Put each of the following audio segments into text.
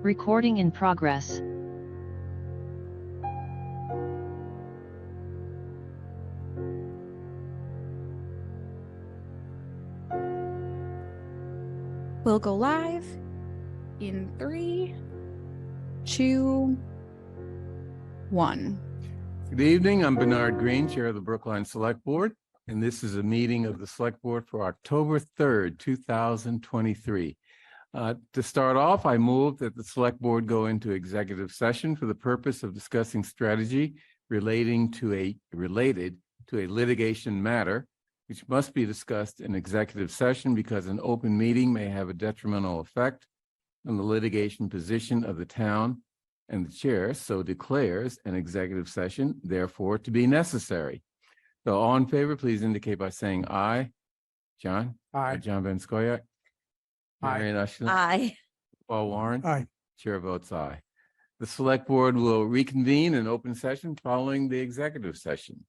Recording in progress. We'll go live in 3, 2, 1. Good evening. I'm Bernard Green, Chair of the Brookline Select Board, and this is a meeting of the Select Board for October 3rd, 2023. To start off, I move that the Select Board go into executive session for the purpose of discussing strategy related to a litigation matter, which must be discussed in executive session because an open meeting may have a detrimental effect on the litigation position of the town, and the chair so declares an executive session, therefore, to be necessary. So all in favor, please indicate by saying aye. John? Aye. John Van Scoyac? Aye. Marion Ashland? Aye. Paul Warren? Aye. Chair votes aye. The Select Board will reconvene in open session following the executive session.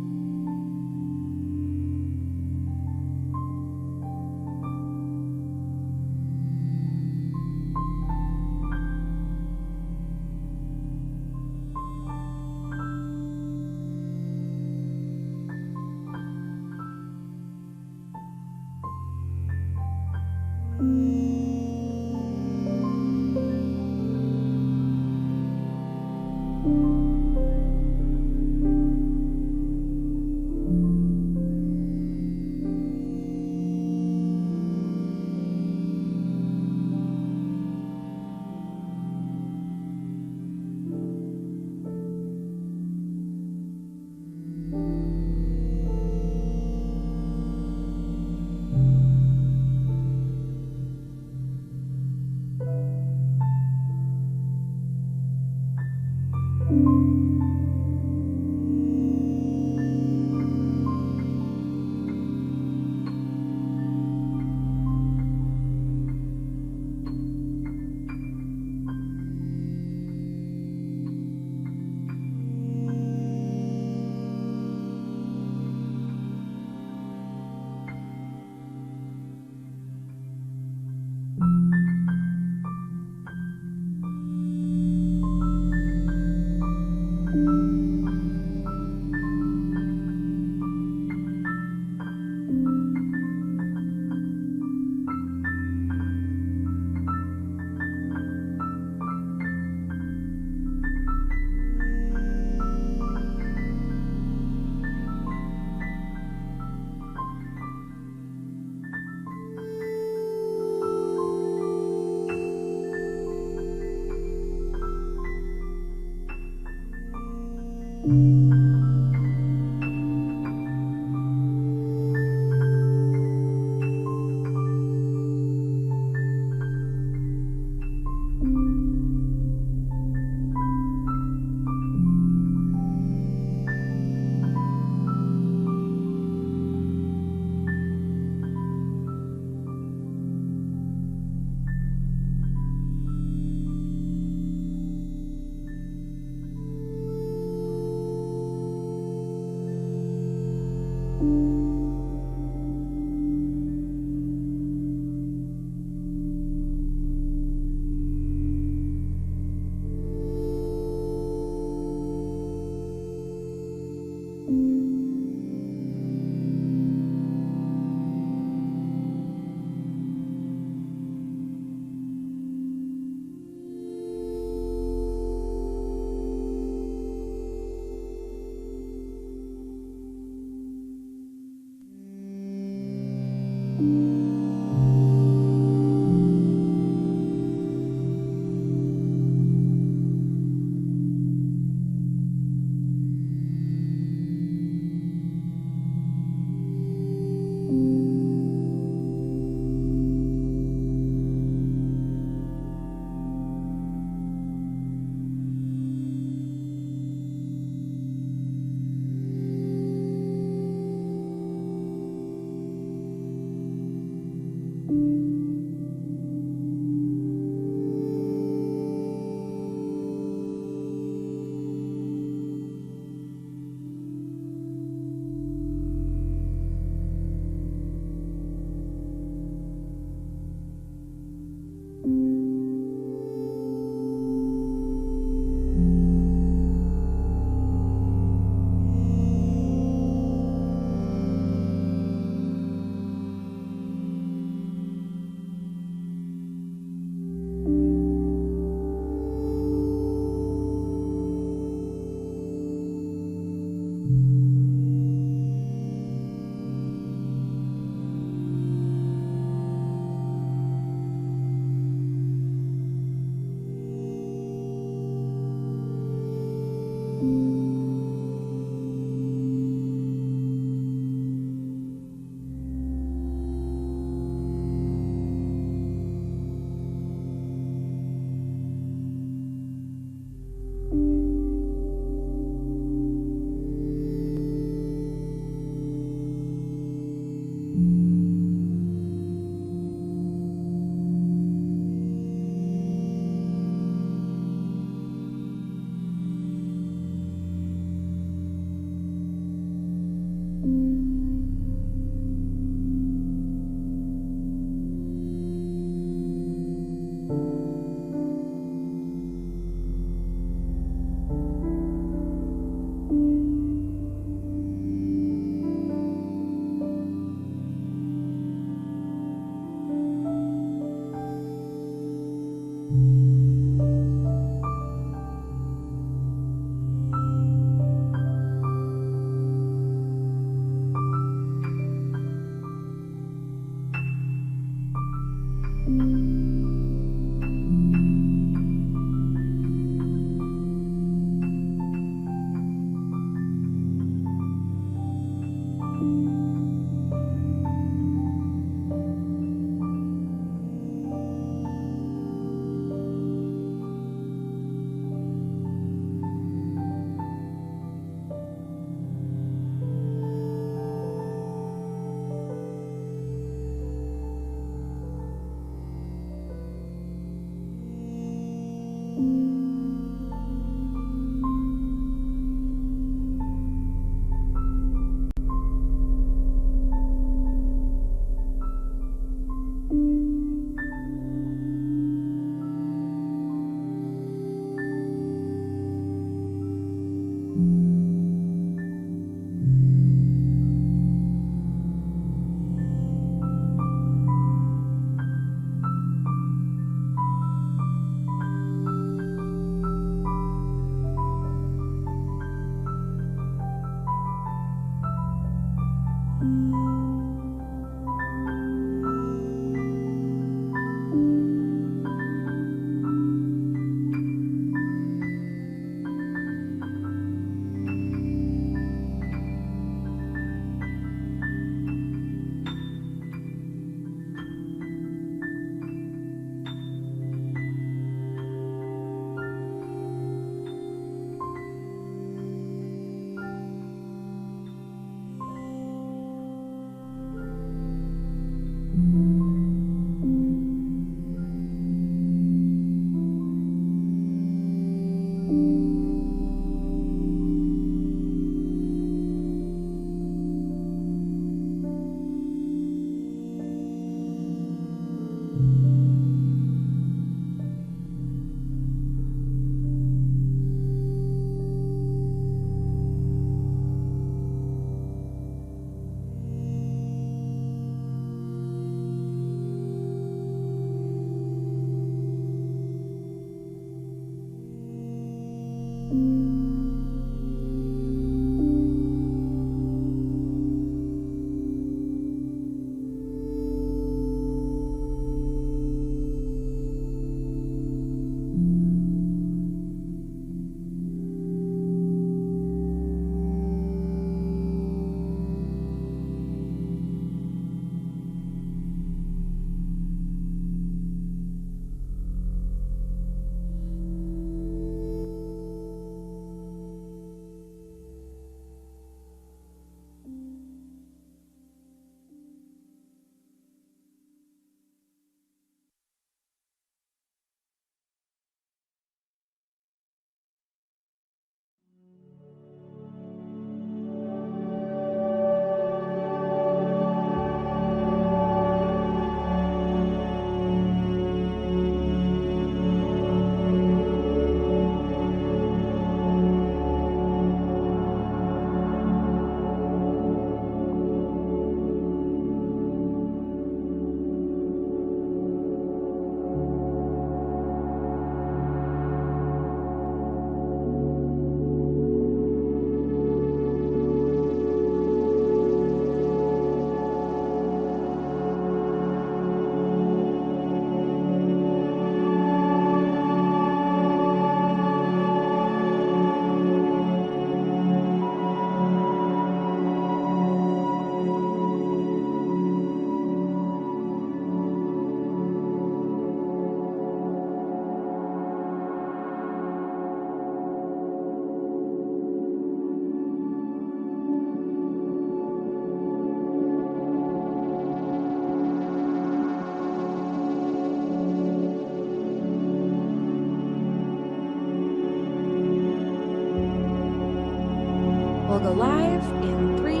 We'll go live in 3, 2,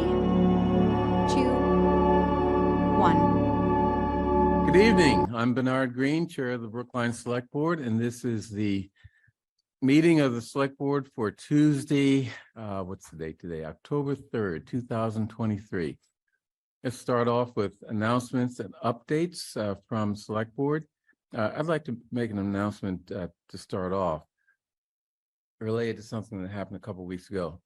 1. Good evening. I'm Bernard Green, Chair of the Brookline Select Board, and this is the meeting of the Select Board for Tuesday, what's the date today? October 3rd, 2023. Let's start off with announcements and updates from Select Board. I'd like to make an announcement to start off related to something that happened a couple weeks ago.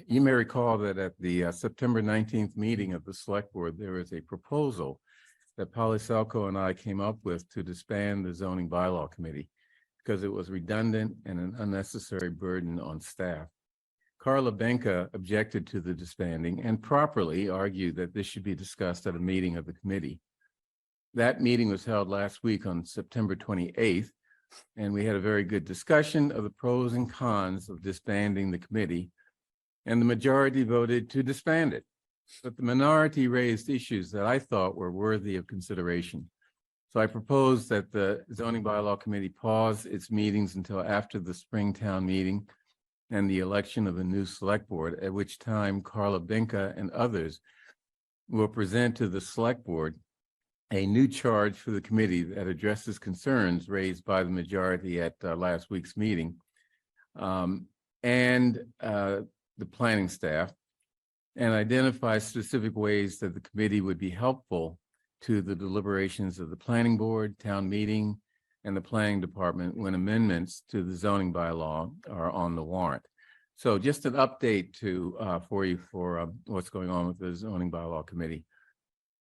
You may recall that at the September 19th meeting of the Select Board, there was a proposal that Polly Selko and I came up with to disband the Zoning Bylaw Committee because it was redundant and an unnecessary burden on staff. Carla Benka objected to the disbanding and properly argued that this should be discussed at a meeting of the committee. That meeting was held last week on September 28th, and we had a very good discussion of the pros and cons of disbanding the committee, and the majority voted to disband it. But the minority raised issues that I thought were worthy of consideration. So I proposed that the Zoning Bylaw Committee pause its meetings until after the spring town meeting and the election of a new select board, at which time Carla Benka and others will present to the select board a new charge for the committee that addresses concerns raised by the majority at last week's meeting and the planning staff, and identify specific ways that the committee would be helpful to the deliberations of the planning board, town meeting, and the planning department when amendments to the zoning bylaw are on the warrant. So just an update for you for what's going on with the zoning bylaw committee.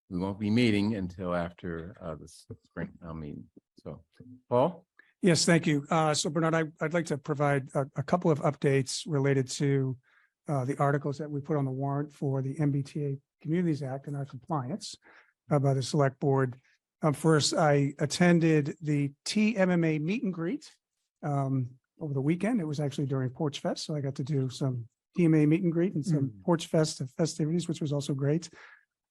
We won't be meeting until after the spring town meeting. So, Paul? Yes, thank you. So Bernard, I'd like to provide a couple of updates related to the articles that we put on the warrant for the MBTA Communities Act and our compliance by the select board. First, I attended the TMMA meet and greet over the weekend. It was actually during Porch Fest, so I got to do some TMA meet and greet and some Porch Fest festivities, which was also great.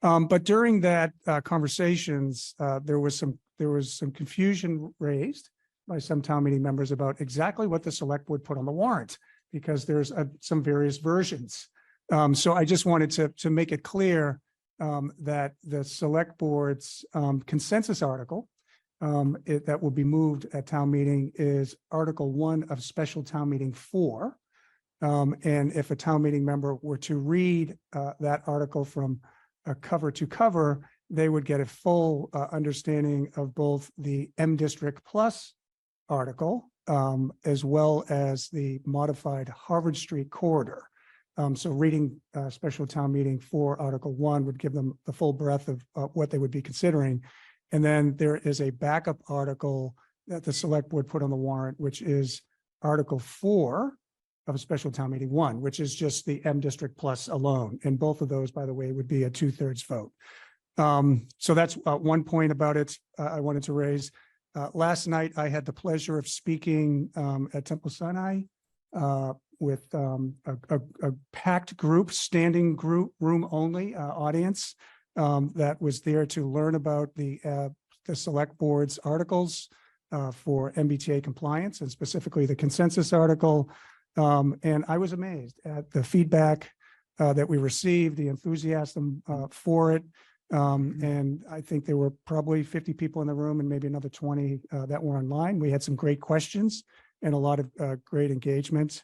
But during that conversations, there was some confusion raised by some town meeting members about exactly what the select board put on the warrant, because there's some various versions. So I just wanted to make it clear that the select board's consensus article that will be moved at town meeting is Article 1 of Special Town Meeting 4. And if a town meeting member were to read that article from cover to cover, they would get a full understanding of both the M District Plus article, as well as the modified Harvard Street corridor. So reading Special Town Meeting 4, Article 1 would give them the full breadth of what they would be considering. And then there is a backup article that the select board put on the warrant, which is Article 4 of Special Town Meeting 1, which is just the M District Plus alone. And both of those, by the way, would be a 2/3 vote. So that's one point about it I wanted to raise. Last night, I had the pleasure of speaking at Temple Sinai with a packed group, standing group, room only audience that was there to learn about the select board's articles for MBTA compliance, and specifically the consensus article. And I was amazed at the feedback that we received, the enthusiasm for it. And I think there were probably 50 people in the room and maybe another 20 that were online. We had some great questions and a lot of great engagement.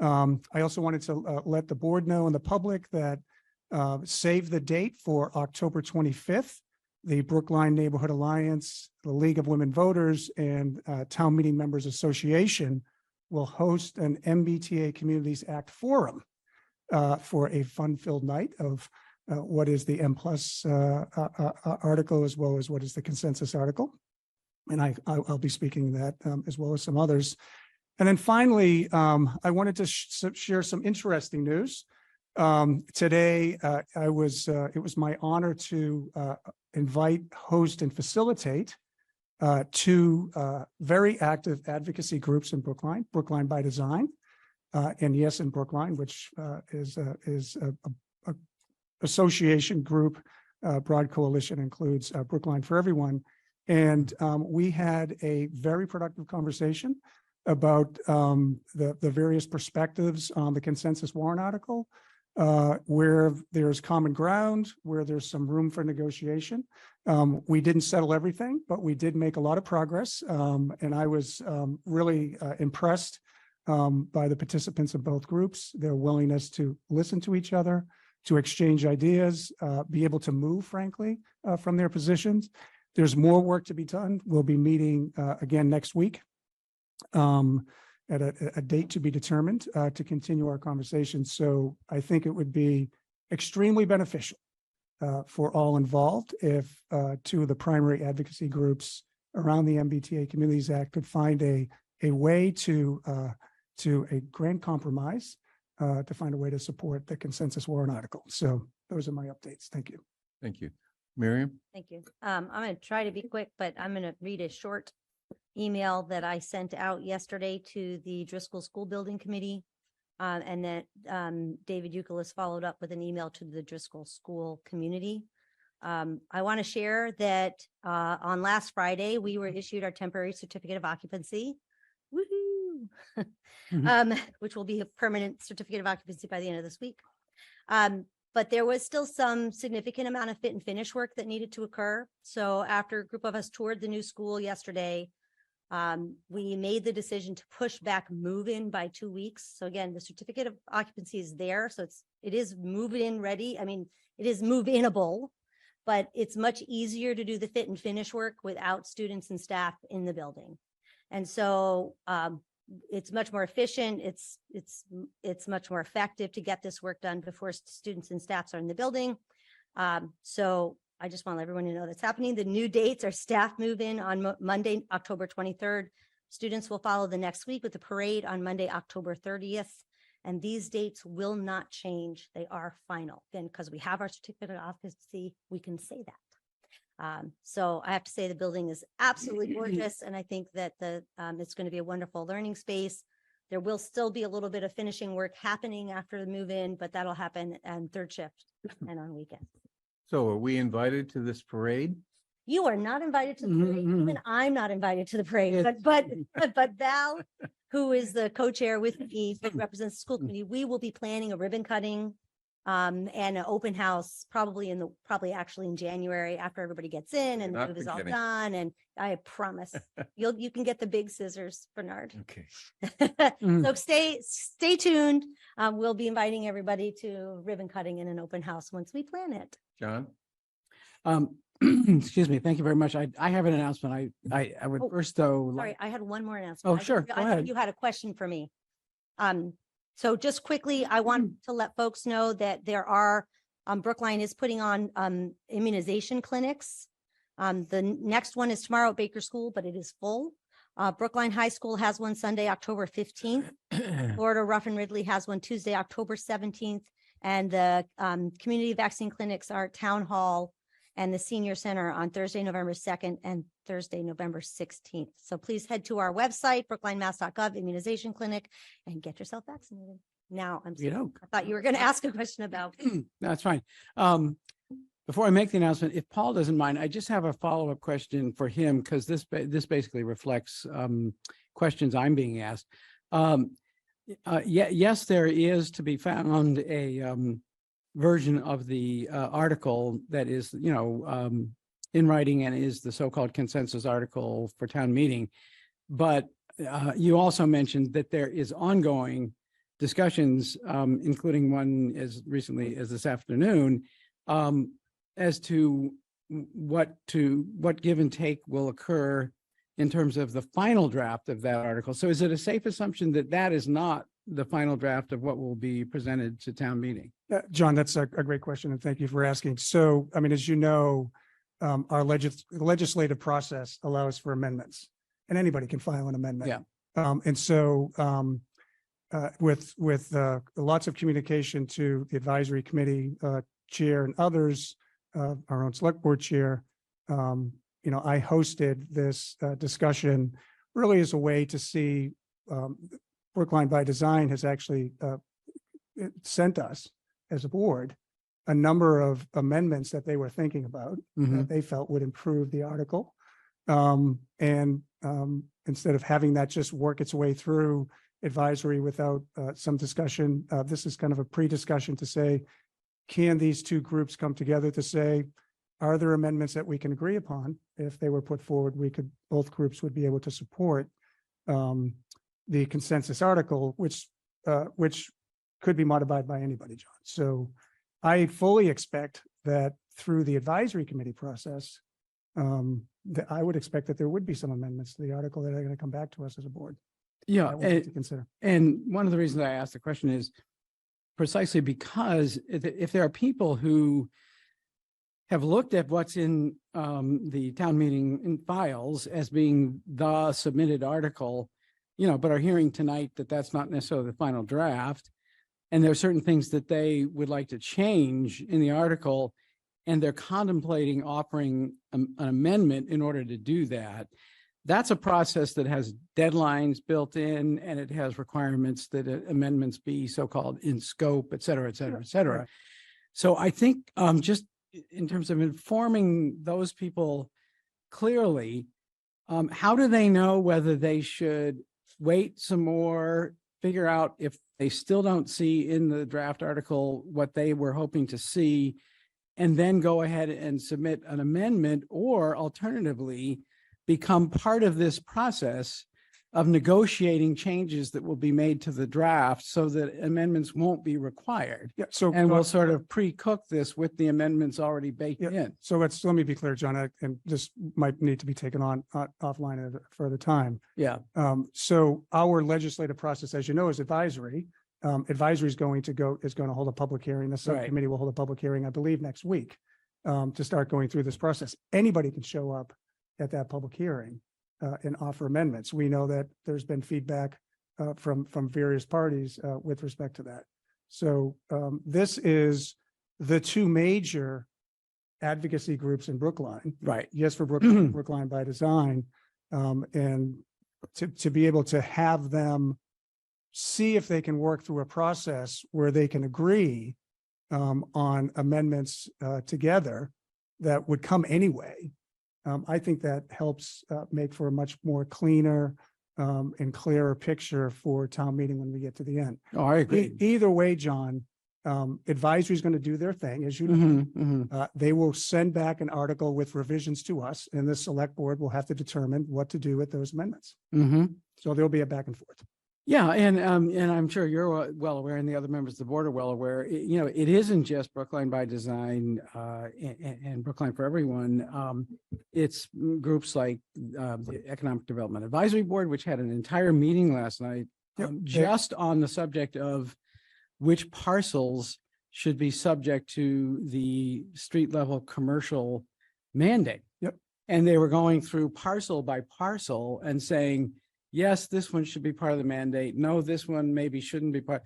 I also wanted to let the board know and the public that save the date for October 25th. The Brookline Neighborhood Alliance, the League of Women Voters, and Town Meeting Members Association will host an MBTA Communities Act forum for a fun-filled night of what is the M Plus article, as well as what is the consensus article. And I'll be speaking that as well as some others. And then finally, I wanted to share some interesting news. Today, it was my honor to invite, host, and facilitate two very active advocacy groups in Brookline, Brookline by Design, and Yes in Brookline, which is a association group, broad coalition, includes Brookline for Everyone. And we had a very productive conversation about the various perspectives on the consensus warrant article, where there's common ground, where there's some room for negotiation. We didn't settle everything, but we did make a lot of progress. And I was really impressed by the participants of both groups, their willingness to listen to each other, to exchange ideas, be able to move, frankly, from their positions. There's more work to be done. We'll be meeting again next week at a date to be determined to continue our conversation. So I think it would be extremely beneficial for all involved if two of the primary advocacy groups around the MBTA Communities Act could find a way to a grand compromise to find a way to support the consensus warrant article. So those are my updates. Thank you. Thank you. Miriam? Thank you. I'm going to try to be quick, but I'm going to read a short email that I sent out yesterday to the Driscoll School Building Committee. And that David Euclid followed up with an email to the Driscoll School community. I want to share that on last Friday, we were issued our temporary certificate of occupancy. Woohoo! Which will be a permanent certificate of occupancy by the end of this week. But there was still some significant amount of fit and finish work that needed to occur. So after a group of us toured the new school yesterday, we made the decision to push back move-in by 2 weeks. So again, the certificate of occupancy is there. So it is move-in ready. I mean, it is move-inable, but it's much easier to do the fit and finish work without students and staff in the building. And so it's much more efficient. It's much more effective to get this work done before students and staffs are in the building. So I just want everyone to know that's happening. The new dates are staff move in on Monday, October 23rd. Students will follow the next week with the parade on Monday, October 30th. And these dates will not change. They are final. Again, because we have our certificate of occupancy, we can say that. So I have to say the building is absolutely gorgeous. And I think that it's going to be a wonderful learning space. There will still be a little bit of finishing work happening after the move in, but that'll happen on third shift and on weekends. So are we invited to this parade? You are not invited to the parade. Mhm, Even I'm not invited to the parade, but Val, who is the co-chair with me, who represents the school committee, we will be planning a ribbon cutting and an open house probably actually in January after everybody gets in and the Not move is all forgetting. done. And I promise you can get the big scissors, Bernard. Okay. So stay tuned. We'll be inviting everybody to ribbon cutting in an open house once we plan it. John? Excuse me. Thank you very much. I have an announcement. I would Oh, first though. Sorry, I had one more announcement. Oh, sure. Go I thought ahead. you had a question for me. So just quickly, I want to let folks know that there are, Brookline is putting on, immunization clinics. The next one is tomorrow at Baker School, but it is full. Brookline High School has one Sunday, October 15th. Florida Rough and Ridley has one Tuesday, October 17th. And the, community vaccine clinics are at Town Hall and the Senior Center on Thursday, November 2nd and Thursday, November 16th. So please head to our website, brooklinemass.gov immunization clinic, and get yourself vaccinated. Now, You know, I thought you were going to ask a question about. that's fine. Before I make the announcement, if Paul doesn't mind, I just have a follow-up question for him because this basically reflects questions I'm being asked. Yes, there is to be found a version of the article that is, in writing and is the so-called consensus article for town meeting. But you also mentioned that there is ongoing discussions, including one as recently as this afternoon, as to what give and take will occur in terms of the final draft of that article. So is it a safe assumption that that is not the final draft of what will be presented to town meeting? John, that's a great question, and thank you for asking. So, I mean, as you know, our legislative process allows for amendments, and anybody can file an amendment. Yeah. And so, with lots of communication to the advisory committee chair and others, our own select board chair, I hosted this discussion really as a way to see Brookline by Design has actually sent us as a board a number of amendments that they were thinking about that they felt would improve the article. And instead of having that just work its way through advisory without some discussion, this is kind of a pre-discussion to say, can these two groups come together to say, are there amendments that we can agree upon? If they were put forward, both groups would be able to support the consensus article, which could be modified by anybody, John. So I fully expect that through the advisory committee process, that I would expect that there would be some amendments to the article that are going to come back to us as a board. Yeah, that we'll have to consider. and one of the reasons I asked the question is precisely because if there are people who have looked at what's in the town meeting files as being the submitted article, but are hearing tonight that that's not necessarily the final draft, and there are certain things that they would like to change in the article, and they're contemplating offering an amendment in order to do that. That's a process that has deadlines built in, and it has requirements that amendments be so-called in scope, et cetera, et cetera, et cetera. Right. So I think just in terms of informing those people clearly, how do they know whether they should wait some more, figure out if they still don't see in the draft article what they were hoping to see, and then go ahead and submit an amendment, or alternatively, become part of this process of negotiating changes that will be made to the draft so that amendments won't be required. Yeah. So And we'll sort of pre-cook this with the amendments already baked Yeah. in. So let me be clear, John, and this might need to be taken on offline at a further time. Yeah. So our legislative process, as you know, is advisory. Advisory is going to hold a public hearing. The Right. subcommittee will hold a public hearing, I believe, next week to start going through this process. Anybody can show up at that public hearing and offer amendments. We know that there's been feedback from various parties with respect to that. So this is the two major advocacy groups in Brookline. Right. Yes, for Brookline, Brookline by Design, and to be able to have them see if they can work through a process where they can agree on amendments together that would come anyway. I think that helps make for a much more cleaner and clearer picture for town meeting when we get to the end. Oh, I agree. Either way, John, advisory is going to do their thing, as you know. Mhm, mhm. They will send back an article with revisions to us, and the select board will have to determine what to do with those amendments. Mhm. So there'll be a back and forth. Yeah, and I'm sure you're well aware, and the other members of the board are well aware, you know, it isn't just Brookline by Design and Brookline for Everyone. It's groups like the Economic Development Advisory Board, which had an entire meeting last night Yep. just on the subject of which parcels should be subject to the street level commercial mandate. Yep. And they were going through parcel by parcel and saying, yes, this one should be part of the mandate. No, this one maybe shouldn't be part.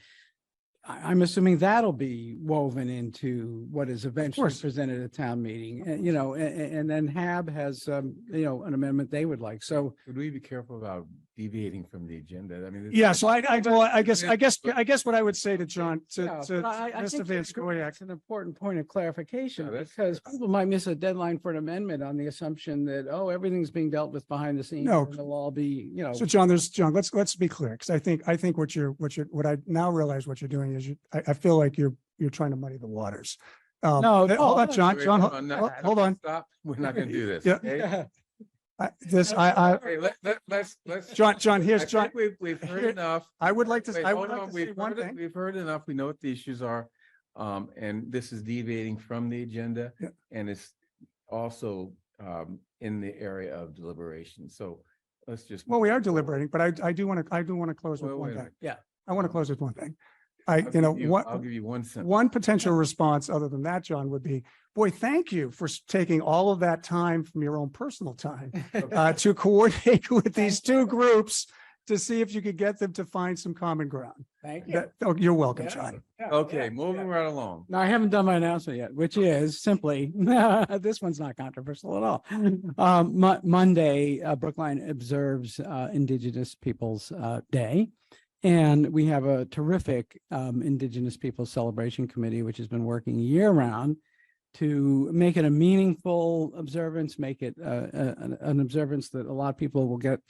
I'm assuming that'll be woven into what is eventually course. presented at town meeting, you know, and then HAB has, you know, an amendment they would like. So Would we be careful about deviating from the agenda? I mean. Yeah, so I guess what I would say to John, yeah, to but I Mr. think Van that's Scoyac, an important point of clarification Yeah, that's- because people might miss a deadline for an amendment on the assumption that, oh, everything's being dealt with behind the scenes. No. And it'll all be, you know. So John, let's be clear, because I think what I now realize what you're doing is I feel like you're trying to muddy the waters. No, Hold no, on, John, Wait, John, no, hold on. Stop. We're not gonna do this. Yeah. Okay? Okay, Let's. John, here's I John. think We've heard Here- enough. I would like to, Wait, I hold would like on. to say one thing. We've heard enough. We know what the issues are. And this is deviating from the agenda. Yeah. And it's also in the area of deliberation. So let's just. Well, we are deliberating, but I do want to close with Well, one wait a thing. minute. Yeah. I want to close with one thing. I'll You know, give you- what, I'll give you one sentence. one potential response other than that, John, would be, boy, thank you for taking all of that time from your own personal time to coordinate with these two groups to see if you could get them to find some common ground. Thank you. Oh, you're welcome, Yeah. John. Yeah, Okay, yeah, moving yeah. right along. Now, I haven't done my announcement yet, which is simply, this one's not controversial at all. Monday, Brookline observes Indigenous Peoples Day. And we have a terrific Indigenous Peoples Celebration Committee, which has been working year round to make it a meaningful observance, make it an observance that a lot of people will get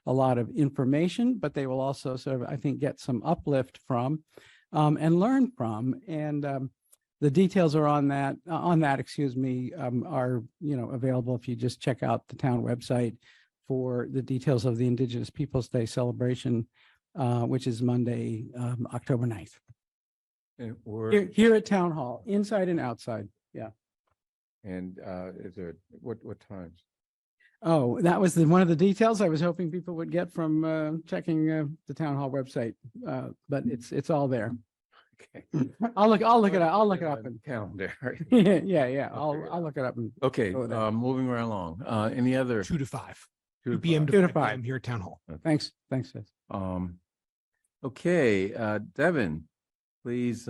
a lot of information, but they will also sort of, I think, get some uplift from and learn from. And the details are on that, are, you know, available if you just check out the town website for the details of the Indigenous Peoples Day celebration, which is Monday, October 9th. And we're, Here at Town Hall, inside and outside. Yeah. and is there, what times? Oh, that was one of the details I was hoping people would get from checking the Town Hall website. But it's all there. Okay. I'll look it up. I'll look it up. And Calendar. yeah. I'll figure it I'll look it up. And Okay, Go with that. moving right along. Any other? 2 to 5, 2 2 to PM 5? to 2 to 5 5. PM here at Town Hall. thanks. Sis. Okay, Devin, please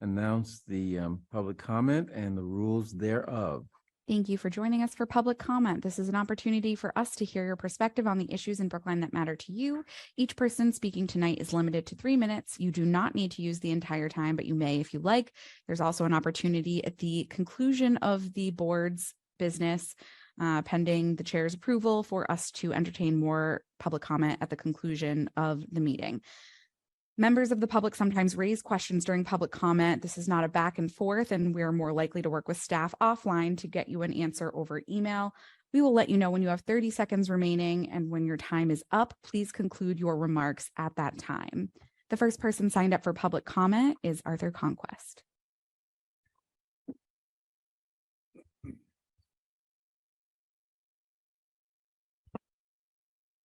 announce the public comment and the rules thereof. Thank you for joining us for public comment. This is an opportunity for us to hear your perspective on the issues in Brookline that matter to you. Each person speaking tonight is limited to 3 minutes. You do not need to use the entire time, but you may if you like. There's also an opportunity at the conclusion of the board's business, pending the chair's approval, for us to entertain more public comment at the conclusion of the meeting. Members of the public sometimes raise questions during public comment. This is not a back and forth, and we're more likely to work with staff offline to get you an answer over email. We will let you know when you have 30 seconds remaining, and when your time is up, please conclude your remarks at that time. The first person signed up for public comment is Arthur Conquest.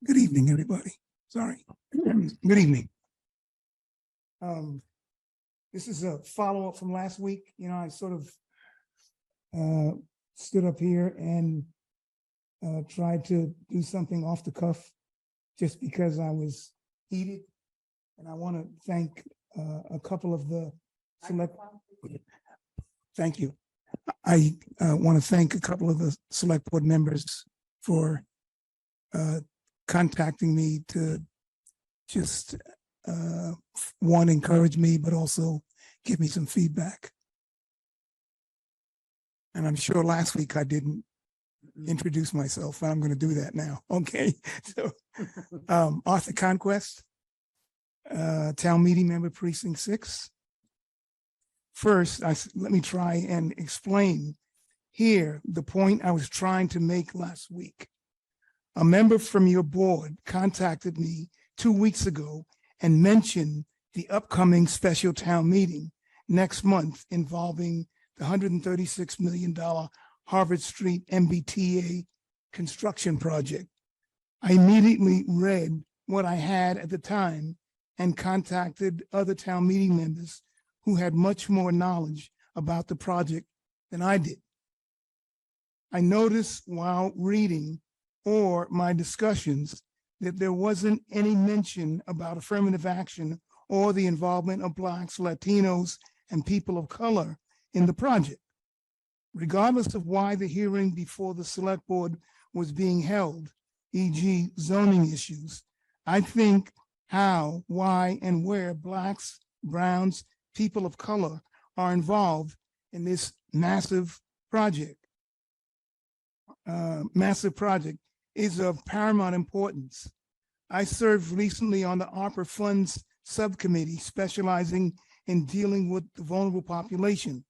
Good evening, everybody. Sorry. Good evening. This is a follow-up from last week. You know, I sort of stood up here and tried to do something off the cuff just because I was heated. And I want to thank a couple of the select. Thank you. I want to thank a couple of the select board members for contacting me to just one, encourage me, but also give me some feedback. And I'm sure last week I didn't introduce myself. I'm going to do that now. Okay. So, Arthur Conquest, town meeting member, precinct 6. First, let me try and explain here the point I was trying to make last week. A member from your board contacted me 2 weeks ago and mentioned the upcoming special town meeting next month involving the $136 million Harvard Street MBTA construction project. I immediately read what I had at the time and contacted other town meeting members who had much more knowledge about the project than I did. I noticed while reading or my discussions that there wasn't any mention about affirmative action or the involvement of Blacks, Latinos, and people of color in the project. Regardless of why the hearing before the select board was being held, e.g. zoning issues, I think how, why, and where Blacks, Browns, people of color are involved in this massive project is of paramount importance. I served recently on the ARPA Funds Subcommittee specializing in dealing with the vulnerable population.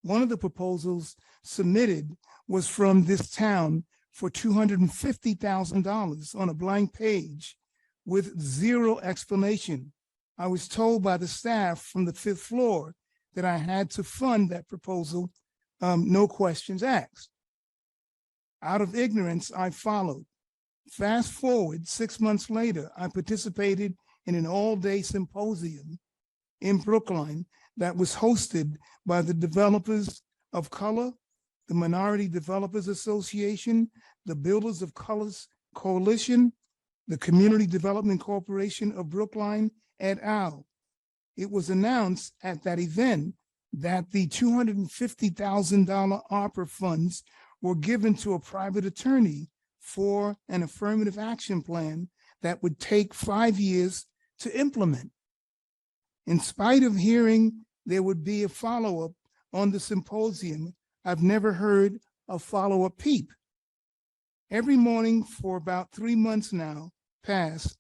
One of the proposals submitted was from this town for $250,000 on a blank page with zero explanation. I was told by the staff from the 5th floor that I had to fund that proposal, no questions asked. Out of ignorance, I followed. Fast forward 6 months later, I participated in an all-day symposium in Brookline that was hosted by the Developers of Color, the Minority Developers Association, the Builders of Colors Coalition, the Community Development Corporation of Brookline, et al. It was announced at that event that the $250,000 ARPA funds were given to a private attorney for an affirmative action plan that would take 5 years to implement. In spite of hearing there would be a follow-up on the symposium, I've never heard a follow-up peep. Every morning for about 3 months now past,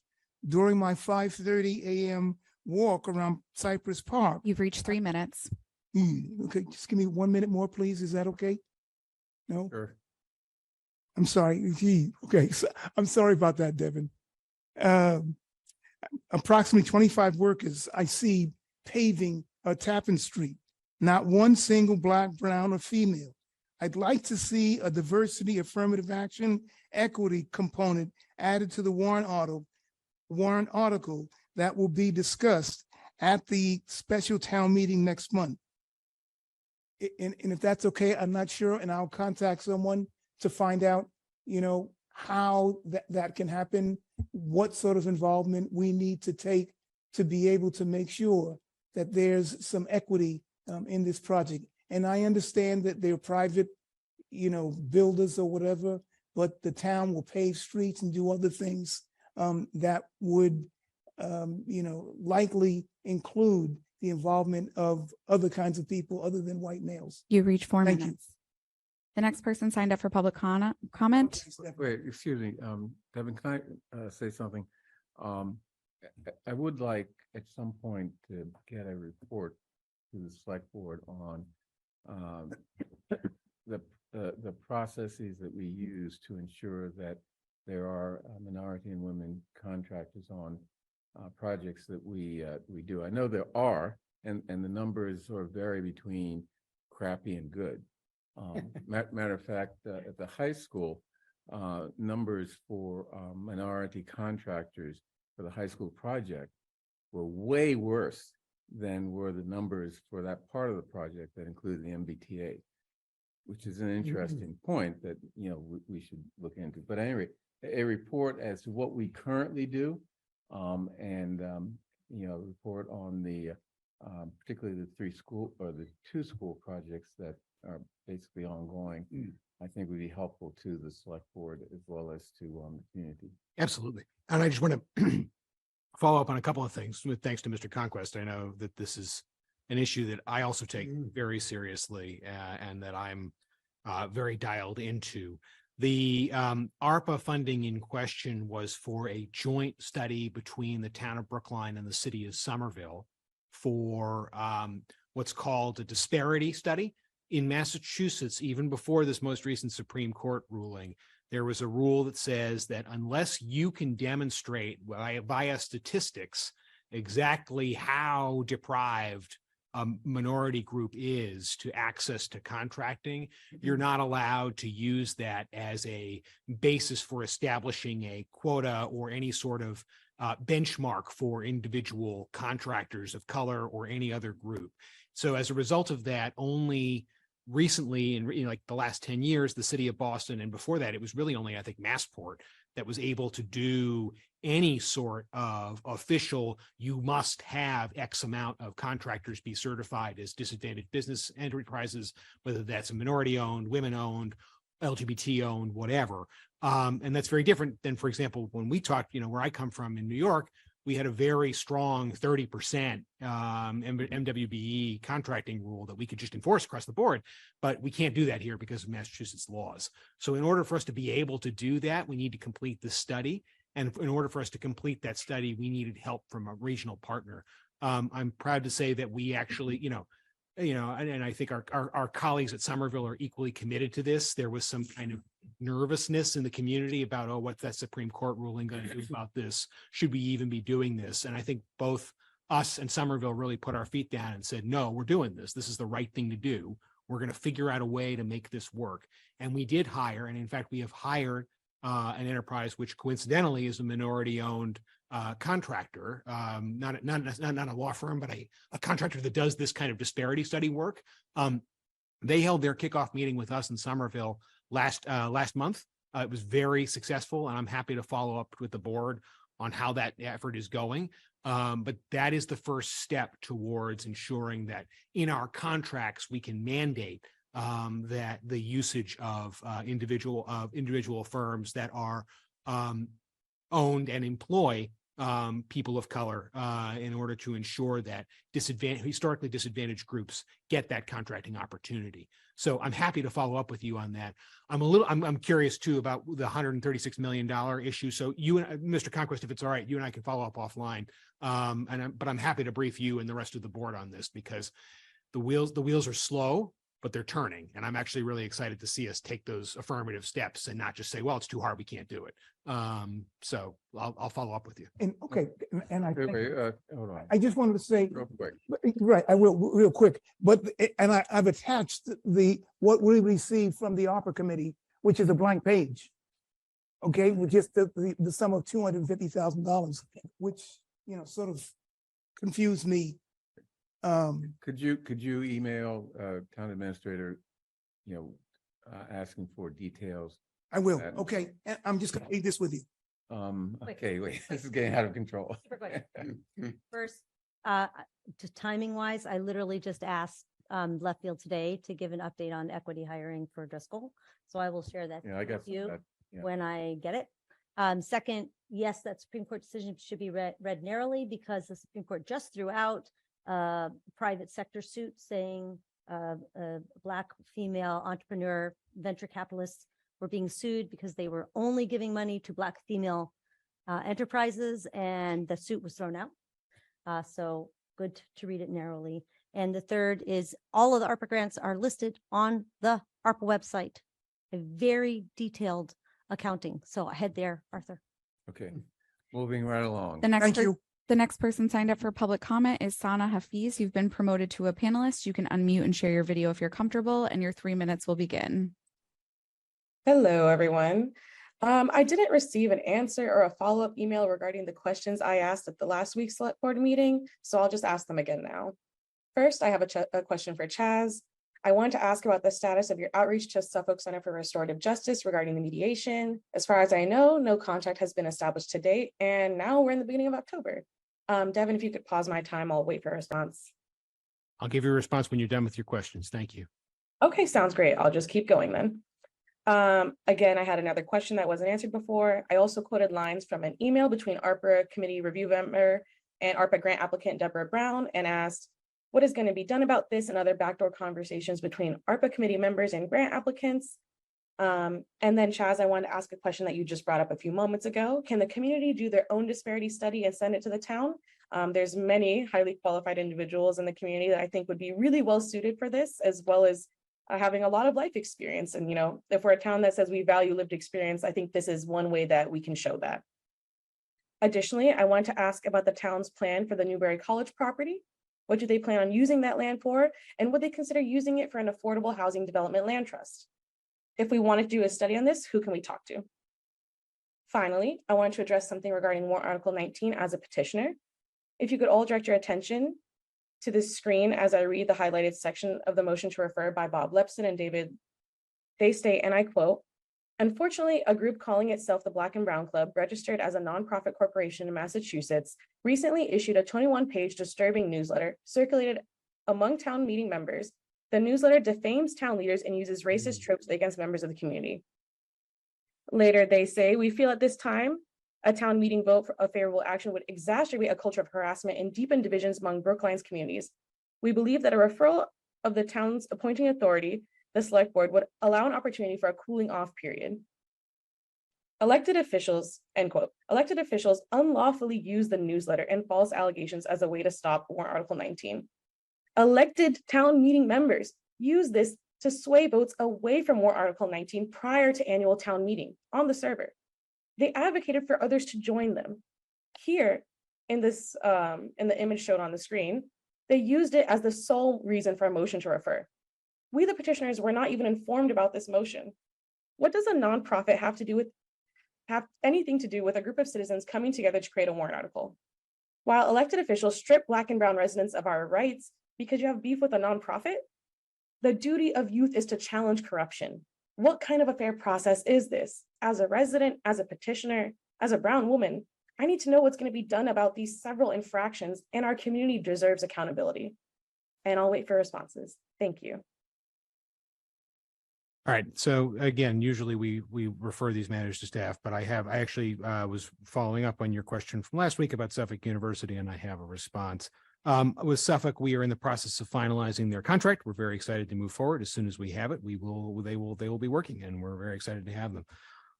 during my 5:30 a.m. walk around Cypress Park. You've reached 3 minutes. Okay, just give me 1 minute more, please. Is that okay? No? Sure. I'm sorry. Okay, so I'm sorry about that, Devin. Approximately 25 workers I see paving Tappan Street. Not one single Black, brown, or female. I'd like to see a diversity, affirmative action, equity component added to the warrant article that will be discussed at the special town meeting next month. And if that's okay, I'm not sure, and I'll contact someone to find out, how that can happen, what sort of involvement we need to take to be able to make sure that there's some equity in this project. And I understand that they're private, builders or whatever, but the town will pave streets and do other things that would, likely include the involvement of other kinds of people other than white males. You reach 4 Thank you. minutes. The next person signed up for public comment. Wait, excuse me, Devin, can I say something? I would like at some point to get a report to the select board on the processes that we use to ensure that there are minority and women contractors on projects that we do. I know there are, and the numbers sort of vary between crappy and good. Matter of fact, at the high school, numbers for minority contractors for the high school project were way worse than were the numbers for that part of the project that included the MBTA, which is an interesting point that we should look into. But anyway, a report as to what we currently do, and report on the particularly the 3 school or the 2 school projects that are basically ongoing, I think would be helpful to the select board as well as to the community. Absolutely. And I just want to follow up on a couple of things with thanks to Mr. Conquest. I know that this is an issue that I also take very seriously and that I'm very dialed into. The ARPA funding in question was for a joint study between the town of Brookline and the city of Somerville for what's called a disparity study. In Massachusetts, even before this most recent Supreme Court ruling, there was a rule that says that unless you can demonstrate via statistics exactly how deprived a minority group is to access to contracting, you're not allowed to use that as a basis for establishing a quota or any sort of benchmark for individual contractors of color or any other group. So as a result of that, only recently, in like the last 10 years, the city of Boston, and before that, it was really only, I think, Massport that was able to do any sort of official, you must have X amount of contractors be certified as disadvantaged business enterprises, whether that's minority owned, women owned, LGBT owned, whatever. And that's very different than, for example, when we talked, where I come from in New York, we had a very strong 30% MWBE contracting rule that we could just enforce across the board, but we can't do that here because of Massachusetts laws. So in order for us to be able to do that, we need to complete this study. And in order for us to complete that study, we needed help from a regional partner. I'm proud to say that we actually, and I think our colleagues at Somerville are equally committed to this. There was some kind of nervousness in the community about, oh, what's that Supreme Court ruling going to do about this? Should we even be doing this? And I think both us and Somerville really put our feet down and said, no, we're doing this. This is the right thing to do. We're going to figure out a way to make this work. And we did hire, and in fact, we have hired an enterprise, which coincidentally is a minority-owned contractor, not a law firm, but a contractor that does this kind of disparity study work. They held their kickoff meeting with us in Somerville last month. It was very successful, and I'm happy to follow up with the board on how that effort is going. But that is the first step towards ensuring that in our contracts we can mandate that the usage of individual firms that are owned and employ people of color in order to ensure that historically disadvantaged groups get that contracting opportunity. So I'm happy to follow up with you on that. I'm curious too about the $136 million issue. So you and Mr. Conquest, if it's all right, you and I can follow up offline. But I'm happy to brief you and the rest of the board on this because the wheels are slow, but they're turning. And I'm actually really excited to see us take those affirmative steps and not just say, well, it's too hard, we can't do it. So I'll follow up with you. And okay, and I think, Hold on. I just wanted to say, Real quick. right, I will real quick, but, and I've attached what we received from the ARPA committee, which is a blank page. Okay, with just the sum of $250,000, which, sort of confused me. Could you email town administrator, asking for details? I will. Okay, and I'm just gonna leave this with you. Okay, wait, this is getting out of control. Super quick. First, just timing wise, I literally just asked left field today to give an update on equity hiring for Driscoll. So I will share that Yeah, I guess with you that, yeah. when I get it. Second, yes, that Supreme Court decision should be read narrowly because the Supreme Court just threw out a private sector suit saying a Black female entrepreneur venture capitalists were being sued because they were only giving money to Black female enterprises, and the suit was thrown out. So good to read it narrowly. And the third is all of the ARPA grants are listed on the ARPA website, a very detailed accounting. So head there, Arthur. Okay, moving right along. Thank you. The next person signed up for public comment is Sana Hafiz. You've been promoted to a panelist. You can unmute and share your video if you're comfortable, and your 3 minutes will begin. Hello, everyone. I didn't receive an answer or a follow-up email regarding the questions I asked at the last week's select board meeting, so I'll just ask them again now. First, I have a question for Chaz. I wanted to ask about the status of your outreach to Suffolk Center for Restorative Justice regarding the mediation. As far as I know, no contract has been established to date, and now we're in the beginning of October. Devin, if you could pause my time, I'll wait for a response. I'll give you a response when you're done with your questions. Thank you. Okay, sounds great. I'll just keep going then. Again, I had another question that wasn't answered before. I also quoted lines from an email between ARPA committee review member and ARPA grant applicant Deborah Brown and asked, what is going to be done about this and other backdoor conversations between ARPA committee members and grant applicants? And then Chaz, I wanted to ask a question that you just brought up a few moments ago. Can the community do their own disparity study and send it to the town? There's many highly qualified individuals in the community that I think would be really well suited for this, as well as having a lot of life experience. And, if we're a town that says we value lived experience, I think this is one way that we can show that. Additionally, I wanted to ask about the town's plan for the Newberry College property. What do they plan on using that land for? And would they consider using it for an affordable housing development land trust? If we want to do a study on this, who can we talk to? Finally, I want to address something regarding warrant Article 19 as a petitioner. If you could all direct your attention to this screen as I read the highlighted section of the motion to refer by Bob Lepson and David. They state, and I quote, "Unfortunately, a group calling itself the Black and Brown Club, registered as a nonprofit corporation in Massachusetts, recently issued a 21-page disturbing newsletter circulated among town meeting members. The newsletter defames town leaders and uses racist tropes against members of the community." Later, they say, "We feel at this time, a town meeting vote for a favorable action would exacerbate a culture of harassment and deepen divisions among Brookline's communities. We believe that a referral of the town's appointing authority, the select board, would allow an opportunity for a cooling off period. Elected officials," end quote, "elected officials unlawfully use the newsletter and false allegations as a way to stop warrant Article 19. Elected town meeting members use this to sway votes away from warrant Article 19 prior to annual town meeting on the server. They advocated for others to join them. Here in this, in the image shown on the screen, they used it as the sole reason for a motion to refer. We, the petitioners, were not even informed about this motion. What does a nonprofit have anything to do with a group of citizens coming together to create a warrant article? While elected officials strip Black and Brown residents of our rights because you have beef with a nonprofit, the duty of youth is to challenge corruption. What kind of a fair process is this? As a resident, as a petitioner, as a brown woman, I need to know what's going to be done about these several infractions, and our community deserves accountability." And I'll wait for responses. Thank you. All right. So again, usually we refer these matters to staff, but I actually was following up on your question from last week about Suffolk University, and I have a response. With Suffolk, we are in the process of finalizing their contract. We're very excited to move forward. As soon as we have it, they will be working, and we're very excited to have them.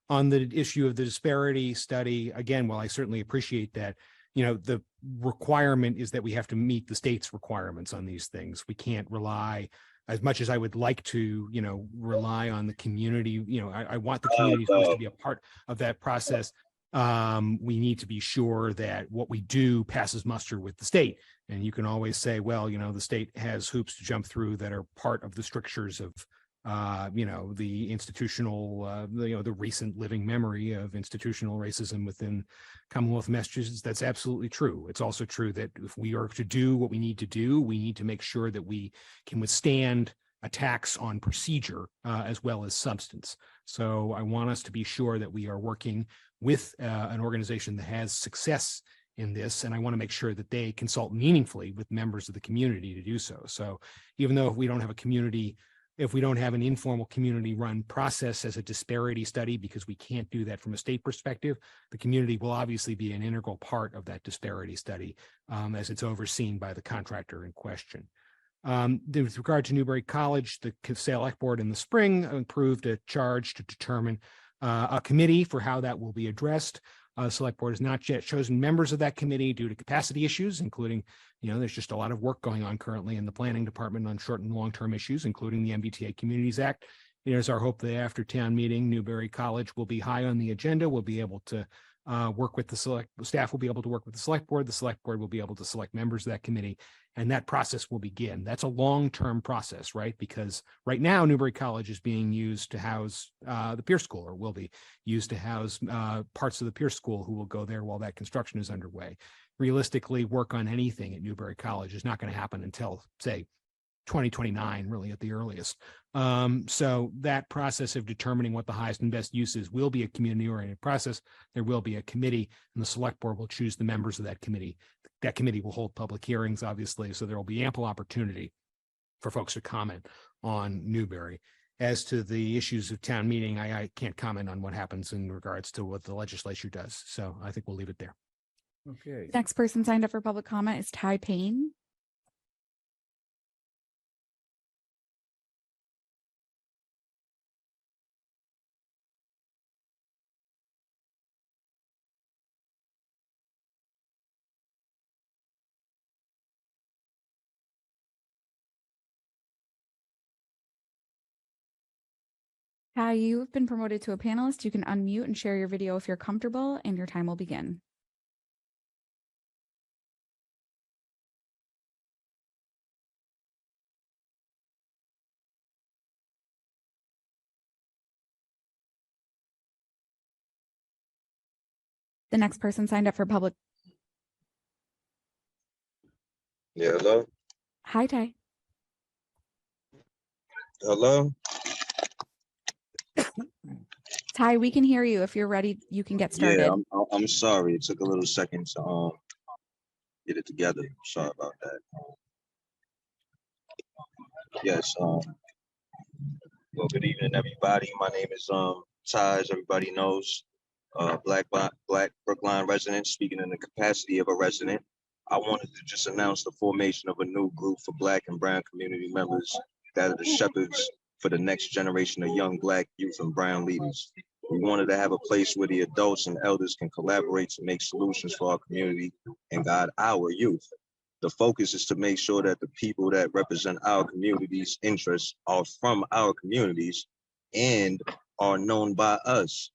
On the issue of the disparity study, again, while I certainly appreciate that, the requirement is that we have to meet the state's requirements on these things. We can't rely, as much as I would like to, rely on the community. I want the community to be a part of that process. We need to be sure that what we do passes muster with the state. And you can always say, well, the state has hoops to jump through that are part of the strictures of, the institutional, the recent living memory of institutional racism within Commonwealth of Massachusetts. That's absolutely true. It's also true that if we are to do what we need to do, we need to make sure that we can withstand attacks on procedure as well as substance. So I want us to be sure that we are working with an organization that has success in this, and I want to make sure that they consult meaningfully with members of the community to do so. So even though if we don't have an informal community-run process as a disparity study, because we can't do that from a state perspective, the community will obviously be an integral part of that disparity study as it's overseen by the contractor in question. With regard to Newberry College, the Select Board in the spring approved a charge to determine a committee for how that will be addressed. Select Board has not yet chosen members of that committee due to capacity issues, including, there's just a lot of work going on currently in the planning department on short and long-term issues, including the MBTA Communities Act. It is our hope that after town meeting, Newberry College will be high on the agenda. We'll be able to work with staff will be able to work with the Select Board. The Select Board will be able to select members of that committee, and that process will begin. That's a long-term process, right? Because right now, Newberry College is being used to house the Pierce School, or will be used to house parts of the Pierce School who will go there while that construction is underway. Realistically, work on anything at Newberry College is not going to happen until, say, 2029, really at the earliest. So that process of determining what the highest and best use is will be a community-oriented process. There will be a committee, and the Select Board will choose the members of that committee. That committee will hold public hearings, obviously, so there will be ample opportunity for folks to comment on Newberry. As to the issues of town meeting, I can't comment on what happens in regards to what the legislature does. So I think we'll leave it there. Okay. Next person signed up for public comment is Ty Payne. Hi, you have been promoted to a panelist. You can unmute and share your video if you're comfortable, and your time will begin. The next person signed up for public. Yeah, hello? Hi, Ty. Hello? Ty, we can hear you. If you're ready, you can get Yeah, started. I'm sorry. It took a little second to get it together. Sorry about that. Yes, well, good evening, everybody. My name is Ty, as everybody knows. Black Brookline resident, speaking in the capacity of a resident. I wanted to just announce the formation of a new group for Black and Brown community members that are the shepherds for the next generation of young Black youth and Brown leaders. We wanted to have a place where the adults and elders can collaborate to make solutions for our community and guide our youth. The focus is to make sure that the people that represent our community's interests are from our communities and are known by us,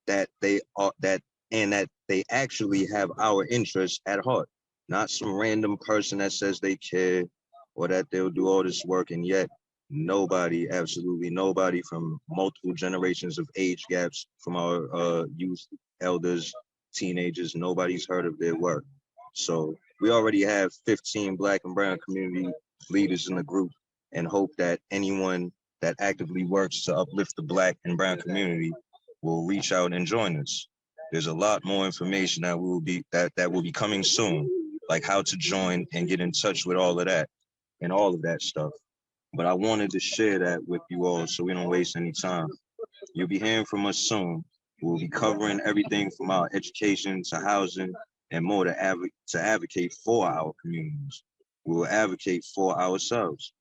that they are that and that they actually have our interests at heart, not some random person that says they care or that they'll do all this work and yet nobody, absolutely nobody from multiple generations of age gaps from our youth, elders, teenagers, nobody's heard of their work. So we already have 15 Black and Brown community leaders in the group and hope that anyone that actively works to uplift the Black and Brown community will reach out and join us. There's a lot more information that will be coming soon, like how to join and get in touch with all of that and all of that stuff. But I wanted to share that with you all so we don't waste any time. You'll be hearing from us soon. We'll be covering everything from our education to housing and more to advocate for our communities. We will advocate for ourselves.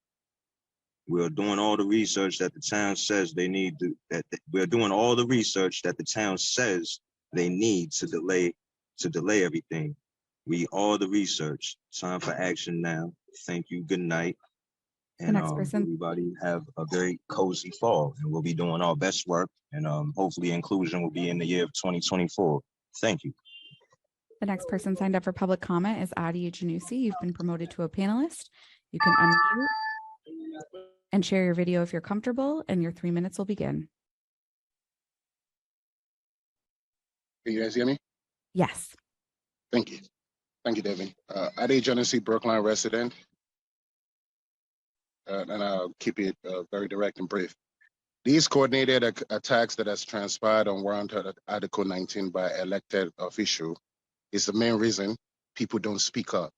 We're doing all the research that the town says they need to, we're doing all the research that the town says they need to delay everything. We all the research. Time for action now. Thank you. Good night. And next person. everybody have a very cozy fall, and we'll be doing our best work, and hopefully inclusion will be in the year of 2024. Thank you. The next person signed up for public comment is Adi Janusi. You've been promoted to a panelist. You can unmute and share your video if you're comfortable, and your 3 minutes will begin. Can you guys hear me? Yes. Thank you. Thank you, Devin. Ade Genesee, Brookline resident. And I'll keep it very direct and brief. These coordinated attacks that has transpired on warranted Article 19 by elected official is the main reason people don't speak up.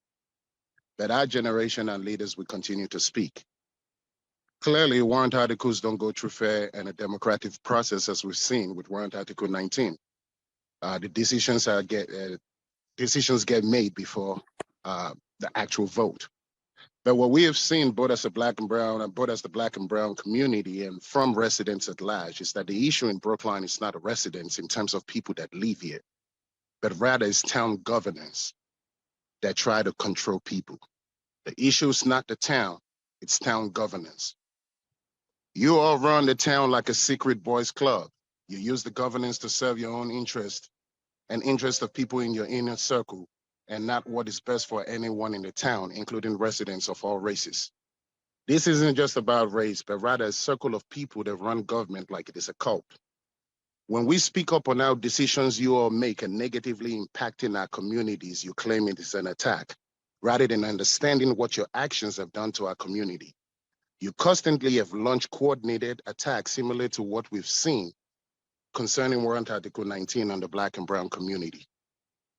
But our generation and leaders will continue to speak. Clearly, warrant articles don't go through fair and a democratic process as we've seen with warrant Article 19. The decisions get made before the actual vote. But what we have seen both as a Black and Brown and both as the Black and Brown community and from residents at large is that the issue in Brookline is not a residence in terms of people that live here, but rather is town governance that try to control people. The issue is not the town, it's town governance. You all run the town like a secret boys club. You use the governance to serve your own interest and interest of people in your inner circle, and not what is best for anyone in the town, including residents of all races. This isn't just about race, but rather a circle of people that run government like it is a cult. When we speak up on how decisions you all make are negatively impacting our communities, you claim it is an attack, rather than understanding what your actions have done to our community. You constantly have launched coordinated attacks similar to what we've seen concerning warrant Article 19 on the Black and Brown community.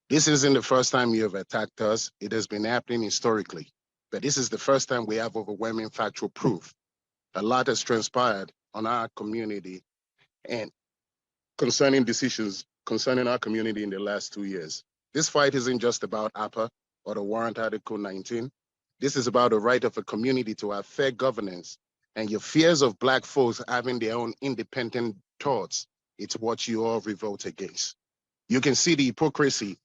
This isn't the first time you have attacked us. It has been happening historically, but this is the first time we have overwhelming factual proof. A lot has transpired on our community and concerning decisions concerning our community in the last 2 years. This fight isn't just about APA or the warrant Article 19. This is about the right of a community to have fair governance, and your fears of Black folks having their own independent thoughts. It's what you all revolt against. You can see the hypocrisy.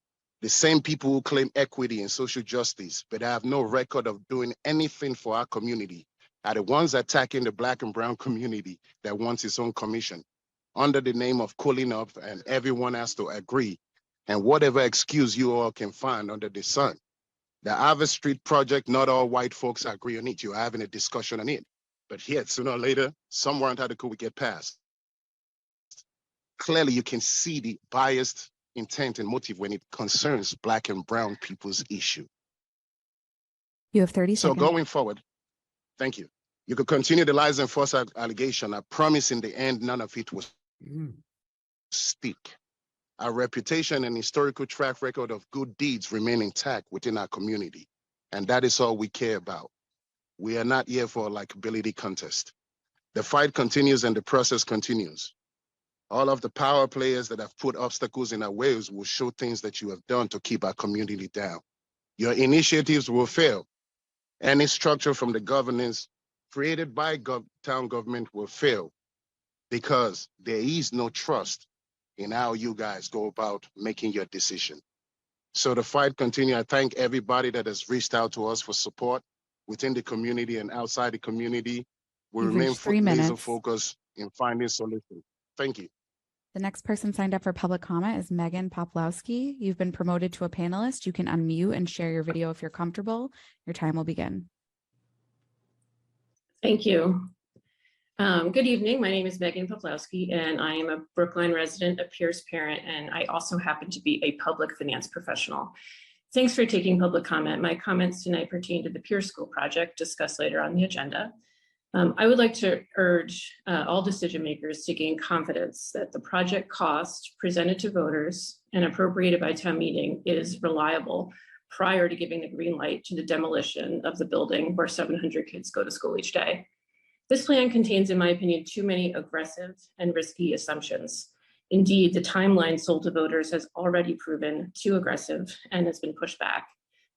The same people who claim equity and social justice, but have no record of doing anything for our community, are the ones attacking the Black and brown community that wants its own commission under the name of cooling up, and everyone has to agree. And whatever excuse you all can find under the sun. The Harvest Street project, not all white folks agree on it. You're having a discussion on it. But yet, sooner or later, some warrant article will get passed. Clearly, you can see the biased intent and motive when it concerns Black and brown people's issue. You have 30 So seconds. going forward, thank you. You could continue the lies and false allegation. I promise in the end, none of it will stick. Our reputation and historical track record of good deeds remain intact within our community. And that is all we care about. We are not here for a likability contest. The fight continues and the process continues. All of the power players that have put obstacles in our ways will show things that you have done to keep our community down. Your initiatives will fail. Any structure from the governance created by town government will fail because there is no trust in how you guys go about making your decision. So the fight continues. I thank everybody that has reached out to us for support within the community and outside the community. We You've remain reached 3 laser minutes. focused in finding solutions. Thank you. The next person signed up for public comment is Megan Poplowski. You've been promoted to a panelist. You can unmute and share your video if you're comfortable. Your time will begin. Thank you. Good evening. My name is Megan Poplowski, and I am a Brookline resident, a Pierce parent, and I also happen to be a public finance professional. Thanks for taking public comment. My comments tonight pertain to the Pierce School project discussed later on the agenda. I would like to urge all decision makers to gain confidence that the project cost presented to voters and appropriated by town meeting is reliable prior to giving the green light to the demolition of the building where 700 kids go to school each day. This plan contains, in my opinion, too many aggressive and risky assumptions. Indeed, the timeline sold to voters has already proven too aggressive and has been pushed back.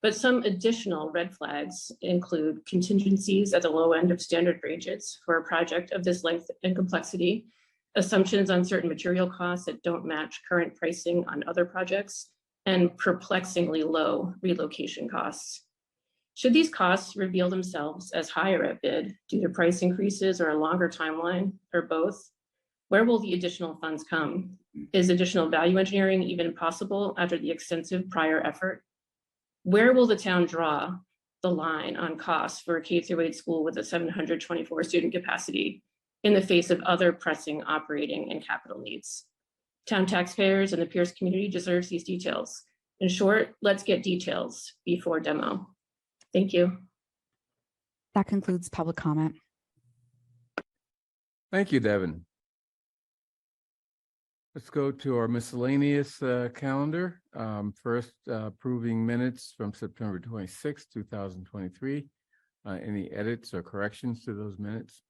But some additional red flags include contingencies at the low end of standard ranges for a project of this length and complexity, assumptions on certain material costs that don't match current pricing on other projects, and perplexingly low relocation costs. Should these costs reveal themselves as higher at bid due to price increases or a longer timeline, or both, where will the additional funds come? Is additional value engineering even possible after the extensive prior effort? Where will the town draw the line on costs for a K-8 school with a 724 student capacity in the face of other pressing operating and capital needs? Town taxpayers and the Pierce community deserves these details. In short, let's get details before demo. Thank you. That concludes public comment. Thank you, Devin. Let's go to our miscellaneous calendar. First, approving minutes from September 26, 2023. Any edits or corrections to those minutes?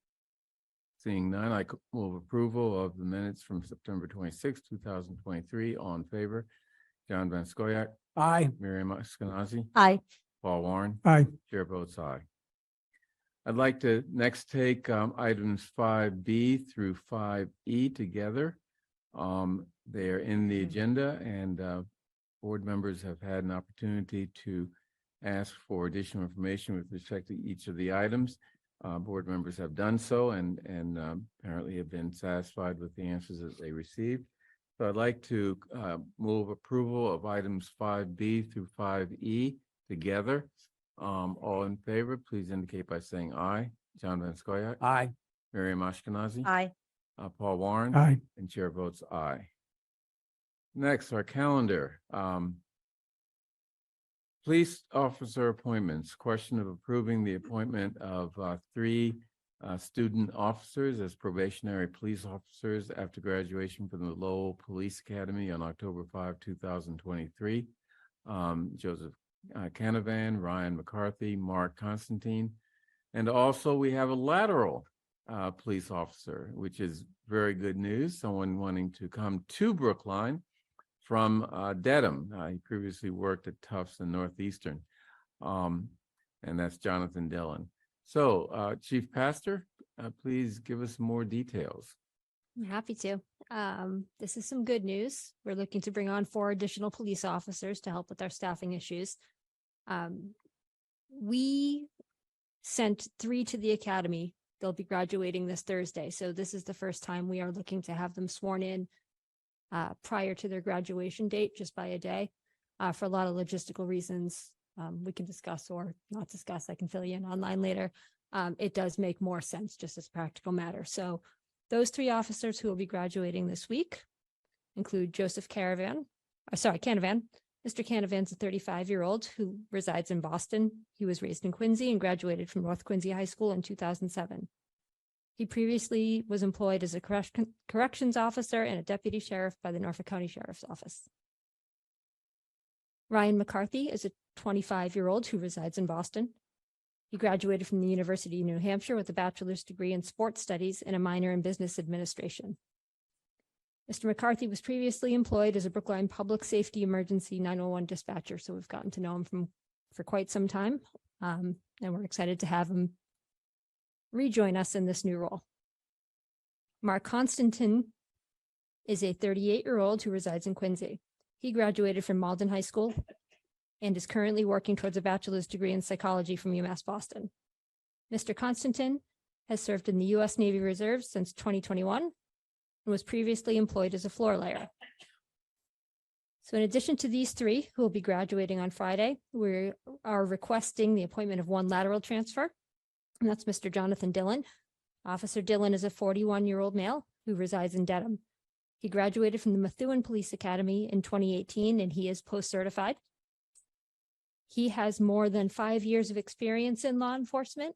Seeing none, I move approval of the minutes from September 26, 2023. All in favor? John Van Scoyac, Aye. Miriam Ashkenazi, Aye. Paul Warren. Aye. Chair votes aye. I'd like to next take items 5B through 5E together. They are in the agenda, and board members have had an opportunity to ask for additional information with respect to each of the items. Board members have done so and apparently have been satisfied with the answers that they received. So I'd like to move approval of items 5B through 5E together. All in favor, please indicate by saying aye. John Van Scoyac. Aye. Miriam Ashkenazi. Aye. Paul Warren. Aye. And chair votes aye. Next, our calendar. Police officer appointments. Question of approving the appointment of 3 student officers as probationary police officers after graduation from the Lowell Police Academy on October 5, 2023. Joseph Canavan, Ryan McCarthy, Mark Constantine. And also we have a lateral police officer, which is very good news. Someone wanting to come to Brookline from Dedham. He previously worked at Tufts and Northeastern. And that's Jonathan Dillon. So Chief Pastor, please give us more details. I'm happy to. This is some good news. We're looking to bring on 4 additional police officers to help with our staffing issues. We sent 3 to the academy. They'll be graduating this Thursday. So this is the first time we are looking to have them sworn in prior to their graduation date, just by a day, for a lot of logistical reasons we can discuss or not discuss. I can fill you in online later. It does make more sense just as a practical matter. So those 3 officers who will be graduating this week include Joseph Canavan. Mr. Canavan's a 35-year-old who resides in Boston. He was raised in Quincy and graduated from North Quincy High School in 2007. He previously was employed as a corrections officer and a deputy sheriff by the Norfolk County Sheriff's Office. Ryan McCarthy is a 25-year-old who resides in Boston. He graduated from the University of New Hampshire with a bachelor's degree in sports studies and a minor in business administration. Mr. McCarthy was previously employed as a Brookline Public Safety Emergency 911 dispatcher, so we've gotten to know him for quite some time, and we're excited to have him rejoin us in this new role. Mark Constantin is a 38-year-old who resides in Quincy. He graduated from Malden High School and is currently working towards a bachelor's degree in psychology from UMass Boston. Mr. Constantin has served in the U.S. Navy Reserve since 2021 and was previously employed as a floor layer. So in addition to these 3 who will be graduating on Friday, we are requesting the appointment of 1 lateral transfer, and that's Mr. Jonathan Dillon. Officer Dillon is a 41-year-old male who resides in Dedham. He graduated from the Methuen Police Academy in 2018, and he is post-certified. He has more than 5 years of experience in law enforcement,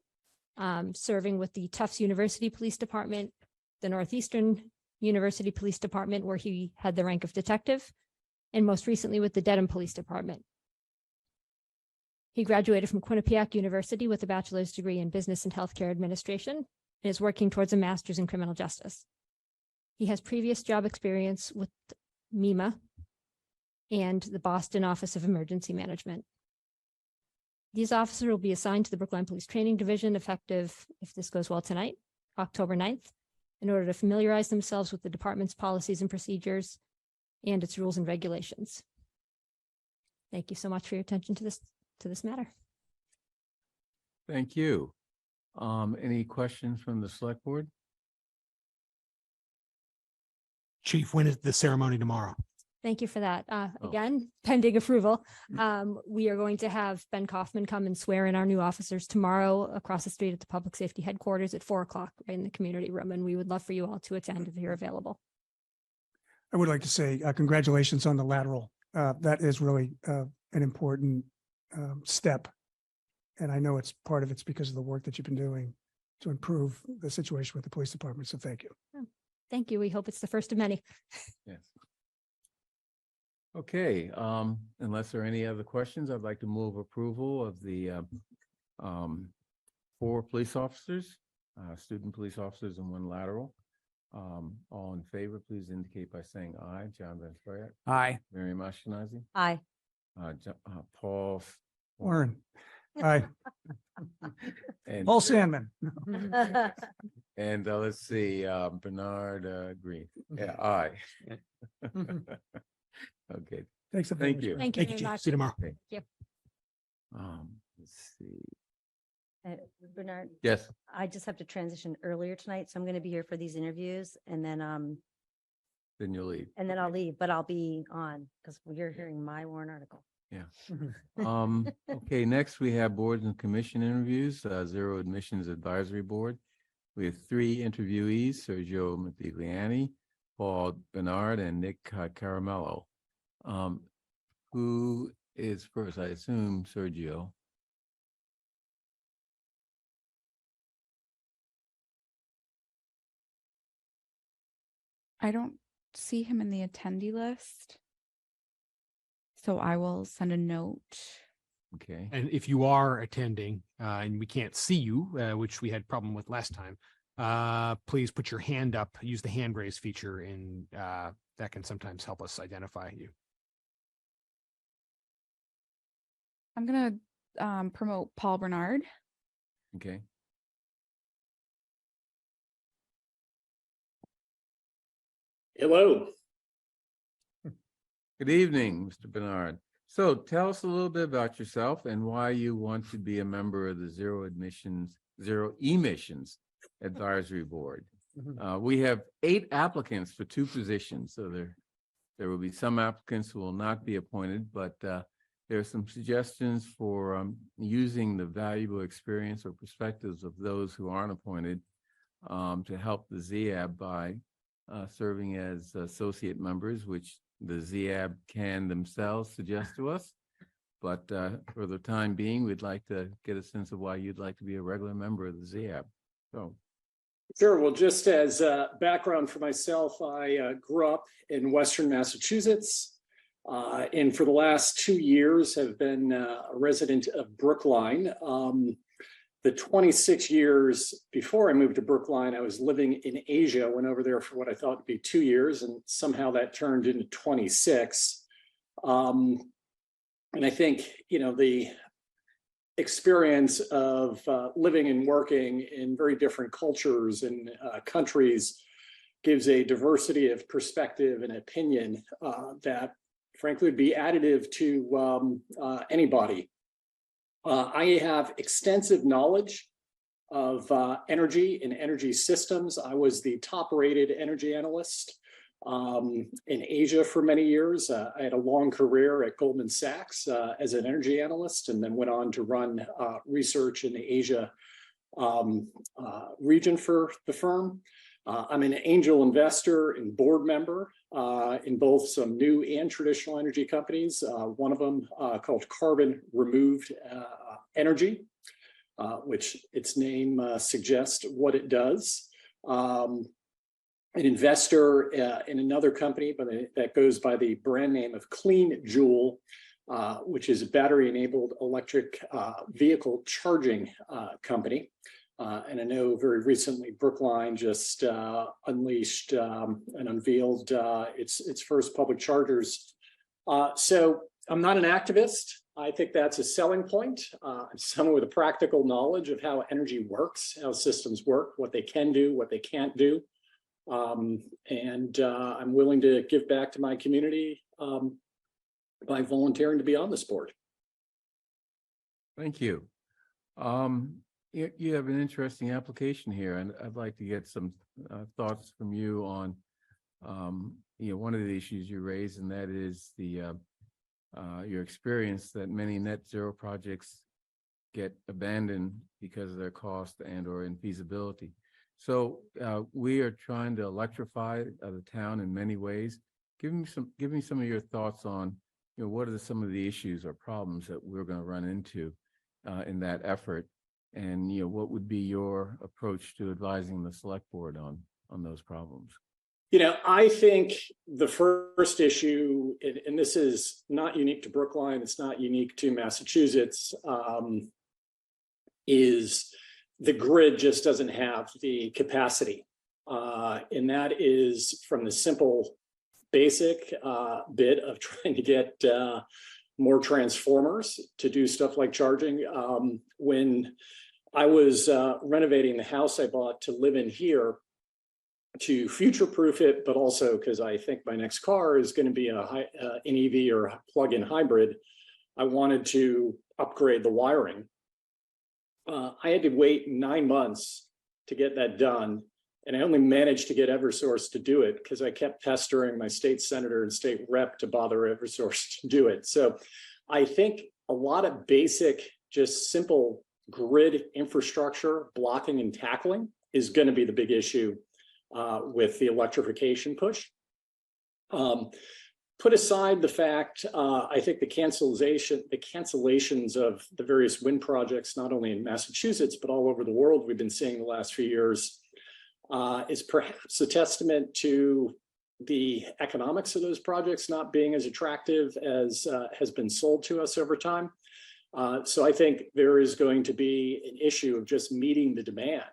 serving with the Tufts University Police Department, the Northeastern University Police Department, where he had the rank of detective, and most recently with the Dedham Police Department. He graduated from Quinnipiac University with a bachelor's degree in business and healthcare administration and is working towards a master's in criminal justice. He has previous job experience with MEMA and the Boston Office of Emergency Management. These officers will be assigned to the Brookline Police Training Division effective, if this goes well tonight, October 9th, in order to familiarize themselves with the department's policies and procedures and its rules and regulations. Thank you so much for your attention to this matter. Thank you. Any questions from the select board? Chief, when is the ceremony tomorrow? Thank you for that. Again, pending approval, we are going to have Ben Kaufman come and swear in our new officers tomorrow across the street at the Public Safety Headquarters at 4 o'clock right in the community room. And we would love for you all to attend if you're available. I would like to say congratulations on the lateral. That is really an important step. And I know it's part of it's because of the work that you've been doing to improve the situation with the police department. So thank you. Thank you. We hope it's the first of many. Yes. Okay, unless there are any other questions, I'd like to move approval of the 4 police officers, student police officers and 1 lateral. All in favor, please indicate by saying aye. John Van Slyot. Aye. Miriam Ashkenazi. Aye. Paul Warren. Aye. and Paul Sandman. and let's see, Bernard Green. Yeah, aye. Okay, Thanks. thank you. Thank you very Chief. much. See you tomorrow. Okay. Thank Let's see. Bernard, Yes, I just have to transition earlier tonight, so I'm going to be here for these interviews and then then you'll leave. I'll leave, but I'll be on because you're hearing my warrant article. Okay, next we have boards and commission interviews, Zero Admissions Advisory Board. We have 3 interviewees, Sergio Modigliani, Paul Bernard, and Nick Caramello. Who is first? I assume Sergio. I don't see him in the attendee list. So I will send a note. Okay, And if you are attending and we can't see you, which we had problem with last time, please put your hand up, use the hand raise feature, and that can sometimes help us identify you. I'm going to promote Paul Bernard. okay. Hello. Good evening, Mr. Bernard. So tell us a little bit about yourself and why you want to be a member of the Zero Emissions Advisory Board. We have 8 applicants for 2 positions, so there will be some applicants who will not be appointed, but there are some suggestions for using the valuable experience or perspectives of those who aren't appointed to help the ZAB by serving as associate members, which the ZAB can themselves suggest to us. But for the time being, we'd like to get a sense of why you'd like to be a regular member of the ZAB. So. Sure. Well, just as background for myself, I grew up in Western Massachusetts, and for the last 2 years have been a resident of Brookline. The 26 years before I moved to Brookline, I was living in Asia, went over there for what I thought would be 2 years, and somehow that turned into 26. And I think, the experience of living and working in very different cultures and countries gives a diversity of perspective and opinion that frankly would be additive to anybody. I have extensive knowledge of energy and energy systems. I was the top rated energy analyst in Asia for many years. I had a long career at Goldman Sachs as an energy analyst, and then went on to run research in the Asia region for the firm. I'm an angel investor and board member in both some new and traditional energy companies. One of them called Carbon Removed Energy, which its name suggests what it does. An investor in another company that goes by the brand name of Clean Joule, which is a battery-enabled electric vehicle charging company. And I know very recently Brookline just unleashed and unveiled its first public chargers. So I'm not an activist. I think that's a selling point. I'm someone with a practical knowledge of how energy works, how systems work, what they can do, what they can't do. And I'm willing to give back to my community by volunteering to be on this board. Thank you. You have an interesting application here, and I'd like to get some thoughts from you on, one of the issues you raised, and that is your experience that many net zero projects get abandoned because of their cost and/or infeasibility. So we are trying to electrify the town in many ways. Give me some of your thoughts on, what are some of the issues or problems that we're going to run into in that effort. And what would be your approach to advising the select board on those problems? I think the first issue, and this is not unique to Brookline, it's not unique to Massachusetts, is the grid just doesn't have the capacity. And that is from the simple basic bit of trying to get more transformers to do stuff like charging. When I was renovating the house I bought to live in here to future-proof it, but also because I think my next car is going to be an EV or a plug-in hybrid, I wanted to upgrade the wiring. I had to wait 9 months to get that done. And I only managed to get Eversource to do it because I kept pestering my state senator and state rep to bother Eversource to do it. So I think a lot of basic, just simple grid infrastructure, blocking and tackling is going to be the big issue with the electrification push. Put aside the fact, I think the cancellations of the various wind projects, not only in Massachusetts, but all over the world we've been seeing the last few years, is perhaps a testament to the economics of those projects not being as attractive as has been sold to us over time. So I think there is going to be an issue of just meeting the demand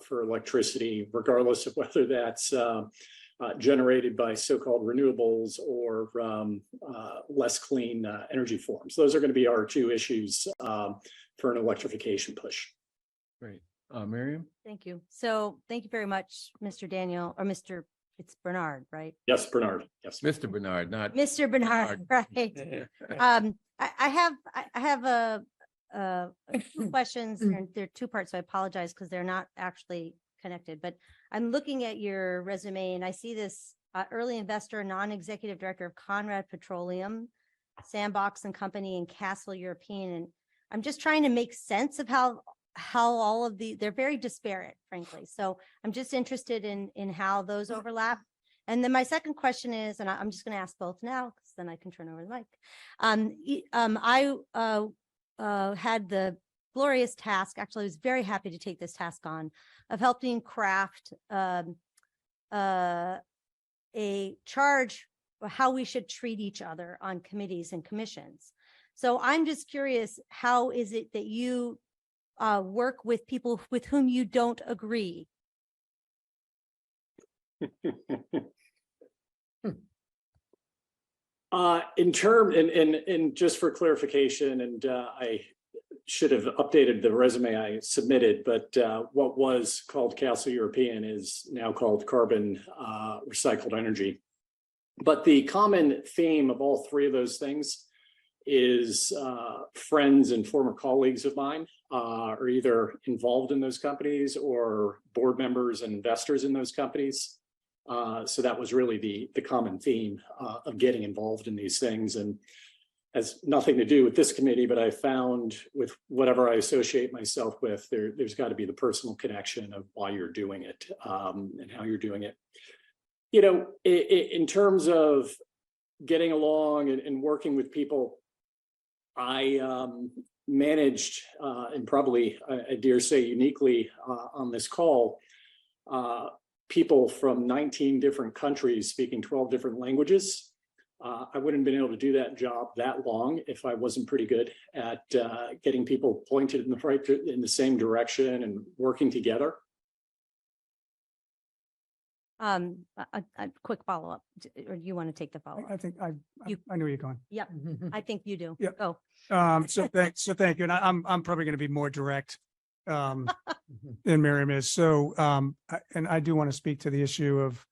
for electricity, regardless of whether that's generated by so-called renewables or less clean energy forms. Those are going to be our two issues for an electrification push. Great. Miriam? Thank you. So thank you very much, Mr. Daniel or Mr. it's Bernard, right? Yes, Bernard. Yes. Mr. Bernard, not. Mr. Bernard, right? I have two questions, and they're two parts, so I apologize because they're not actually connected, but I'm looking at your resume and I see this early investor, non-executive director of Conrad Petroleum, Sandbox and Company, and Castle European. And I'm just trying to make sense of how all of they're very disparate, frankly. So I'm just interested in how those overlap. And then my second question is, and I'm just going to ask both now, because then I can turn over the mic. I had the glorious task, actually, I was very happy to take this task on, of helping craft a charge for how we should treat each other on committees and commissions. So I'm just curious, how is it that you work with people with whom you don't agree? And just for clarification, and I should have updated the resume I submitted, but what was called Castle European is now called Carbon Recycled Energy. But the common theme of all three of those things is friends and former colleagues of mine are either involved in those companies or board members and investors in those companies. So that was really the common theme of getting involved in these things, and has nothing to do with this committee, but I found with whatever I associate myself with, there's got to be the personal connection of why you're doing it and how you're doing it. You know, in terms of getting along and working with people, I managed, and probably I dare say uniquely on this call, people from 19 different countries speaking 12 different languages. I wouldn't have been able to do that job that long if I wasn't pretty good at getting people pointed in the same direction and working together. A quick follow-up, or you want to take the follow-up? I think I You- know where you're going. Yep, I think you do. Yep. Go. So thank you. And I'm probably going to be more direct than Miriam is. So and I do want to speak to the issue of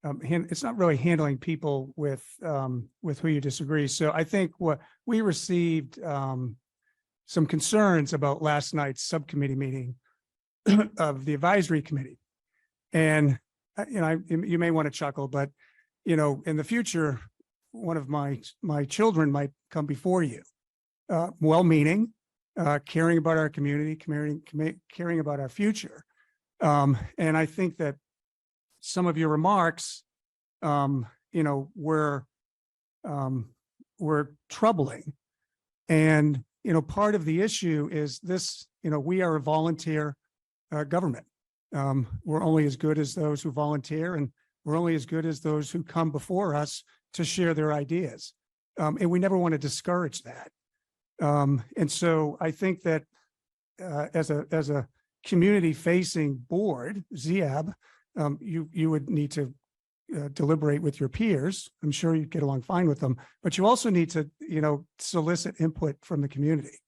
it's not really handling people with who you disagree. So I think what we received some concerns about last night's subcommittee meeting of the advisory committee. And you may want to chuckle, but in the future, one of my children might come before you, well-meaning, caring about our community, caring about our future. And I think that some of your remarks, were troubling. And, part of the issue is this, we are a volunteer government. We're only as good as those who volunteer, and we're only as good as those who come before us to share their ideas. And we never want to discourage that. And so I think that as a community-facing board, ZIAB, you would need to deliberate with your peers. I'm sure you'd get along fine with them, but you also need to, solicit input from the community.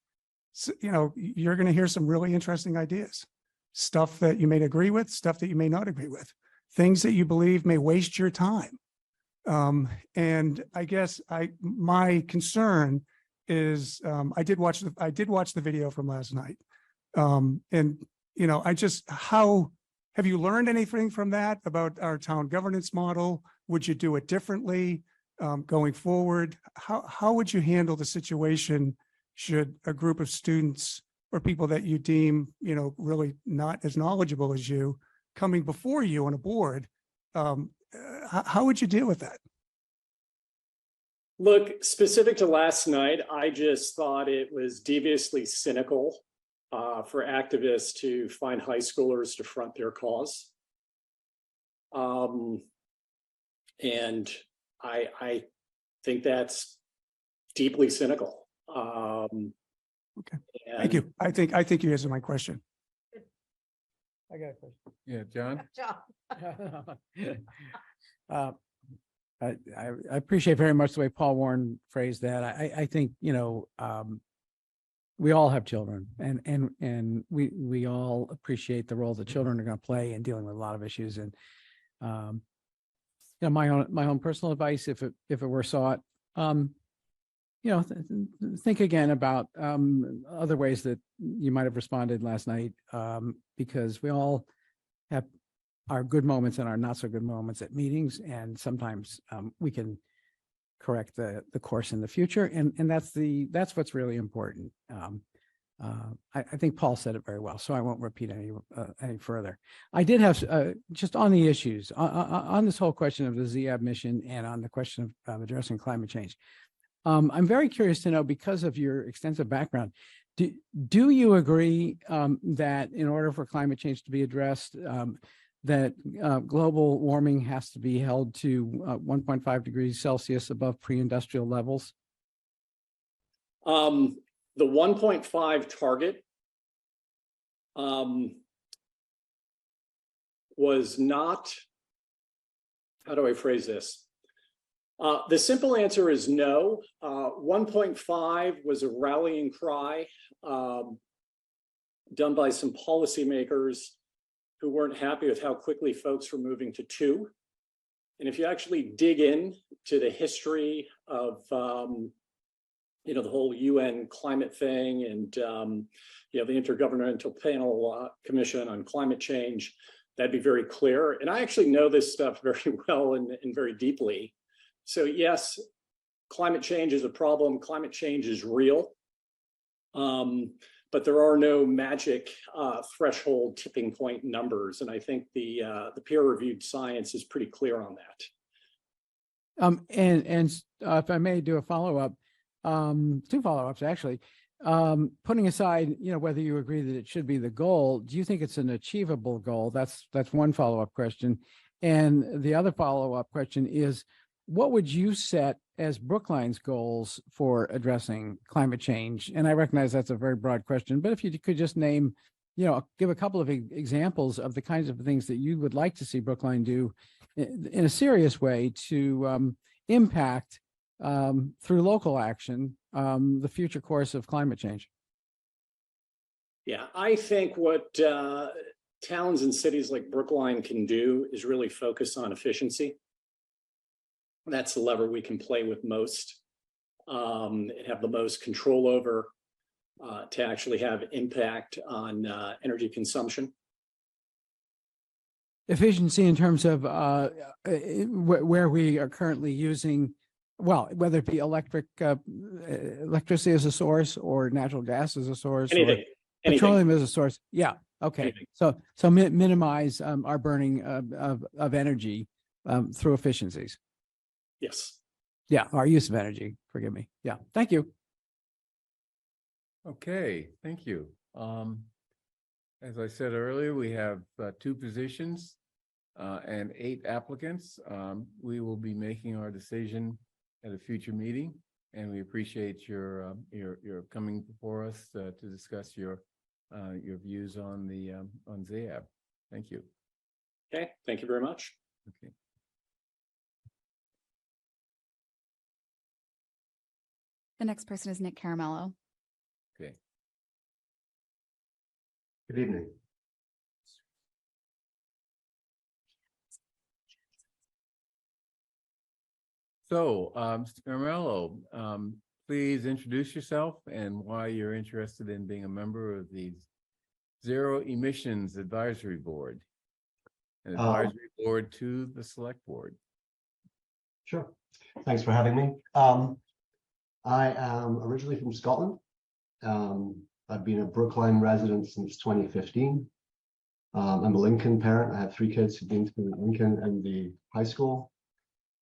So, you're going to hear some really interesting ideas, stuff that you may agree with, stuff that you may not agree with, things that you believe may waste your time. And I guess my concern is, I did watch the video from last night. And, how have you learned anything from that about our town governance model? Would you do it differently going forward? How would you handle the situation should a group of students or people that you deem, really not as knowledgeable as you coming before you on a board? How would you deal with that? Look, specific to last night, I just thought it was deviously cynical for activists to find high schoolers to front their cause. And I think that's deeply cynical. Okay, thank you. I think you answered my question. I got a question. Yeah, John? I appreciate very much the way Paul Warren phrased that. I think, we all have children, and we all appreciate the role that children are going to play in dealing with a lot of issues. And my own personal advice, if it were sought, think again about other ways that you might have responded last night, because we all have our good moments and our not so good moments at meetings, and sometimes we can correct the course in the future, and that's what's really important. I think Paul said it very well, so I won't repeat any further. I did have just on the issues on this whole question of the ZAB mission and on the question of addressing climate change. I'm very curious to know, because of your extensive background, do you agree that in order for climate change to be addressed, that global warming has to be held to 1.5 degrees Celsius above pre-industrial levels? The 1.5 target was not, how do I phrase this? The simple answer is no. 1.5 was a rallying cry done by some policymakers who weren't happy with how quickly folks were moving to 2. And if you actually dig in to the history of the whole UN climate thing and the Intergovernmental Panel Commission on Climate Change, that'd be very clear. And I actually know this stuff very well and very deeply. So yes, climate change is a problem. Climate change is real. But there are no magic threshold tipping point numbers. And I think the peer-reviewed science is pretty clear on that. And if I may do a follow-up, 2 follow-ups actually. Putting aside, whether you agree that it should be the goal, do you think it's an achievable goal? That's one follow-up question. And the other follow-up question is, what would you set as Brookline's goals for addressing climate change? And I recognize that's a very broad question, but if you could just name, give a couple of examples of the kinds of things that you would like to see Brookline do in a serious way to impact through local action the future course of climate change. Yeah, I think what towns and cities like Brookline can do is really focus on efficiency. That's the lever we can play with most and have the most control over to actually have impact on energy consumption. Efficiency in terms of where we are currently using, well, whether it be electricity as a source or natural gas as a source, or petroleum as a source. Yeah. Okay. Anything. So minimize our burning of energy through efficiencies. Yes. Yeah. Our use of energy. Forgive me. Yeah. Thank you. Okay. Thank you. As I said earlier, we have 2 positions and 8 applicants. We will be making our decision at a future meeting, and we appreciate your coming before us to discuss your views on the on ZAB. Thank you. Okay. Thank you very much. Okay. The next person is Nick Caramello. Okay. Good evening. So, Mr. Caramello, please introduce yourself and why you're interested in being a member of the Zero Emissions Advisory Board, an advisory board to the Select Board. Sure. Thanks for having me. I am originally from Scotland. I've been a Brookline resident since 2015. I'm a Lincoln parent. I have 3 kids who've been to Lincoln and the high school.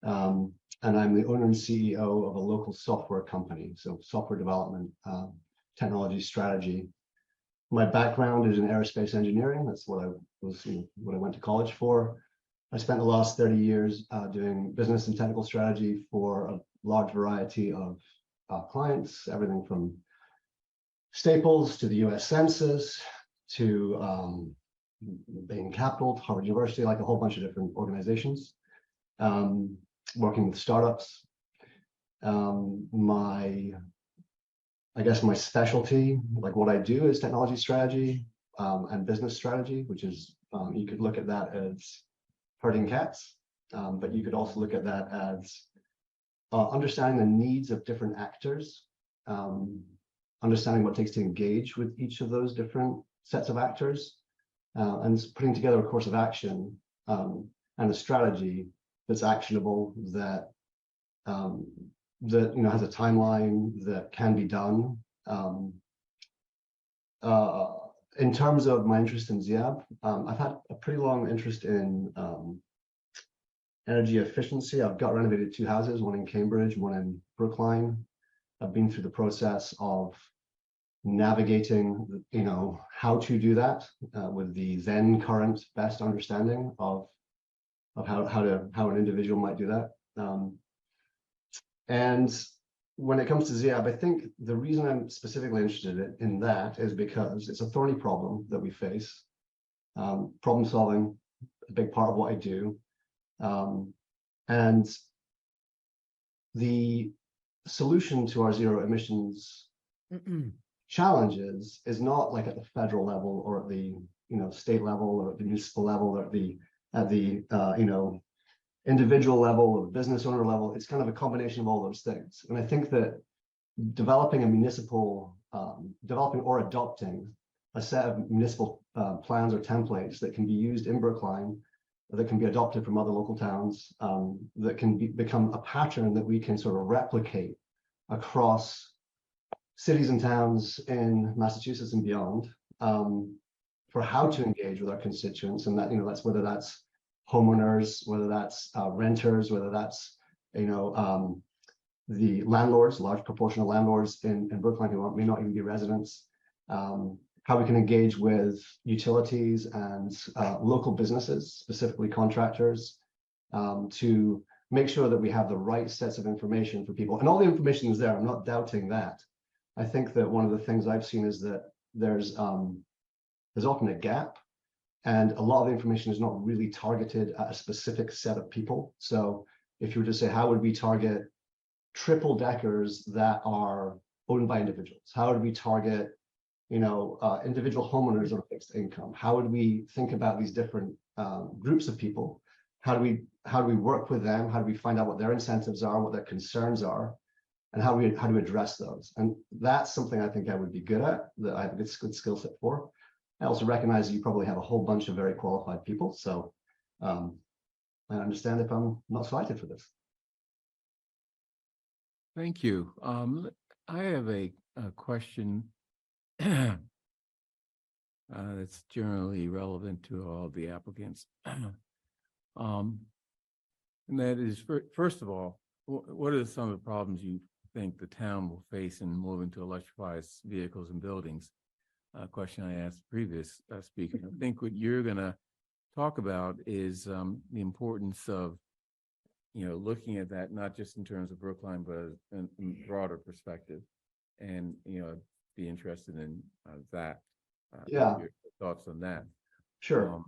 And I'm the owner and CEO of a local software company, so software development, technology strategy. My background is in aerospace engineering. That's what I was, what I went to college for. I spent the last 30 years doing business and technical strategy for a large variety of clients, everything from Staples to the US Census to Bain Capital, Harvard University, like a whole bunch of different organizations. Working with startups. I guess my specialty, like what I do, is technology strategy and business strategy, which is, you could look at that as herding cats. But you could also look at that as understanding the needs of different actors, understanding what it takes to engage with each of those different sets of actors, and putting together a course of action and a strategy that's actionable, that has a timeline that can be done. In terms of my interest in ZIAB, I've had a pretty long interest in energy efficiency. I've got renovated 2 houses, one in Cambridge, one in Brookline. I've been through the process of navigating, how to do that with the then current best understanding of how an individual might do that. And when it comes to ZIAB, I think the reason I'm specifically interested in that is because it's a thorny problem that we face. Problem solving, a big part of what I do. And the solution to our zero emissions challenges is not like at the federal level or at the state level or at the municipal level or at the individual level or business owner level. It's kind of a combination of all those things. And I think that developing or adopting a set of municipal plans or templates that can be used in Brookline, that can be adopted from other local towns, that can become a pattern that we can sort of replicate across cities and towns in Massachusetts and beyond, for how to engage with our constituents. And that, that's whether that's homeowners, whether that's renters, whether that's, the landlords, large proportion of landlords in Brookline who may not even be residents, how we can engage with utilities and local businesses, specifically contractors, to make sure that we have the right sets of information for people. And all the information is there, I'm not doubting that. I think that one of the things I've seen is that there's often a gap, and a lot of the information is not really targeted at a specific set of people. So if you were to say, how would we target triple deckers that are owned by individuals? How would we target, individual homeowners on fixed income? How would we think about these different groups of people? How do we work with them? How do we find out what their incentives are, what their concerns are, and how do we address those? And that's something I think I would be good at, that I have a good skill set for. I also recognize you probably have a whole bunch of very qualified people, so I understand if I'm not selected for this. Thank you. I have a question that's generally relevant to all the applicants. And that is, first of all, what are some of the problems you think the town will face in moving to electrified vehicles and buildings? A question I asked the previous speaker. I think what you're going to talk about is the importance of, looking at that, not just in terms of Brookline, but in a broader perspective, and, be interested in that. Yeah. Your thoughts on that. Sure.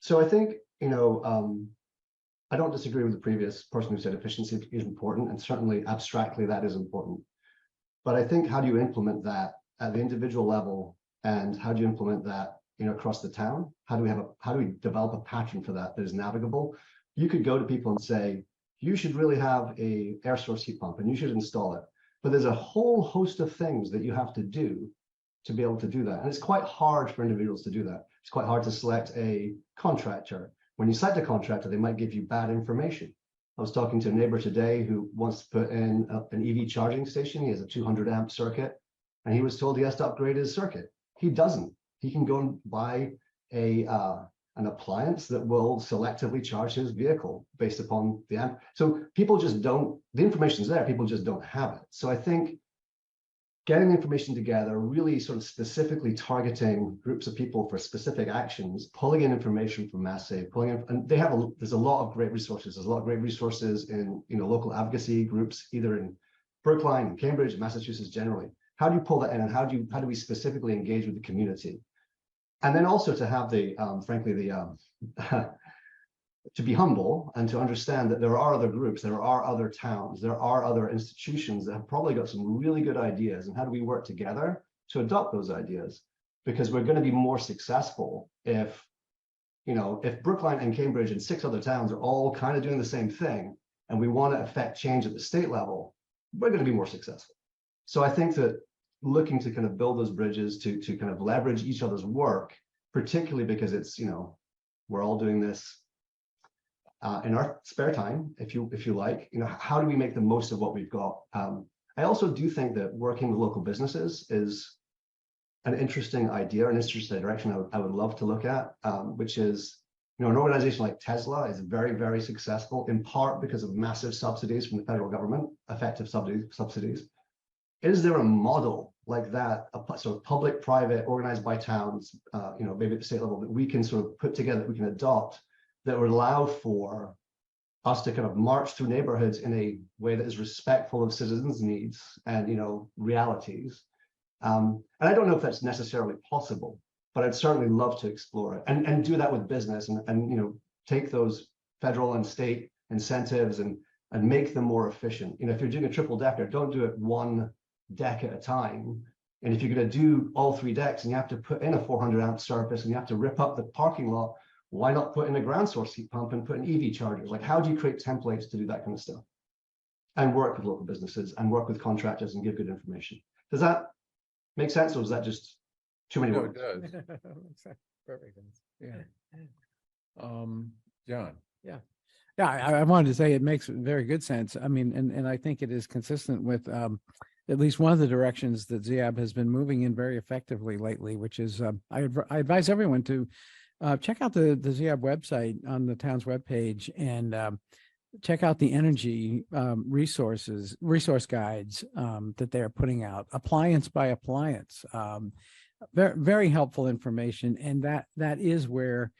So I think, I don't disagree with the previous person who said efficiency is important, and certainly abstractly that is important. But I think, how do you implement that at the individual level, and how do you implement that, across the town? How do we develop a pattern for that is navigable? You could go to people and say, you should really have a air source heat pump and you should install it. But there's a whole host of things that you have to do to be able to do that. And it's quite hard for individuals to do that. It's quite hard to select a contractor. When you select a contractor, they might give you bad information. I was talking to a neighbor today who wants to put in an EV charging station. He has a 200 amp circuit, and he was told he has to upgrade his circuit. He doesn't. He can go and buy an appliance that will selectively charge his vehicle based upon the amp. So people just don't, the information's there, people just don't have it. So I think getting information together, really sort of specifically targeting groups of people for specific actions, pulling in information from MassSave, and there's a lot of great resources. There's a lot of great resources in local advocacy groups, either in Brookline, in Cambridge, Massachusetts generally. How do you pull that in, and how do we specifically engage with the community? And then also to have to be humble and to understand that there are other groups, there are other towns, there are other institutions that have probably got some really good ideas, and how do we work together to adopt those ideas? Because we're going to be more successful if You know, if Brookline and Cambridge and 6 other towns are all kind of doing the same thing, and we want to affect change at the state level, we're going to be more successful. So I think that looking to kind of build those bridges to kind of leverage each other's work, particularly because it's, you know, we're all doing this in our spare time, if you like, you know, how do we make the most of what we've got? I also do think that working with local businesses is an interesting idea, an interesting direction I would love to look at, which is, you know, an organization like Tesla is very, very successful in part because of massive subsidies from the federal government, effective subsidies. Is there a model like that, a sort of public-private organized by towns, you know, maybe at the state level, that we can sort of put together, that we can adopt, that would allow for us to kind of march through neighborhoods in a way that is respectful of citizens' needs and, you know, realities. And I don't know if that's necessarily possible, but I'd certainly love to explore it and do that with business and you know, take those federal and state incentives and make them more efficient. You know, if you're doing a triple decker, don't do it one deck at a time. And if you're going to do all 3 decks and you have to put in a 400 amp surface and you have to rip up the parking lot, why not put in a ground source heat pump and put in EV chargers? Like, how do you create templates to do that kind of stuff? And work with local businesses and work with contractors and give good information. Does that make sense, or is that just too many words? It does. Perfect. Yeah. John. Yeah, I wanted to say it makes very good sense. I mean, and I think it is consistent with at least one of the directions that ZIAB has been moving in very effectively lately, which is I advise everyone to check out the ZIAB website on the town's webpage and check out the energy resource guides that they're putting out, appliance by appliance. Very, very helpful information, and that is where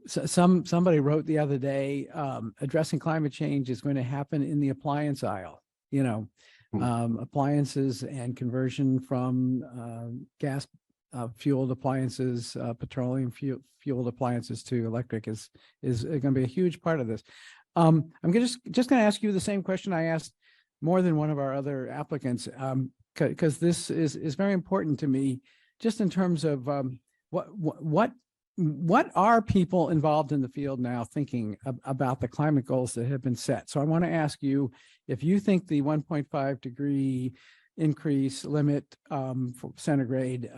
somebody wrote the other day, addressing climate change is going to happen in the appliance aisle. You know, appliances and conversion from gas fueled appliances, petroleum fueled appliances to electric is going to be a huge part of this. I'm just going to ask you the same question I asked more than one of our other applicants, because this is very important to me, just in terms of what are people involved in the field now thinking about the climate goals that have been set. So I want to ask you if you think the 1.5 degree increase limit for centigrade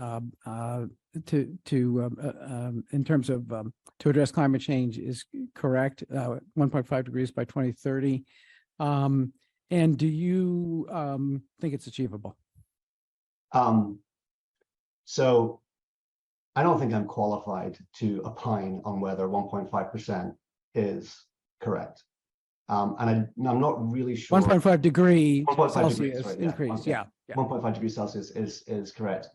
in terms of to address climate change is correct, 1.5 degrees by 2030. And do you think it's achievable? So I don't think I'm qualified to opine on whether 1.5% is correct. And I'm not really sure. 1.5 degree 1.5 Celsius degrees, right, increase, yeah. 1.5 degrees Celsius is correct.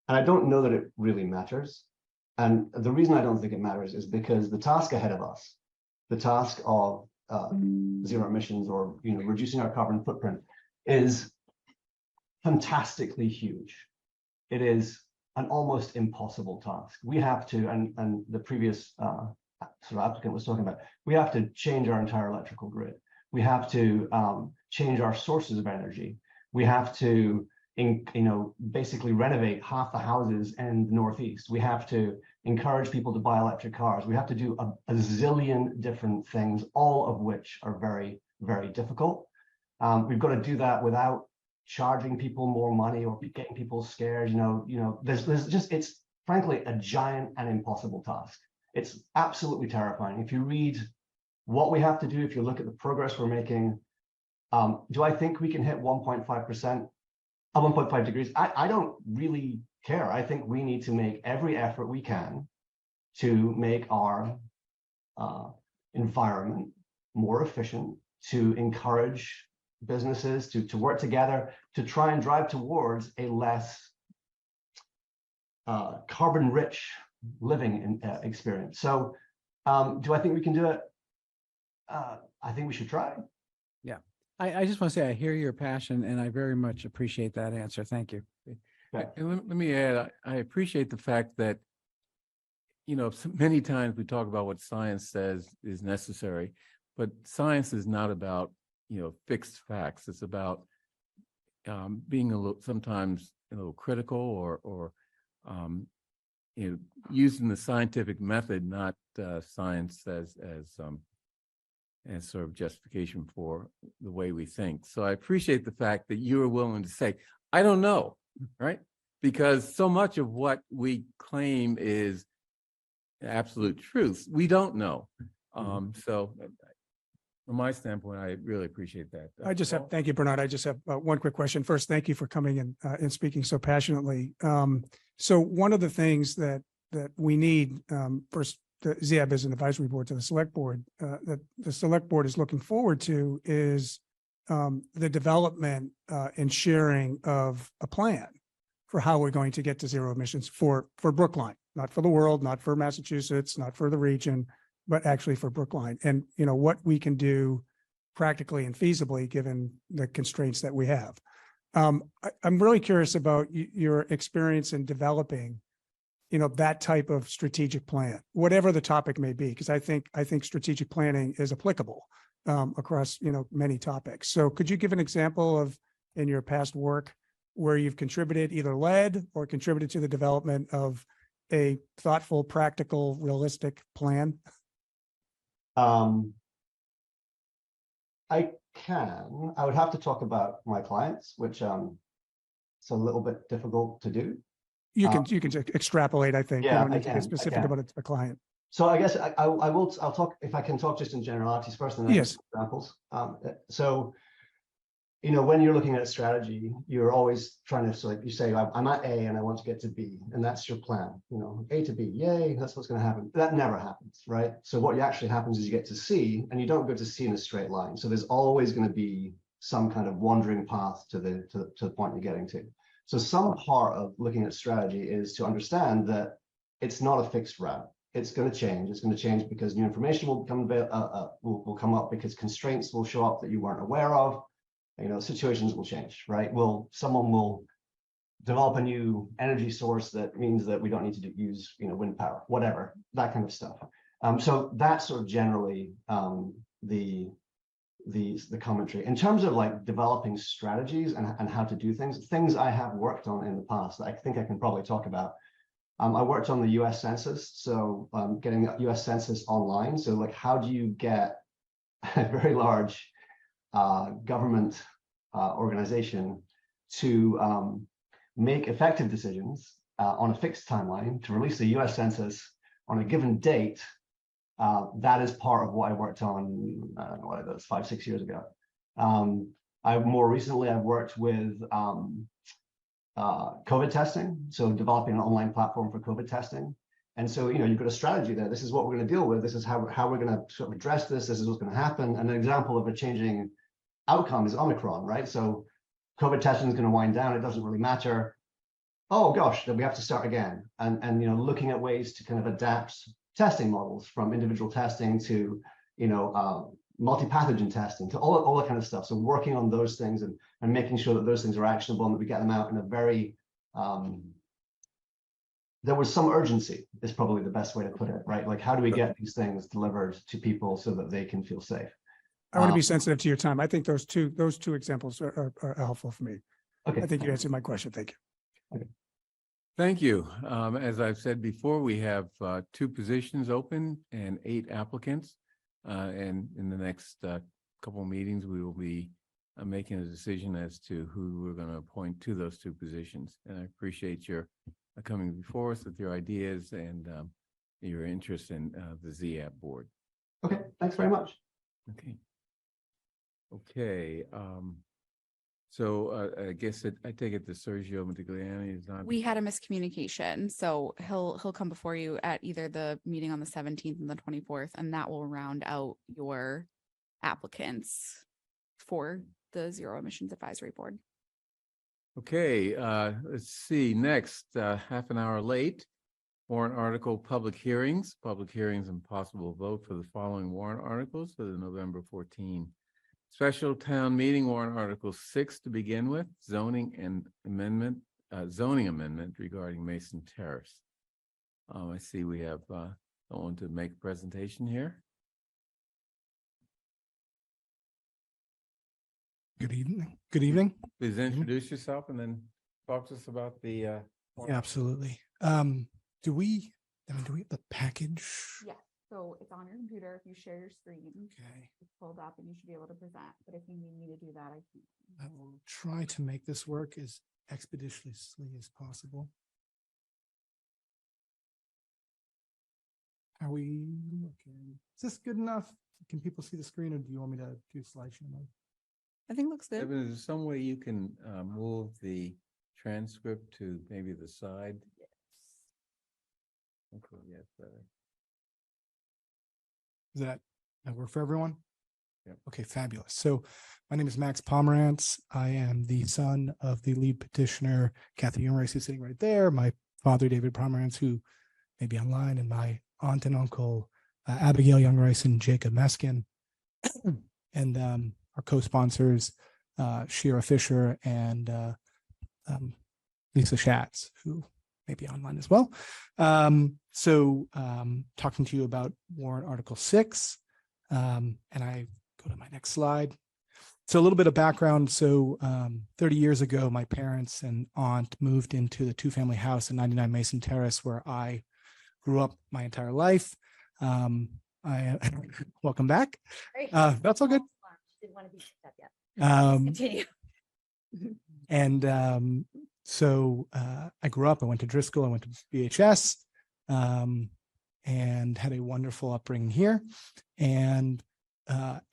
And I don't know that it really matters. And the reason I don't think it matters is because the task ahead of us, the task of zero emissions or, you know, reducing our carbon footprint, is fantastically huge. It is an almost impossible task. We have to, and the previous sort of applicant was talking about, we have to change our entire electrical grid. We have to change our sources of energy. We have to, basically renovate half the houses in the Northeast. We have to encourage people to buy electric cars. We have to do a zillion different things, all of which are very, very difficult. We've got to do that without charging people more money or getting people scared. There's just, it's frankly a giant and impossible task. It's absolutely terrifying. If you read what we have to do, if you look at the progress we're making, do I think we can hit 1.5%, 1.5 degrees? I don't really care. I think we need to make every effort we can to make our environment more efficient, to encourage businesses to work together to try and drive towards a less carbon-rich living experience. So do I think we can do it? I think we should try. Yeah, I just want to say I hear your passion and I very much appreciate that answer. Thank you. And let me add, I appreciate the fact that, many times we talk about what science says is necessary, but science is not about, fixed facts. It's about being sometimes a little critical or using the scientific method, not science as sort of justification for the way we think. So I appreciate the fact that you are willing to say, I don't know, right? Because so much of what we claim is absolute truth, we don't know. So from my standpoint, I really appreciate that. Thank you, Bernard. I just have one quick question. First, thank you for coming in and speaking so passionately. So one of the things that we need, first, the ZAB is an advisory board to the select board, that the select board is looking forward to is the development and sharing of a plan for how we're going to get to zero emissions for Brookline, not for the world, not for Massachusetts, not for the region, but actually for Brookline. And, what we can do practically and feasibly, given the constraints that we have. I'm really curious about your experience in developing, that type of strategic plan, whatever the topic may be, because I think strategic planning is applicable across, many topics. So could you give an example of in your past work where you've contributed, either led or contributed to the development of a thoughtful, practical, realistic plan? I would have to talk about my clients, which it's a little bit difficult to do. You can extrapolate, I think. Yeah, You don't need I to can, get specific about a client. So I guess I'll talk, if I can talk just in generalities first and then Yes. examples. So, when you're looking at a strategy, you're always trying to, so like you say, I'm at A and I want to get to B, and that's your plan, A to B, yay, that's what's going to happen. That never happens, right? So what actually happens is you get to C, and you don't go to C in a straight line. So there's always going to be some kind of wandering path to the point you're getting to. So some part of looking at strategy is to understand that it's not a fixed route. It's going to change. It's going to change because new information will come up, because constraints will show up that you weren't aware of. Situations will change, right? Someone will develop a new energy source that means that we don't need to use, wind power, whatever, that kind of stuff. So that's sort of generally the commentary. In terms of like developing strategies and how to do things I have worked on in the past that I think I can probably talk about. I worked on the US Census, so getting the US Census online. So like, how do you get a very large government organization to make effective decisions on a fixed timeline to release the US Census on a given date? That is part of what I worked on, I don't know what it was, 5-6 years ago. More recently, I've worked with COVID testing, so developing an online platform for COVID testing. And so, you've got a strategy there. This is what we're going to deal with. This is how we're going to sort of address this. This is what's going to happen. And an example of a changing outcome is Omicron, right? So COVID testing is going to wind down. It doesn't really matter. Oh gosh, then we have to start again. And looking at ways to kind of adapt testing models from individual testing to, multi-pathogen testing to all that kind of stuff. So working on those things and making sure that those things are actionable and that we get them out in a very, there was some urgency is probably the best way to put it, right? Like, how do we get these things delivered to people so that they can feel safe? I want to be sensitive to your time. I think those two examples are helpful for me. Okay. I think you answered my question. Thank you. Okay. Thank you. As I've said before, we have 2 positions open and 8 applicants. And in the next couple of meetings, we will be making a decision as to who we're going to appoint to those 2 positions. And I appreciate your coming before us with your ideas and your interest in the ZAB board. Okay, thanks very much. Okay. So I guess I take it that Sergio Modigliani is not. We had a miscommunication, so he'll come before you at either the meeting on the 17th and the 24th, and that will round out your applicants for the Zero Emissions Advisory Board. Okay, let's see. Next, half an hour late, warrant article public hearings and possible vote for the following warrant articles for the November 14 special town meeting. Warrant Article 6 to begin with, zoning amendment regarding Mason Terrace. I see we have someone to make a presentation here. Good evening. Good evening. Please introduce yourself and then talk to us about the. Absolutely. Do we Then do we have the package? Yeah, so it's on your computer. If you share your screen, Okay. it's pulled up and you should be able to present. But if you need me to do that, I can. I will try to make this work as expeditiously as possible. How are we looking? Is this good enough? Can people see the screen, or do you want me to do slideshow mode? I think looks good. Evan, is there some way you can move the transcript to maybe the side? Okay, yes, better. Does that work for everyone? Yep. Okay, fabulous. So my name is Max Pomerantz. I am the son of the lead petitioner, Kathy Youngrice, who's sitting right there, my father, David Pomerantz, who may be online, and my aunt and uncle, Abigail Youngrice and Jacob Meskin, and our co-sponsors, Shira Fisher and Lisa Schatz, who may be online as well. Talking to you about warrant Article 6, and I go to my next slide. So a little bit of background. So 30 years ago, my parents and aunt moved into the two-family house in 99 Mason Terrace, where I grew up my entire life. Welcome back. That's all good. Didn't want to be picked up yet. Continue. And so I grew up, I went to Driscoll, I went to BHS, and had a wonderful upbringing here. And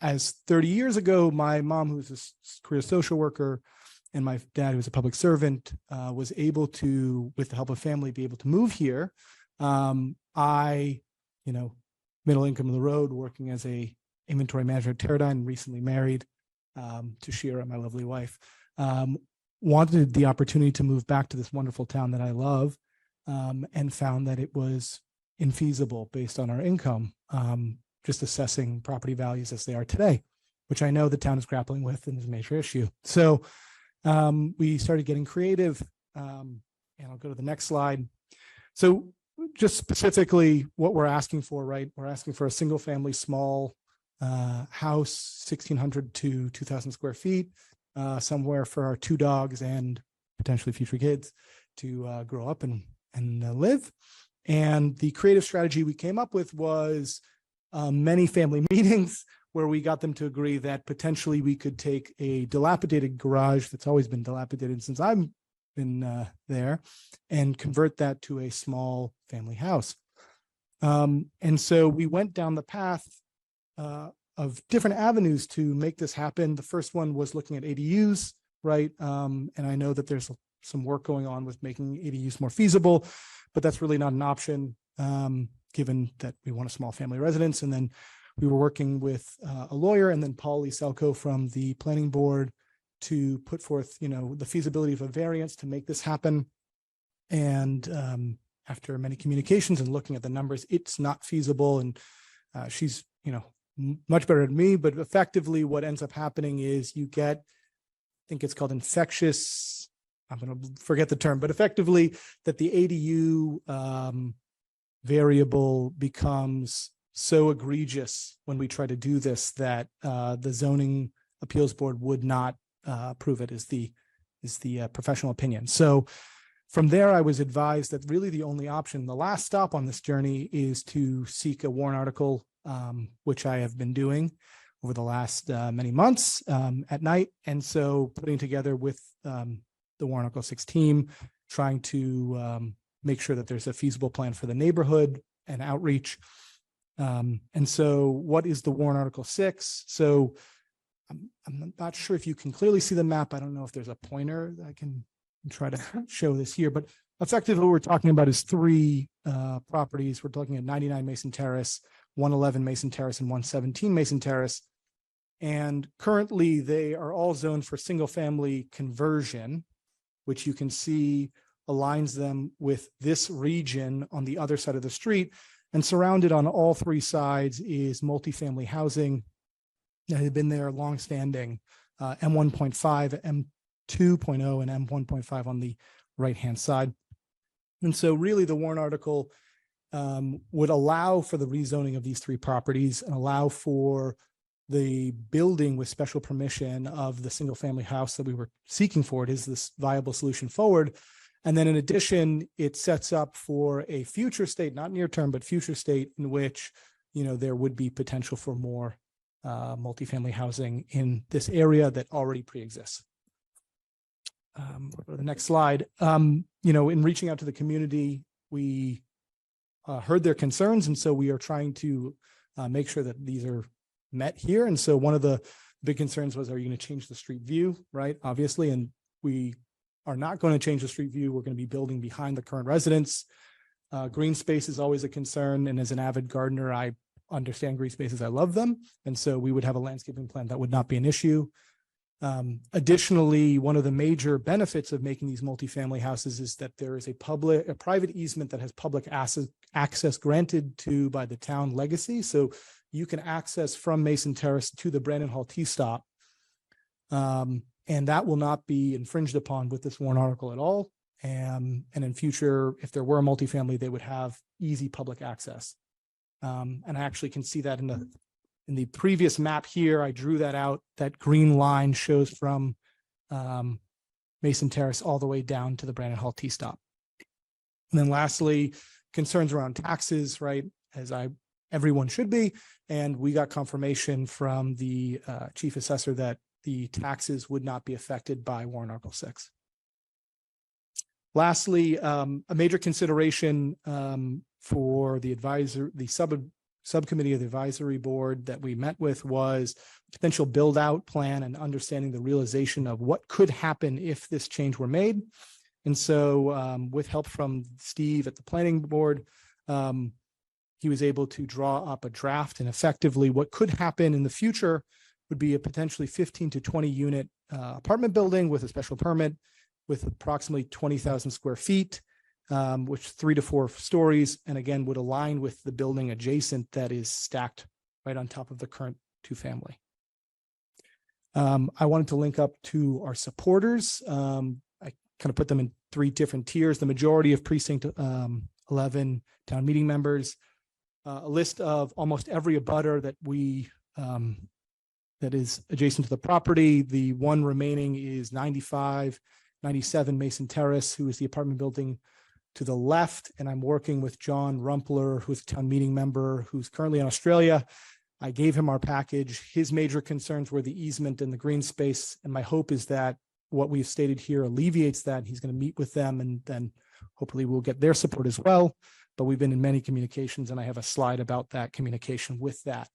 as 30 years ago, my mom, who was a career social worker, and my dad, who was a public servant, was able to, with the help of family, be able to move here. I, middle income of the road, working as a inventory manager at Teradyne, recently married to Shira, my lovely wife, wanted the opportunity to move back to this wonderful town that I love, and found that it was infeasible based on our income, just assessing property values as they are today, which I know the town is grappling with and is a major issue. So we started getting creative, and I'll go to the next slide. So just specifically what we're asking for, right? We're asking for a single family small house, 1,600 to 2,000 square feet, somewhere for our 2 dogs and potentially future kids to grow up and live. And the creative strategy we came up with was many family meetings where we got them to agree that potentially we could take a dilapidated garage that's always been dilapidated since I've been there, and convert that to a small family house. And so we went down the path of different avenues to make this happen. The first one was looking at ADUs, right? And I know that there's some work going on with making ADUs more feasible, but that's really not an option, given that we want a small family residence. And then we were working with a lawyer, and then Paul Selko from the planning board, to put forth, the feasibility of a variance to make this happen. And after many communications and looking at the numbers, it's not feasible. And she's, much better than me, but effectively what ends up happening is you get, I think it's called infectious, I'm going to forget the term, but effectively that the ADU variable becomes so egregious when we try to do this that the zoning appeals board would not approve it, is the professional opinion. So from there, I was advised that really the only option, the last stop on this journey, is to seek a warrant article, which I have been doing over the last many months at night. And so putting together with the warrant article 6 team, trying to make sure that there's a feasible plan for the neighborhood and outreach. And so what is the warrant article 6? So I'm not sure if you can clearly see the map. I don't know if there's a pointer that I can try to show this here, but effectively what we're talking about is 3 properties. We're looking at 99 Mason Terrace, 111 Mason Terrace, and 117 Mason Terrace. And currently they are all zoned for single family conversion, which you can see aligns them with this region on the other side of the street. And surrounded on all 3 sides is multifamily housing that had been there longstanding, M1.5, M2.0, and M1.5 on the right-hand side. And so really the warrant article would allow for the rezoning of these 3 properties and allow for the building with special permission of the single family house that we were seeking for. It is this viable solution forward. And then in addition, it sets up for a future state, not near term, but future state in which, there would be potential for more multifamily housing in this area that already pre-exists. Go to the next slide. In reaching out to the community, we heard their concerns. And so we are trying to make sure that these are met here. And so one of the big concerns was, are you going to change the street view, right? Obviously, and we are not going to change the street view. We're going to be building behind the current residence. Green space is always a concern. And as an avid gardener, I understand green spaces. I love them. And so we would have a landscaping plan that would not be an issue. Additionally, one of the major benefits of making these multifamily houses is that there is a private easement that has public access granted to by the town legacy. So you can access from Mason Terrace to the Brandon Hall T-stop. And that will not be infringed upon with this warrant article at all. And in future, if there were a multifamily, they would have easy public access. And I actually can see that in the previous map here. I drew that out. That green line shows from Mason Terrace all the way down to the Brandon Hall T-stop. And then lastly, concerns around taxes, right? As everyone should be. And we got confirmation from the chief assessor that the taxes would not be affected by warrant article 6. Lastly, a major consideration for the subcommittee of the advisory board that we met with was potential build out plan and understanding the realization of what could happen if this change were made. And so with help from Steve at the planning board, he was able to draw up a draft, and effectively what could happen in the future would be a potentially 15 to 20 unit apartment building with a special permit with approximately 20,000 square feet, which 3 to 4 stories, and again, would align with the building adjacent that is stacked right on top of the current 2-family. I wanted to link up to our supporters. I kind of put them in 3 different tiers. The majority of precinct 11 town meeting members, a list of almost every abutter that is adjacent to the property. The one remaining is 97 Mason Terrace, who is the apartment building to the left. And I'm working with John Rumpler, who's a town meeting member, who's currently in Australia. I gave him our package. His major concerns were the easement and the green space. And my hope is that what we've stated here alleviates that. He's going to meet with them, and then hopefully we'll get their support as well. But we've been in many communications, and I have a slide about that communication with that,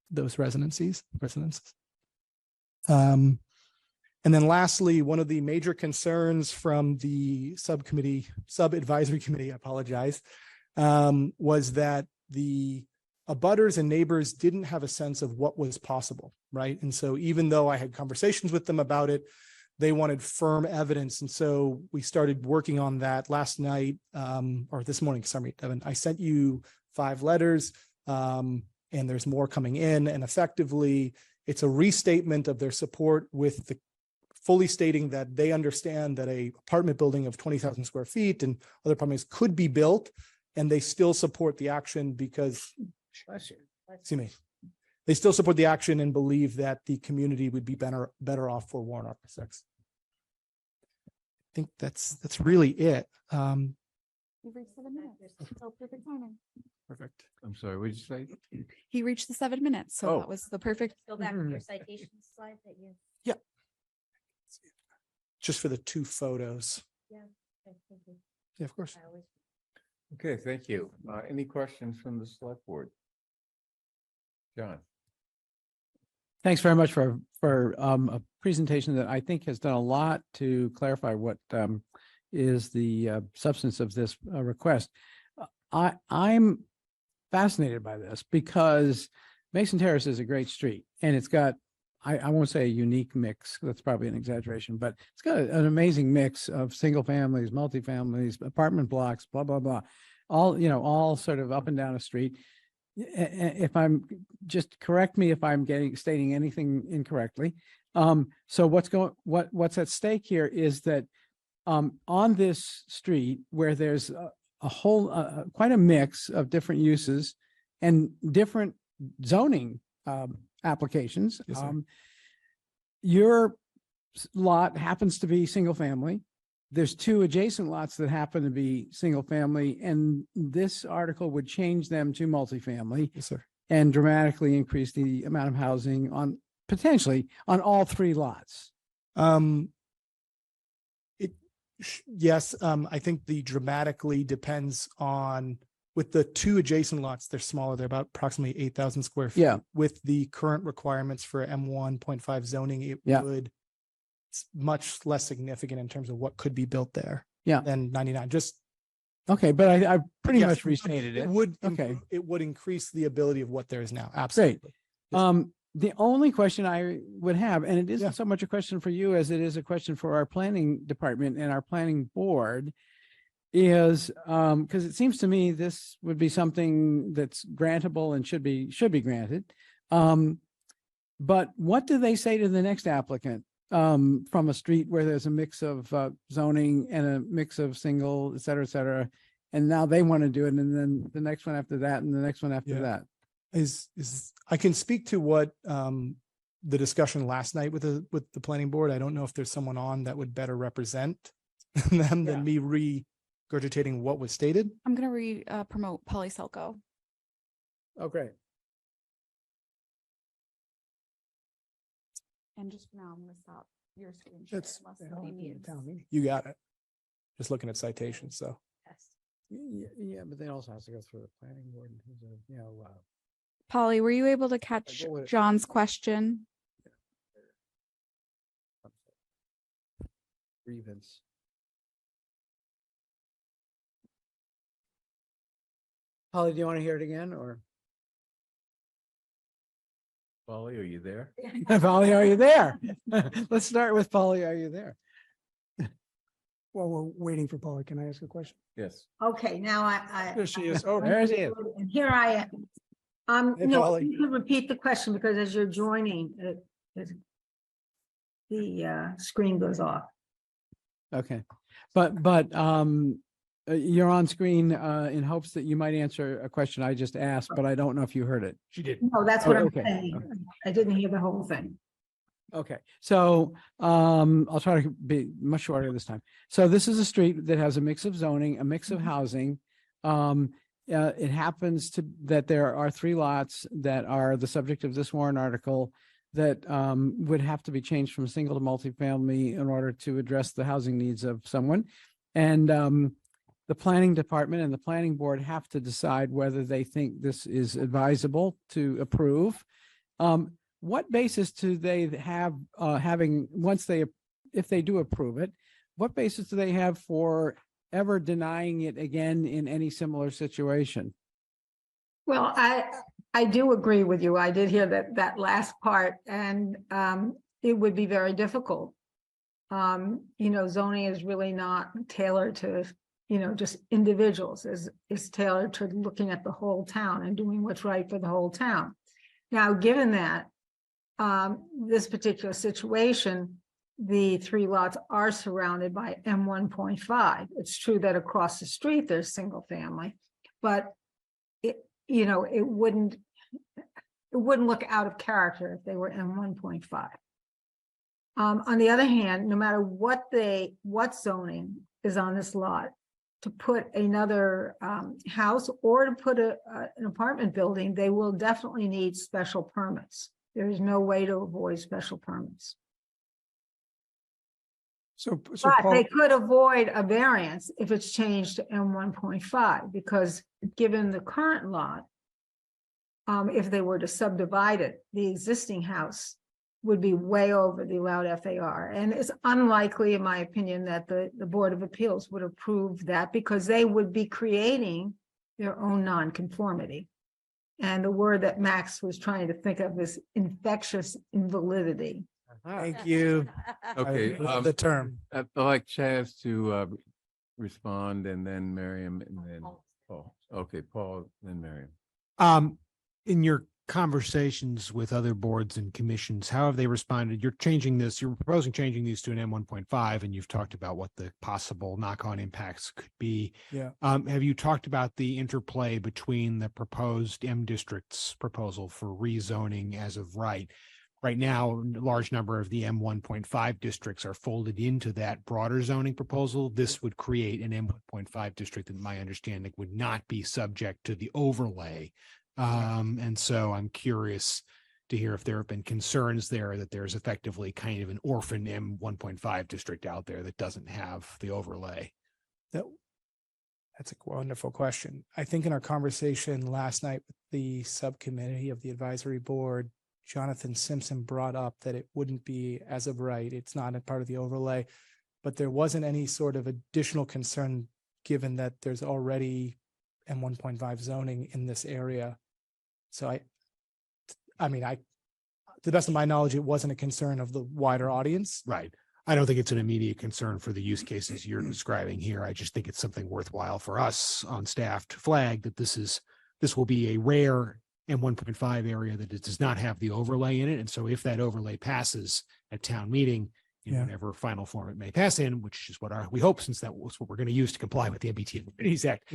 those residences. And then lastly, one of the major concerns from the sub-advisory committee, I apologize, was that the abutters and neighbors didn't have a sense of what was possible, right? And so even though I had conversations with them about it, they wanted firm evidence. And so we started working on that last night, or this morning, sorry, Devin. I sent you 5 letters, and there's more coming in. And effectively, it's a restatement of their support with the fully stating that they understand that a apartment building of 20,000 square feet and other apartments could be built, and they still support the action because, excuse me, they still support the action and believe that the community would be better off for warrant article 6. I think that's really it. You've reached 7 minutes. So perfect timing. Perfect. I'm sorry, what did you say? He reached the 7 minutes, so that was the perfect. Go back to your citation slide that you. Yeah. Just for the 2 photos. Yeah. Okay, thank you. Yeah, of course. Okay, thank you. Any questions from the select board? John? Thanks very much for a presentation that I think has done a lot to clarify what is the substance of this request. I'm fascinated by this because Mason Terrace is a great street, and it's got, I won't say a unique mix, that's probably an exaggeration, but it's got an amazing mix of single families, multifamilies, apartment blocks, blah, blah, blah, all sort of up and down a street. If I'm, just correct me if I'm stating anything incorrectly. So what's at stake here is that on this street where there's a whole, quite a mix of different uses and different zoning applications. Yes, sir. Your lot happens to be single family. there's two adjacent lots that happen to be single family, and this article would change them to multifamily Yes, sir. and dramatically increase the amount of housing on potentially on all three lots. Yes, I think the dramatically depends on, with the two adjacent lots, they're smaller, they're about approximately 8,000 square feet. Yeah. With the current requirements for M1.5 zoning, it Yeah. would, it's much less significant in terms of what could be built there. Yeah. Than 99, just. Okay, but I pretty yes, much restated it. Would, Okay. it would increase the ability of what there is now. Absolutely. The only question I would have, and it isn't Yeah. so much a question for you as it is a question for our planning department and our planning board, is because it seems to me this would be something that's grantable and should be granted. But what do they say to the next applicant from a street where there's a mix of zoning and a mix of single, et cetera, and now they want to do it, and then the next one after that, and the next one after Yeah. that? Is I can speak to what the discussion last night with the planning board. I don't know if there's someone on that would better represent them than me regurgitating what was stated. I'm going to promote Polly Selko. Oh, great. And just for now, I'm going to stop your screen share That's unless somebody needs. You got it. Just looking at citations, so. Yeah, but they also have to go through the planning board in terms of, Polly, were you able to catch what would it- John's question? grievance. Polly, do you want to hear it again, or? Polly, are you there? Polly, are you there? Let's start with Polly, are you there? While we're waiting for Paula, can I ask a question? Yes. Okay, now I. There she is. Oh, There she is. And here I am. Hey, No, Polly. you can repeat the question because as you're joining, the screen goes off. Okay, but you're on screen in hopes that you might answer a question I just asked, but I don't know if you heard it. She did. No, that's what Oh, I'm okay. saying. I didn't hear the whole thing. Okay, so I'll try to be much shorter this time. So this is a street that has a mix of zoning, a mix of housing. It happens that there are three lots that are the subject of this warrant article that would have to be changed from single to multifamily in order to address the housing needs of someone. And the planning department and the planning board have to decide whether they think this is advisable to approve. What basis do they have if they do approve it, what basis do they have for ever denying it again in any similar situation? Well, I do agree with you. I did hear that last part, and it would be very difficult. Zoning is really not tailored to, just individuals. Is tailored to looking at the whole town and doing what's right for the whole town. Now, given that this particular situation, the three lots are surrounded by M1.5. It's true that across the street there's single family, but it wouldn't look out of character if they were M1.5. On the other hand, no matter what zoning is on this lot, to put another house or to put an apartment building, they will definitely need special permits. There is no way to avoid special permits. So But Paul, they could avoid a variance if it's changed to M1.5, because given the current lot, if they were to subdivide it, the existing house would be way over the allowed FAR. And it's unlikely, in my opinion, that the Board of Appeals would approve that because they would be creating their own nonconformity. And the word that Max was trying to think of is infectious invalidity. Thank you. Okay. I love the term. I'd like Chaz to respond, and then Miriam, and then Paul. Okay, Paul, then Miriam. In your conversations with other boards and commissions, how have they responded? You're proposing changing these to an M1.5, and you've talked about what the possible knock-on impacts could be. Yeah. Have you talked about the interplay between the proposed M district's proposal for rezoning as of right right now, a large number of the M 1.5 districts are folded into that broader zoning proposal. This would create an M 1.5 district that, my understanding, would not be subject to the overlay. And so I'm curious to hear if there have been concerns there that there's effectively kind of an orphan M 1.5 district out there that doesn't have the overlay. That's a wonderful question. I think in our conversation last night with the subcommittee of the advisory board, Jonathan Simpson brought up that it wouldn't be as of right. It's not a part of the overlay, but there wasn't any sort of additional concern given that there's already M 1.5 zoning in this area. So I mean, to the best of my knowledge, it wasn't a concern of the wider audience. Right. I don't think it's an immediate concern for the use cases you're describing here. I just think it's something worthwhile for us on staff to flag that this will be a rare M 1.5 area that it does not have the overlay in it. And so if that overlay passes at town meeting, in whatever final form it may pass in, which is what we hope, since that was what we're going to use to comply with the MBTA Communities Act.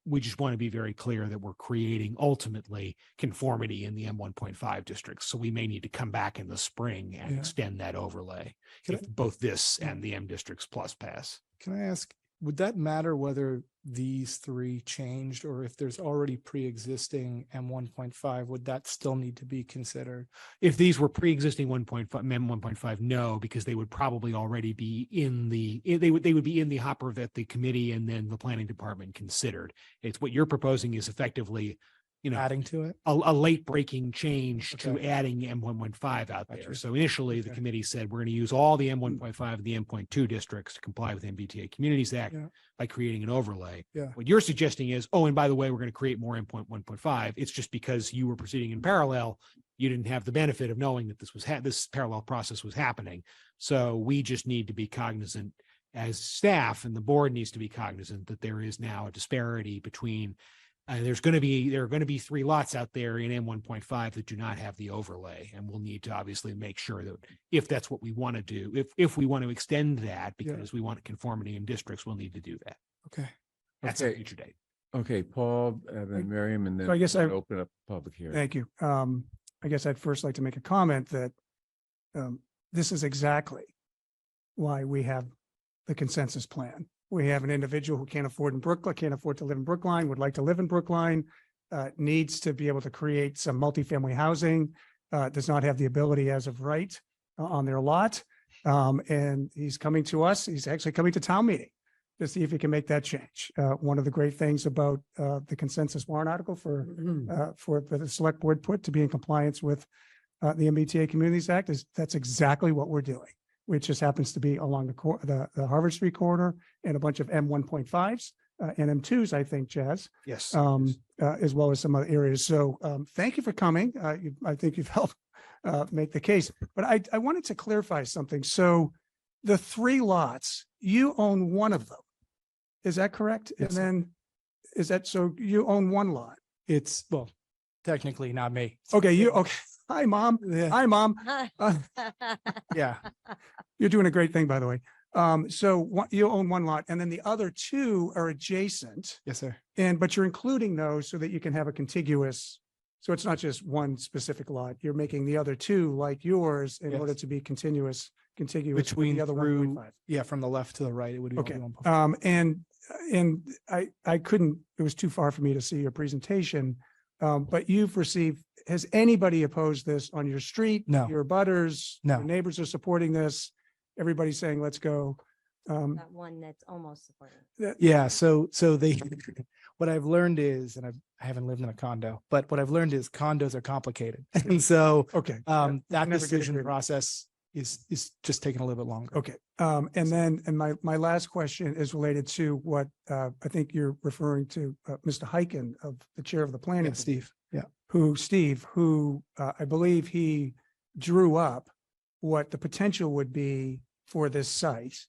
We just want to be very clear that we're creating ultimately conformity in the M 1.5 districts. So we may need to come back in the spring and extend that overlay if both this and the M districts plus pass. Can I ask, would that matter whether these three changed, or if there's already pre-existing M 1.5, would that still need to be considered? If these were pre-existing 1.5, M 1.5, no, because they would probably already be in they would be in the hopper that the committee and then the planning department considered. It's what you're proposing is effectively, adding to it, a late breaking change to adding M 1.5 out there. So initially the committee said, we're going to use all the M 1.5 and the M.2 districts to comply with the MBTA Communities Act by creating an overlay. What you're suggesting is, oh, and by the way, we're going to create more M 1.5. It's just because you were proceeding in parallel, you didn't have the benefit of knowing that this parallel process was happening. So we just need to be cognizant as staff, and the board needs to be cognizant that there is now a disparity between there are going to be 3 lots out there in M 1.5 that do not have the overlay, and we'll need to obviously make sure that if that's what we want to do, if we want to extend that because we want conformity in districts, we'll need to do that. Okay, that's a future date. Okay, Paul, and then Miriam, and then So I guess we'll open up the public hearing. Thank you. I guess I'd first like to make a comment that this is exactly why we have the consensus plan. We have an individual who can't afford to live in Brookline, would like to live in Brookline, needs to be able to create some multifamily housing, does not have the ability as of right on their lot. And he's coming to us. He's actually coming to town meeting to see if he can make that change. One of the great things about the consensus warrant article for the select board put to be in compliance with the MBTA Communities Act is that's exactly what we're doing, which just happens to be along the Harvard Street corridor and a bunch of M 1.5s and M2s, I think, Jazz. Yes. As well as some other areas. So thank you for coming. I think you've helped make the case. But I wanted to clarify something. So the 3 lots, you own one of them. Is that correct? Yes, And then is that so you own 1 lot? it's, well, technically not me. Okay, okay. Hi, Mom. Hi, Mom. Yeah, You're doing a great thing, by the way. So you own 1 lot and then the other 2 are adjacent, yes, sir. but you're including those so that you can have a contiguous. So it's not just one specific lot. You're making the other 2 like yours in order Yes. to be contiguous with Between the other through, 1.5. yeah, from the left to the right, it would be. Okay. only 1.5. And I couldn't, it was too far for me to see your presentation. But has anybody opposed this on your street? No. Your butters? No. Your neighbors are supporting this. Everybody's saying, let's go. That one that's almost supporting. Yeah, so they, what I've learned is, and I haven't lived in a condo, but what I've learned is condos are complicated. And so Okay. that never get decision agreement. process is just taking a little bit longer. Okay. And my last question is related to what I think you're referring to, Mr. Hyken, of the chair of the planning. Yeah, Board, Steve. Yeah. who I believe he drew up what the potential would be for this site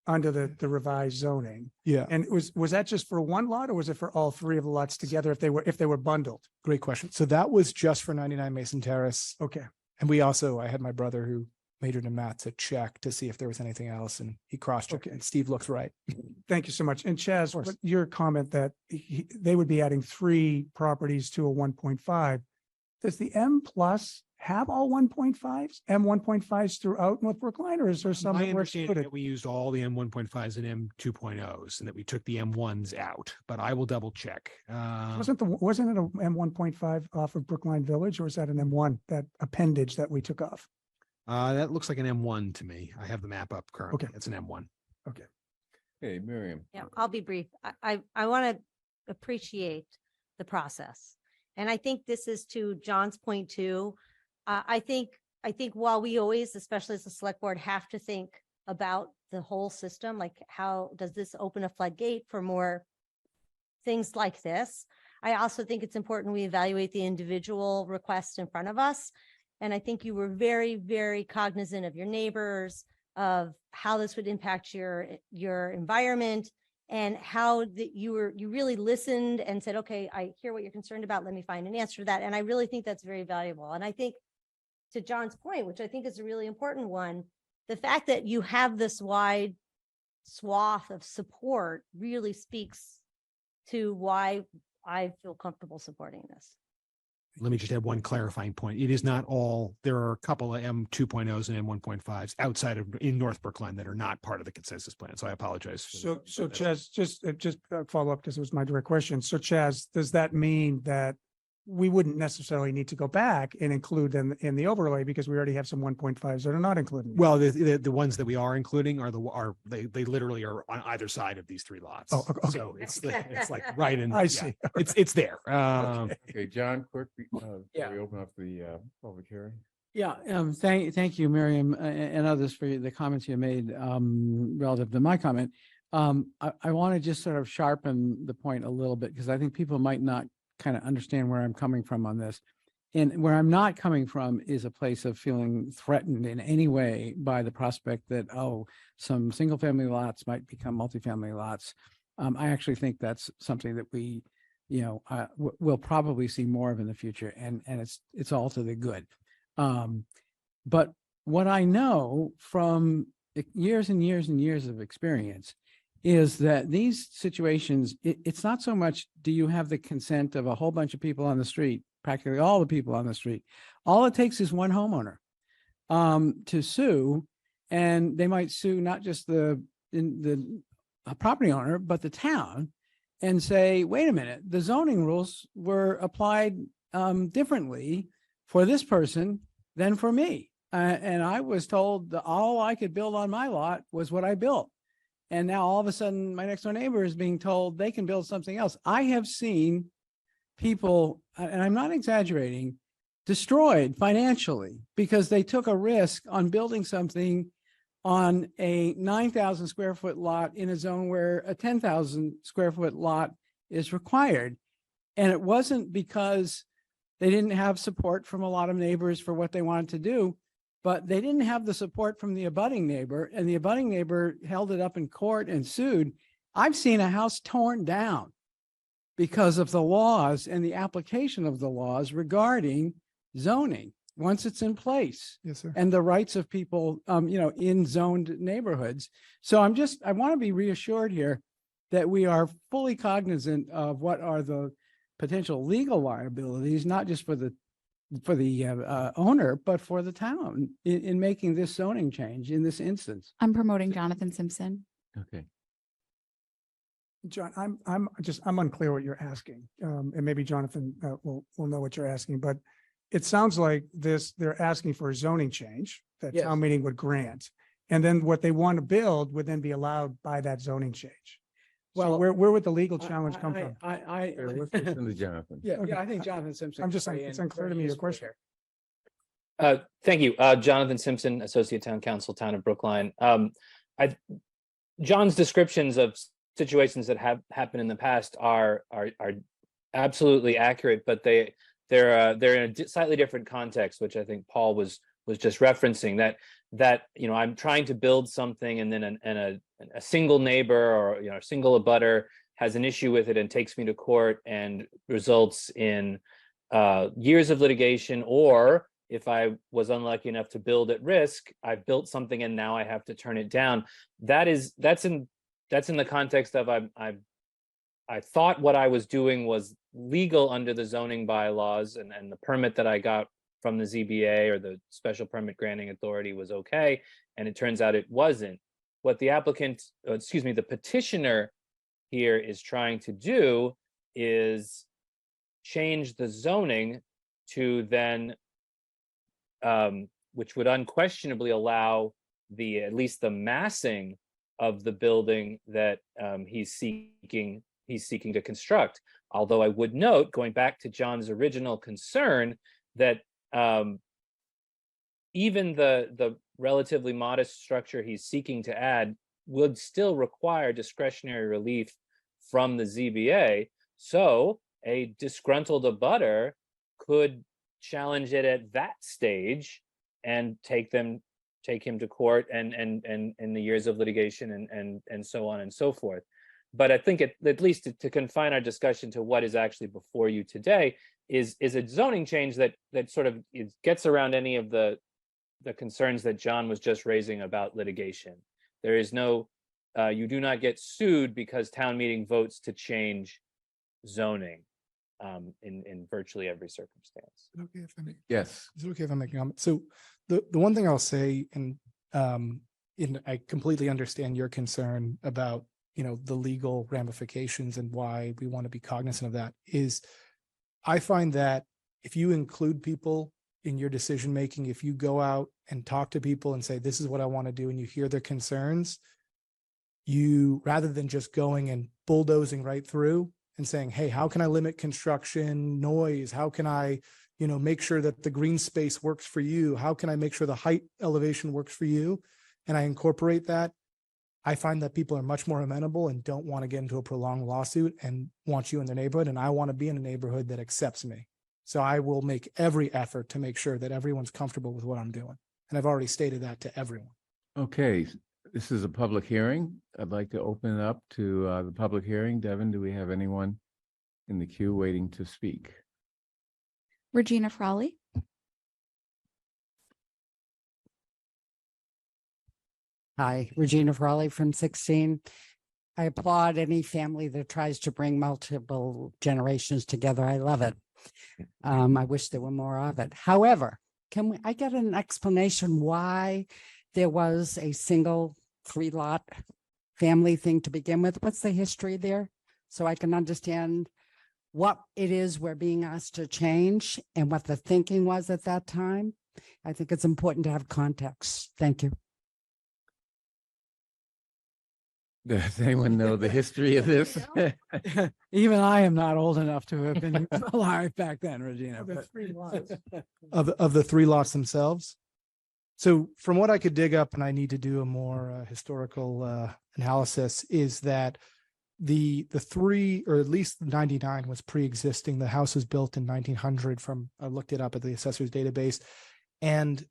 under the revised zoning. Yeah. And was that just for 1 lot or was it for all 3 of the lots together if they were bundled? Great question. So that was just for 99 Mason Terrace. Okay. And I had my brother who majored in math to check to see if there was anything else, and he cross-checked, and Steve looks right. Thank you so much. And Chaz, your comment that they would be adding 3 properties to a 1.5. Does the M plus have all 1.5s, M1.5s throughout North Brookline, or is there some My that were understanding excluded? that we used all the M1.5s and M2.0s and that we took the M1s out, but I will double check. Wasn't it a M1.5 off of Brookline Village, or is that an M1, that appendage that we took off? That looks like an M1 to me. I have the map up currently. Okay. It's an M1. Okay. Okay, Miriam. Yeah, I'll be brief. I want to appreciate the process. And I think this is to John's point too. I think while we always, especially as a select board, have to think about the whole system, like how does this open a floodgate for more things like this? I also think it's important we evaluate the individual requests in front of us. And I think you were very, very cognizant of your neighbors, of how this would impact your environment, and how that you really listened and said, okay, I hear what you're concerned about. Let me find an answer to that. And I really think that's very valuable. And I think to John's point, which I think is a really important one, the fact that you have this wide swath of support really speaks to why I feel comfortable supporting this. Let me just add one clarifying point. It is not all, there are a couple of M2.0s and M1.5s outside of in North Brookline that are not part of the consensus plan. So I apologize. So Chaz, just follow up, because it was my direct question. So Chaz, does that mean that we wouldn't necessarily need to go back and include them in the overlay, because we already have some 1.5s that are not included? Well, the ones that we are including are they literally are on either side of these three lots. Oh, okay. So it's like right in. I yeah, see. It's there. Okay, John, quick, Yeah. we open up the public hearing. Yeah, thank you, Miriam, and others for the comments you made relative to my comment. I want to just sort of sharpen the point a little bit, because I think people might not kind of understand where I'm coming from on this. And where I'm not coming from is a place of feeling threatened in any way by the prospect that, oh, some single family lots might become multifamily lots. I actually think that's something that we, we'll probably see more of in the future, and it's all to the good. But what I know from years and years and years of experience is that these situations, it's not so much do you have the consent of a whole bunch of people on the street, practically all the people on the street. All it takes is one homeowner to sue, and they might sue not just the property owner, but the town, and say, wait a minute, the zoning rules were applied differently for this person than for me. And I was told that all I could build on my lot was what I built. And now all of a sudden, my next door neighbor is being told they can build something else. I have seen people, and I'm not exaggerating, destroyed financially because they took a risk on building something on a 9,000 square foot lot in a zone where a 10,000 square foot lot is required. And it wasn't because they didn't have support from a lot of neighbors for what they wanted to do, but they didn't have the support from the abutting neighbor, and the abutting neighbor held it up in court and sued. I've seen a house torn down because of the laws and the application of the laws regarding zoning once it's in place. Yes, sir. And the rights of people, in zoned neighborhoods. So I want to be reassured here that we are fully cognizant of what are the potential legal liabilities, not just for the owner, but for the town in making this zoning change in this instance. I'm promoting Jonathan Simpson. Okay. John, I'm unclear what you're asking. And maybe Jonathan will know what you're asking, but it sounds like they're asking for a zoning change that Yes. town meeting would grant. And then what they want to build would then be allowed by that zoning change. So Well, where would the legal challenge come from? Here, let's listen to Jonathan. Yeah, Okay. I think Jonathan Simpson. I'm just can saying, weigh it's in unclear to very me your usefully question. here. Thank you. Jonathan Simpson, Associate Town Council, Town of Brookline. John's descriptions of situations that have happened in the past are absolutely accurate, but they're in a slightly different context, which I think Paul was just referencing. That I'm trying to build something, and then a single neighbor or a single abutter has an issue with it and takes me to court and results in years of litigation. Or if I was unlucky enough to build at risk, I've built something and now I have to turn it down. That's in the context of I thought what I was doing was legal under the zoning bylaws, and the permit that I got from the ZBA or the special permit granting authority was okay, and it turns out it wasn't. What the applicant, the petitioner here is trying to do is change the zoning to then, which would unquestionably allow at least the massing of the building that he's seeking to construct. Although I would note, going back to John's original concern, that even the relatively modest structure he's seeking to add would still require discretionary relief from the ZBA. So a disgruntled abutter could challenge it at that stage and take him to court and the years of litigation and so on and so forth. But I think at least to confine our discussion to what is actually before you today is a zoning change that sort of gets around any of the concerns that John was just raising about litigation. There is no, you do not get sued because town meeting votes to change zoning in virtually every circumstance. Okay, if I may. Yes. Is it okay if I make a comment? So the one thing I'll say, and I completely understand your concern about, the legal ramifications and why we want to be cognizant of that, is I find that if you include people in your decision making, if you go out and talk to people and say, this is what I want to do, and you hear their concerns, you, rather than just going and bulldozing right through and saying, hey, how can I limit construction noise? How can I, make sure that the green space works for you? How can I make sure the height elevation works for you? And I incorporate that. I find that people are much more amenable and don't want to get into a prolonged lawsuit and want you in their neighborhood. And I want to be in a neighborhood that accepts me. So I will make every effort to make sure that everyone's comfortable with what I'm doing. And I've already stated that to everyone. Okay, this is a public hearing. I'd like to open it up to the public hearing. Devin, do we have anyone in the queue waiting to speak? Regina Frawley. Hi, Regina Frawley from 16. I applaud any family that tries to bring multiple generations together. I love it. I wish there were more of it. However, can I get an explanation why there was a single 3-lot family thing to begin with? What's the history there? So I can understand what it is we're being asked to change and what the thinking was at that time. I think it's important to have context. Thank you. Does anyone know the history of this? Even I am not old enough to have been alive back then, Regina. Of the 3 lots themselves. So from what I could dig up, and I need to do a more historical analysis, is that the 3, or at least 99, was pre-existing. The house was built in 1900 I looked it up at the assessor's database. And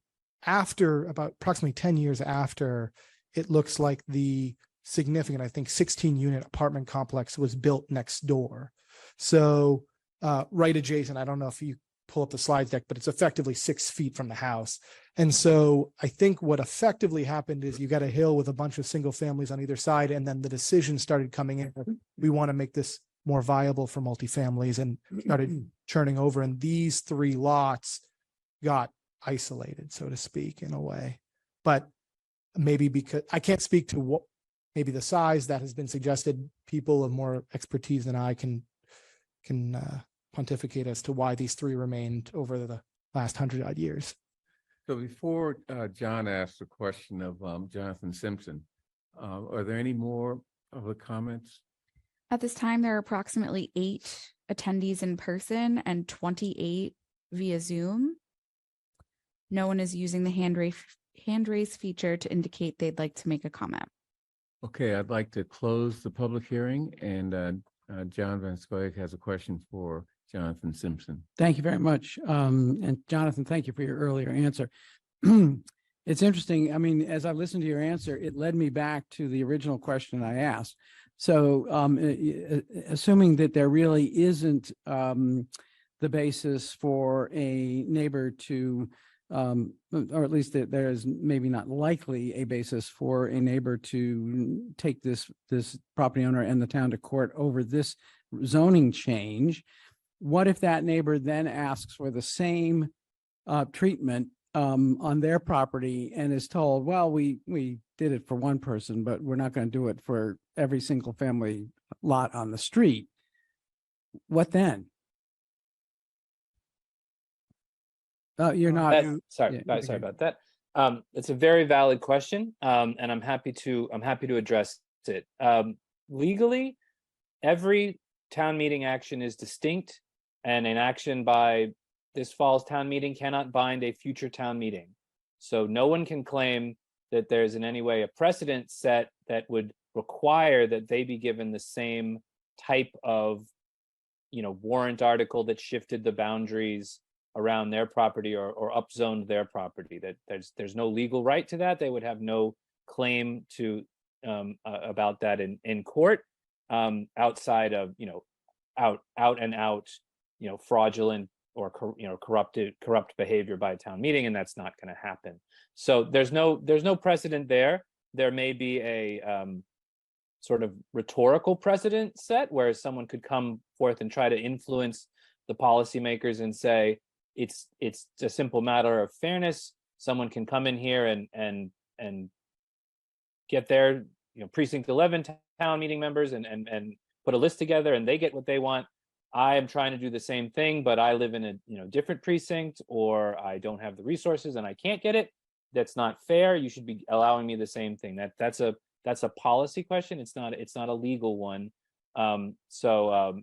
after about approximately 10 years after, it looks like the significant, I think 16-unit apartment complex was built next door. So right adjacent, I don't know if you pull up the slide deck, but it's effectively 6 feet from the house. And so I think what effectively happened is you got a hill with a bunch of single families on either side. And then the decision started coming in. We want to make this more viable for multifamilies, and started churning over. And these 3 lots got isolated, so to speak, in a way. But maybe because I can't speak to what, maybe the size that has been suggested, people of more expertise than I can pontificate as to why these 3 remained over the last 100-odd years. So before John asked the question of Jonathan Simpson, are there any more of the comments? At this time, there are approximately 8 attendees in person and 28 via Zoom. No one is using the hand raise feature to indicate they'd like to make a comment. Okay, I'd like to close the public hearing, and John Van Scoyoc has a question for Jonathan Simpson. Thank you very much. And Jonathan, thank you for your earlier answer. It's interesting. I mean, as I listened to your answer, it led me back to the original question I asked. So assuming that there really isn't the basis for a neighbor to, or at least that there is maybe not likely a basis for a neighbor to take this property owner and the town to court over this zoning change. What if that neighbor then asks for the same treatment on their property and is told, well, we did it for one person, but we're not going to do it for every single family lot on the street. What then? You're not. Sorry about that. It's a very valid question, and I'm happy to address it. Legally, every town meeting action is distinct, and an action by this fall's town meeting cannot bind a future town meeting. So no one can claim that there's in any way a precedent set that would require that they be given the same type of, warrant article that shifted the boundaries around their property or upzoned their property. That there's no legal right to that. They would have no claim to about that in court, outside of out and out fraudulent or corrupt behavior by a town meeting, and that's not going to happen. So there's no precedent there. There may be a sort of rhetorical precedent set where someone could come forth and try to influence the policymakers and say it's a simple matter of fairness. Someone can come in here and get their precinct 11 town meeting members and put a list together, and they get what they want. I am trying to do the same thing, but I live in a different precinct, or I don't have the resources and I can't get it. That's not fair. You should be allowing me the same thing. That's a policy question. It's not a legal one. So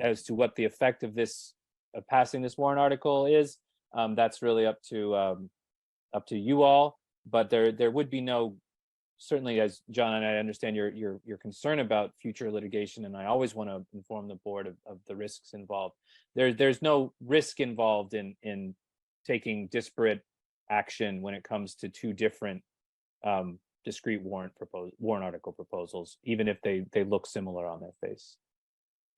as to what the effect of this passing this warrant article is, that's really up to you all. But there would be no, certainly, as John and I understand your concern about future litigation, and I always want to inform the board of the risks involved. There's no risk involved in taking disparate action when it comes to two different discrete warrant article proposals, even if they look similar on their face.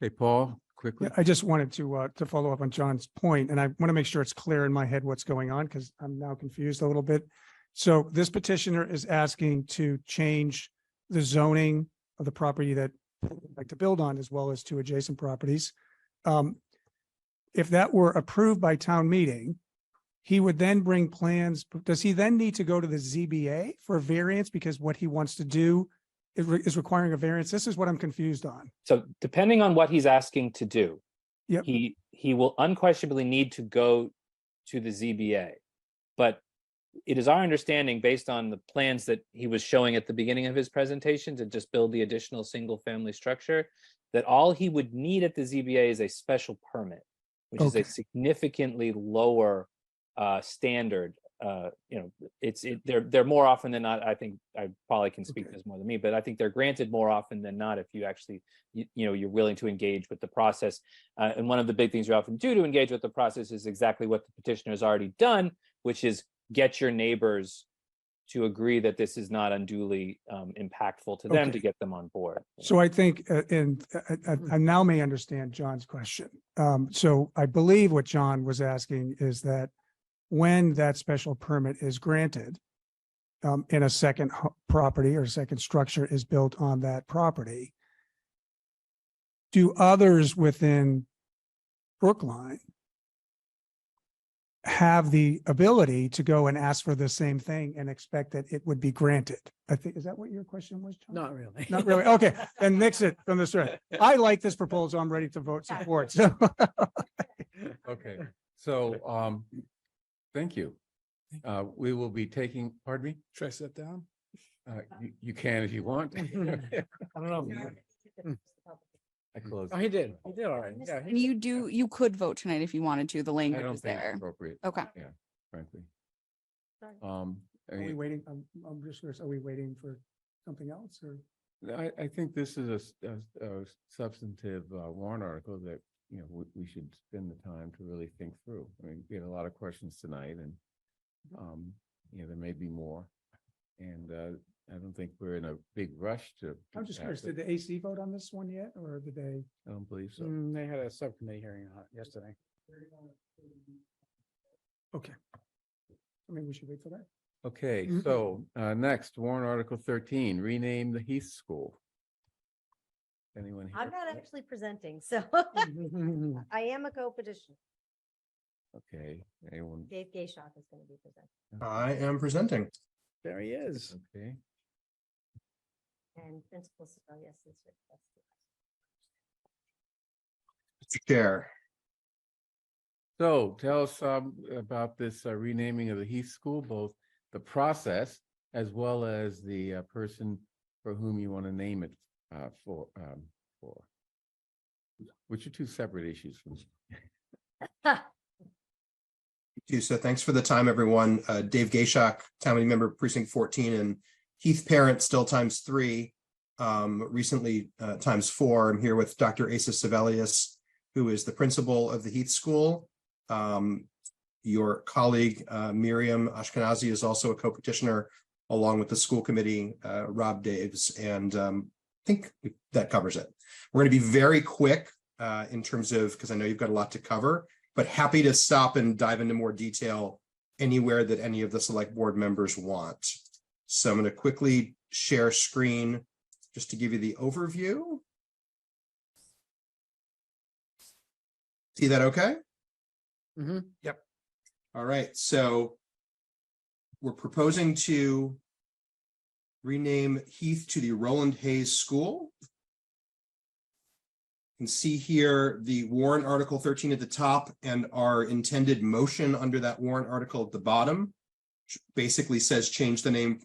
Hey, Paul, quickly. I just wanted to follow up on John's point, and I want to make sure it's clear in my head what's going on, because I'm now confused a little bit. So this petitioner is asking to change the zoning of the property that they'd like to build on, as well as two adjacent properties. If that were approved by town meeting, he would then bring plans. Does he then need to go to the ZBA for a variance because what he wants to do is requiring a variance? This is what I'm confused on. So depending on what he's asking to do, yep, he will unquestionably need to go to the ZBA. But it is our understanding, based on the plans that he was showing at the beginning of his presentation to just build the additional single family structure, that all he would need at the ZBA is a special permit, which is a significantly lower standard. They're more often than not, I think, I probably can speak to this more than me, but I think they're granted more often than not if you actually, you're willing to engage with the process. And one of the big things you often do to engage with the process is exactly what the petitioner has already done, which is get your neighbors to agree that this is not unduly impactful to them to get them on board. So I think, and I now may understand John's question. So I believe what John was asking is that when that special permit is granted, and a second property or second structure is built on that property, do others within Brookline have the ability to go and ask for the same thing and expect that it would be granted? I think, is that what your question was, John? Not really. Not really. Okay, then nix it from the start. I like this proposal. I'm ready to vote support. So. Okay, so thank you. We will be taking, pardon me? Should I sit down? You can if you want. I don't know. I closed. Oh, he did. He did all right. Yeah. And you could vote tonight if you wanted to. The I language don't is think it's there. appropriate. Okay. Yeah, frankly. Are we waiting? I'm just curious, are we waiting for something else, or? I think this is a substantive warrant article that, we should spend the time to really think through. I mean, we had a lot of questions tonight, and there may be more. And I don't think we're in a big rush to. I'm just curious, did the AC vote on this one yet, or did they? I don't believe so. They had a subcommittee hearing on it yesterday. Okay. I mean, we should wait for that. Okay, so next, warrant article 13, rename the Heath School. Anyone here? I'm not actually presenting, so I am a co-petitioner. Okay, anyone? Dave Gayshock is going to be presenting, I am presenting. There he is. Okay. and Principal Sebelius is requested. Mr. Chair. So tell us about this renaming of the Heath School, both the process as well as the person for whom you want to name it for, which are two separate issues from me. So thanks for the time, everyone. Dave Gayshock, town meeting member, precinct 14, and Heath Parent, still ×3, recently ×4. I'm here with Dr. Asa Sebelius, who is the principal of the Heath School. Your colleague, Miriam Ashkenazi, is also a co-petitioner along with the school committee, Rob Daves, and I think that covers it. We're going to be very quick in terms of, because I know you've got a lot to cover, but happy to stop and dive into more detail anywhere that any of the select board members want. So I'm going to quickly share screen just to give you the overview. See that okay? Mm-hmm. Yep. All right, so we're proposing to rename Heath to the Roland Hayes School. You can see here the warrant article 13 at the top and our intended motion under that warrant article at the bottom, which basically says change the name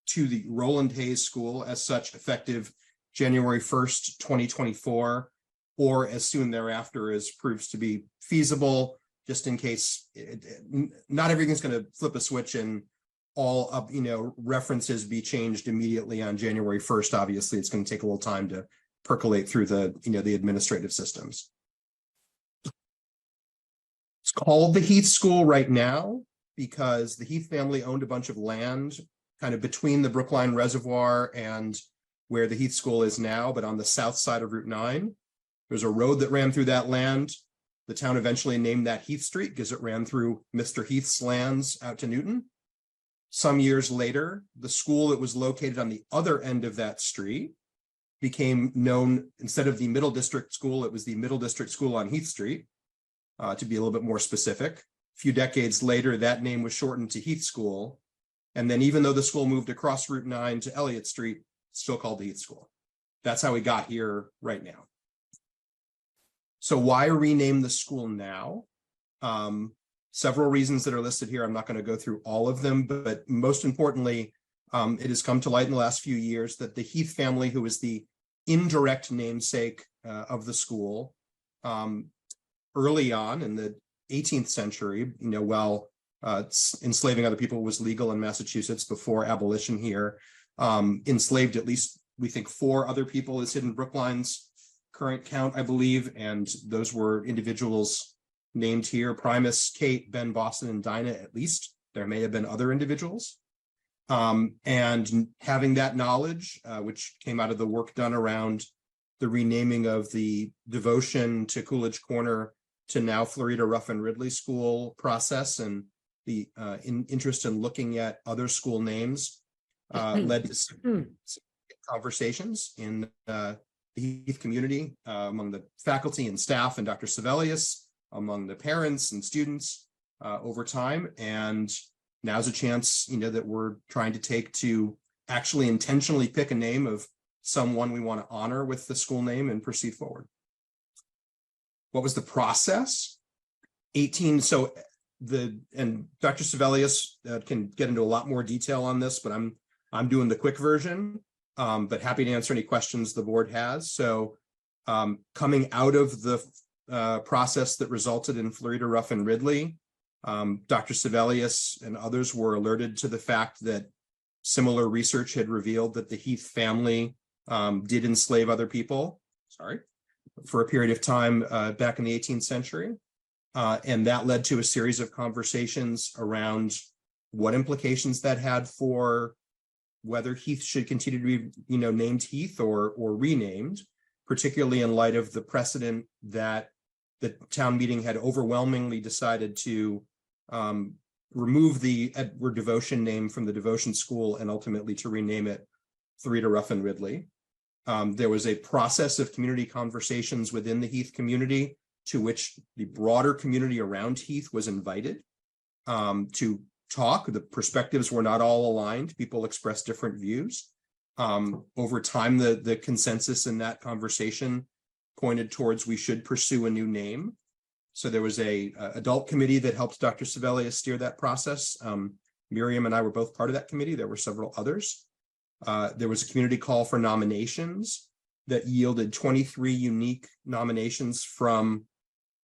to the Roland Hayes School as such effective January 1st, 2024, or as soon thereafter as proves to be feasible, just in case not everything's going to flip a switch and all up, references be changed immediately on January 1st. Obviously, it's going to take a little time to percolate through the, the administrative systems. It's called the Heath School right now because the Heath family owned a bunch of land kind of between the Brookline Reservoir and where the Heath School is now, but on the south side of Route 9. There's a road that ran through that land. The town eventually named that Heath Street because it ran through Mr. Heath's lands out to Newton. Some years later, the school that was located on the other end of that street became known, instead of the Middle District School, it was the Middle District School on Heath Street, to be a little bit more specific. A few decades later, that name was shortened to Heath School. And then even though the school moved across Route 9 to Elliott Street, it's still called the Heath School. That's how we got here right now. So why rename the school now? Several reasons that are listed here. I'm not going to go through all of them, but most importantly, it has come to light in the last few years that the Heath family, who is the indirect namesake of the school, early on in the 18th century, while enslaving other people was legal in Massachusetts before abolition here, enslaved at least, we think, 4 other people is hidden Brookline's current count, I believe, and those were individuals named here: Primus, Kate, Ben, Boston, and Dinah. At least there may have been other individuals. And having that knowledge, which came out of the work done around the renaming of the devotion to Coolidge Corner to now Florida Ruffin Ridley School process, and the interest in looking at other school names, led to some conversations in the Heath community, among the faculty and staff and Dr. Sebelius, among the parents and students over time. And now's a chance, that we're trying to take to actually intentionally pick a name of someone we want to honor with the school name and proceed forward. What was the process? And Dr. Sebelius can get into a lot more detail on this, but I'm doing the quick version, but happy to answer any questions the board has. So coming out of the process that resulted in Florida Ruffin Ridley, Dr. Sebelius and others were alerted to the fact that similar research had revealed that the Heath family did enslave other people, for a period of time back in the 18th century. And that led to a series of conversations around what implications that had for whether Heath should continue to be, named Heath or renamed, particularly in light of the precedent that the town meeting had overwhelmingly decided to remove the Edward Devotion name from the Devotion School and ultimately to rename it Florida Ruffin Ridley. There was a process of community conversations within the Heath community to which the broader community around Heath was invited to talk. The perspectives were not all aligned. People expressed different views. Over time, the consensus in that conversation pointed towards we should pursue a new name. So there was a adult committee that helped Dr. Sebelius steer that process. Miriam and I were both part of that committee. There were several others. There was a community call for nominations that yielded 23 unique nominations from,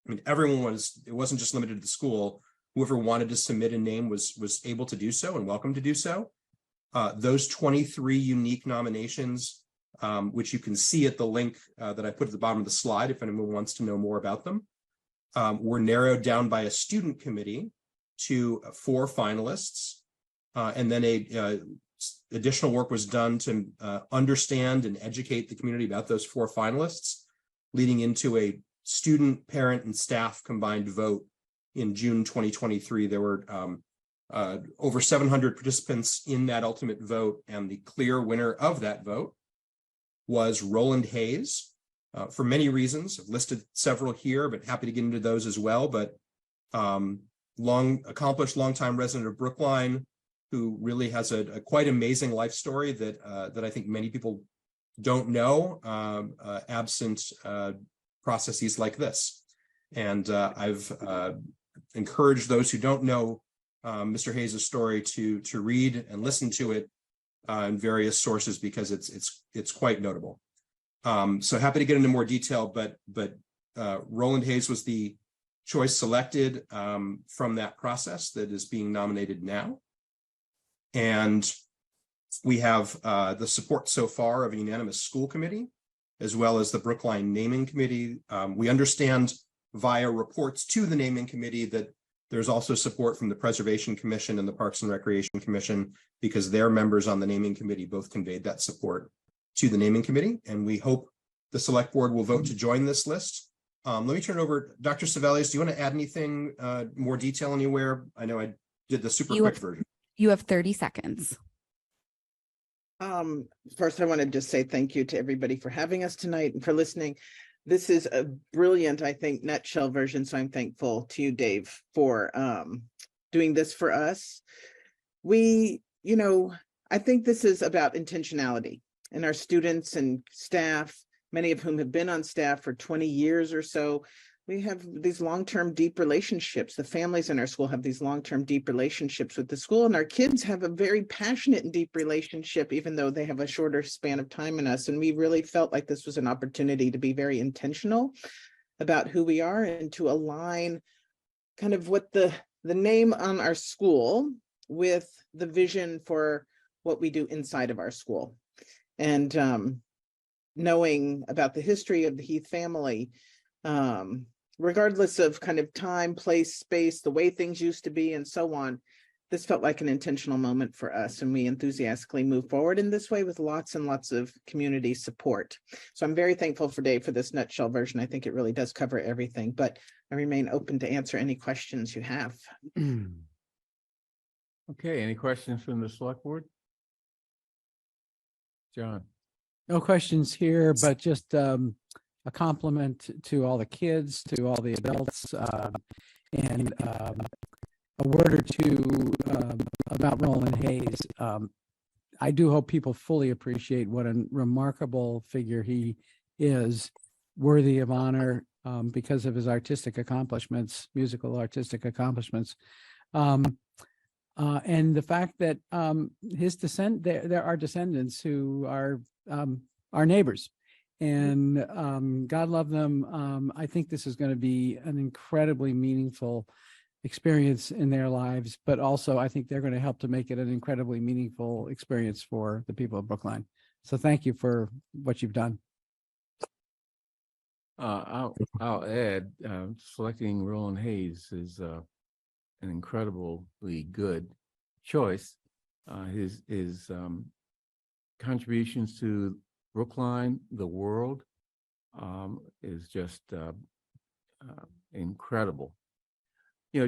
I mean, it wasn't just limited to the school. Whoever wanted to submit a name was able to do so and welcome to do so. Those 23 unique nominations, which you can see at the link that I put at the bottom of the slide, if anyone wants to know more about them, were narrowed down by a student committee to 4 finalists. And then additional work was done to understand and educate the community about those 4 finalists, leading into a student, parent, and staff combined vote in June 2023. There were over 700 participants in that ultimate vote, and the clear winner of that vote was Roland Hayes, for many reasons. I've listed several here, but happy to get into those as well. But accomplished longtime resident of Brookline, who really has a quite amazing life story that I think many people don't know, absent processes like this. And I've encouraged those who don't know Mr. Hayes' story to read and listen to it in various sources, because it's quite notable. So happy to get into more detail, but Roland Hayes was the choice selected from that process that is being nominated now. And we have the support so far of a unanimous school committee, as well as the Brookline naming committee. We understand via reports to the naming committee that there's also support from the Preservation Commission and the Parks and Recreation Commission, because their members on the naming committee both conveyed that support to the naming committee. And we hope the select board will vote to join this list. Let me turn it over. Dr. Sebelius, do you want to add anything, more detail anywhere? I know I did the super quick version. You have 30 seconds. First, I want to just say thank you to everybody for having us tonight and for listening. This is a brilliant, I think, nutshell version. So I'm thankful to you, Dave, for doing this for us. I think this is about intentionality, and our students and staff, many of whom have been on staff for 20 years or so. We have these long-term deep relationships. The families in our school have these long-term deep relationships with the school, and our kids have a very passionate and deep relationship, even though they have a shorter span of time in us. And we really felt like this was an opportunity to be very intentional about who we are and to align kind of what the name on our school with the vision for what we do inside of our school. And knowing about the history of the Heath family, regardless of kind of time, place, space, the way things used to be, and so on, this felt like an intentional moment for us, and we enthusiastically move forward in this way with lots and lots of community support. So I'm very thankful for Dave for this nutshell version. I think it really does cover everything, but I remain open to answer any questions you have. Okay, any questions from the select board? John? No questions here, but just a compliment to all the kids, to all the adults, and a word or two about Roland Hayes. I do hope people fully appreciate what a remarkable figure he is, worthy of honor because of his artistic accomplishments, musical artistic accomplishments. And the fact that his descent, there are descendants who are our neighbors, and God love them. I think this is going to be an incredibly meaningful experience in their lives, but also I think they're going to help to make it an incredibly meaningful experience for the people of Brookline. So thank you for what you've done. I'll add, selecting Roland Hayes is an incredibly good choice. His contributions to Brookline, the world, is just incredible.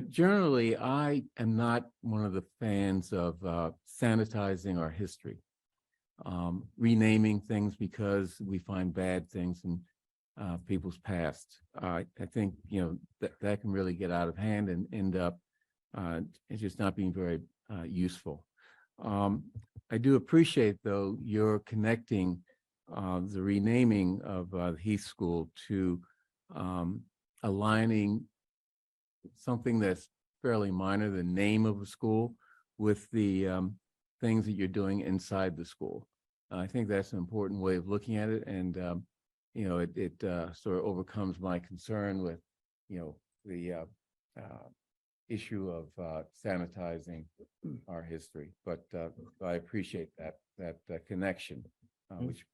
Generally, I am not one of the fans of sanitizing our history, renaming things because we find bad things and people's past. I think, that can really get out of hand and end up it's just not being very useful. I do appreciate, though, your connecting the renaming of Heath School to aligning something that's fairly minor, the name of a school, with the things that you're doing inside the school. I think that's an important way of looking at it, and it sort of overcomes my concern with the issue of sanitizing our history. But I appreciate that connection, which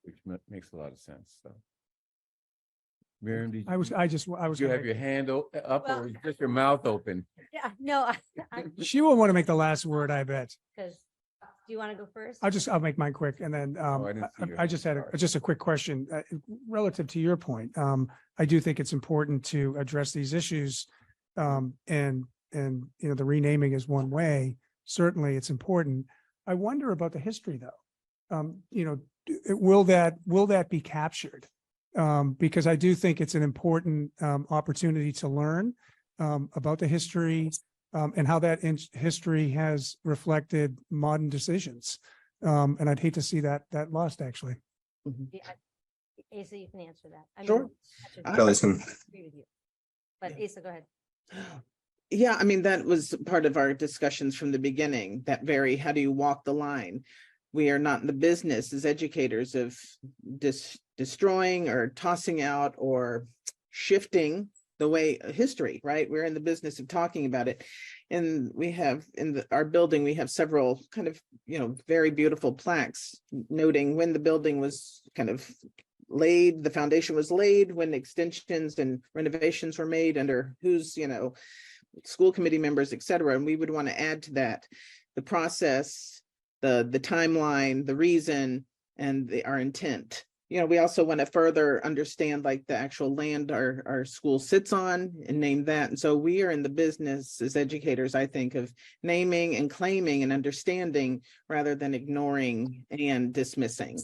makes a lot of sense. So, Miriam, I was you have your hand up, or just your mouth open? Yeah, no, She will want to make the last word, I bet. because, do you want to go first? I'll make mine quick, and then I didn't see your I just had just a quick question relative to your point. I do think it's important to address these issues, and the renaming is one way. Certainly, it's important. I wonder about the history, though. Will that be captured? Because I do think it's an important opportunity to learn about the history and how that history has reflected modern decisions. And I'd hate to see that lost, actually. Yeah, Asa, you can answer that. I Sure. mean, Kelly's can- agree with you. But Asa, go ahead. Yeah, I mean, that was part of our discussions from the beginning, that very, how do you walk the line? We are not in the business as educators of destroying or tossing out or shifting the way history, right? We're in the business of talking about it. And we have in our building, we have several kind of, very beautiful plaques noting when the building was kind of laid, the foundation was laid, when extensions and renovations were made, under whose, school committee members, et cetera. And we would want to add to that the process, the timeline, the reason, and our intent. We also want to further understand like the actual land our school sits on and name that. And so we are in the business as educators, I think, of naming and claiming and understanding rather than ignoring and dismissing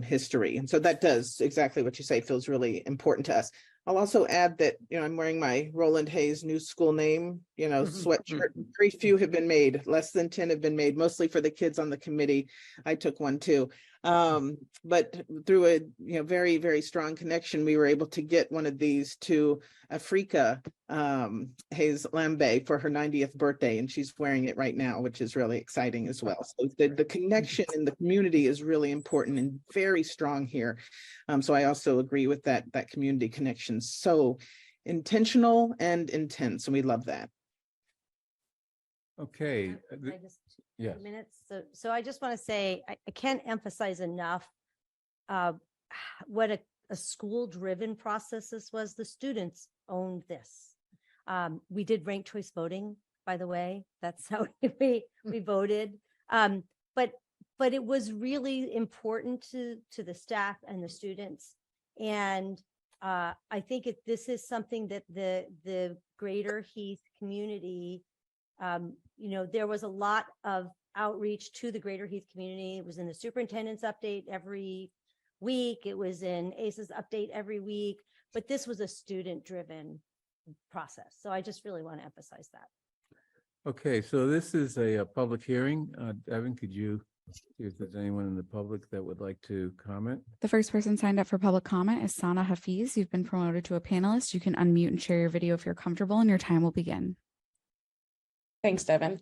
history. And so that does exactly what you say, feels really important to us. I'll also add that, I'm wearing my Roland Hayes new school name, sweatshirt. Very few have been made, less than 10 have been made, mostly for the kids on the committee. I took one too. But through a, very, very strong connection, we were able to get one of these to Afrika Hayes Lambe for her 90th birthday. And she's wearing it right now, which is really exciting as well. So the connection in the community is really important and very strong here. So I also agree with that community connection. So intentional and intense, and we love that. Okay. Yes. Minutes. So I just want to say, I can't emphasize enough what a school-driven process this was. The students owned this. We did ranked choice voting, by the way. That's how we voted. But it was really important to the staff and the students. And I think this is something that the greater Heath community, there was a lot of outreach to the greater Heath community. It was in the superintendent's update every week. It was in ACE's update every week, but this was a student-driven process. So I just really want to emphasize that. Okay, so this is a public hearing. Evan, could you see if there's anyone in the public that would like to comment? The first person signed up for public comment is Sana Hafiz. You've been promoted to a panelist. You can unmute and share your video if you're comfortable, and your time will begin. Thanks, Devin.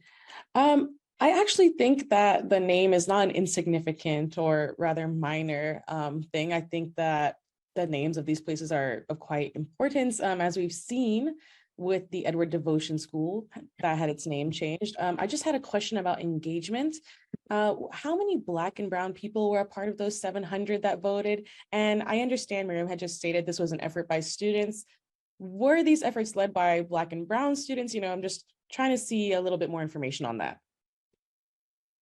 I actually think that the name is not an insignificant or rather minor thing. I think that the names of these places are of quite importance, as we've seen with the Edward Devotion School that had its name changed. I just had a question about engagement. How many Black and Brown people were a part of those 700 that voted? And I understand Miriam had just stated this was an effort by students. Were these efforts led by Black and Brown students? I'm just trying to see a little bit more information on that.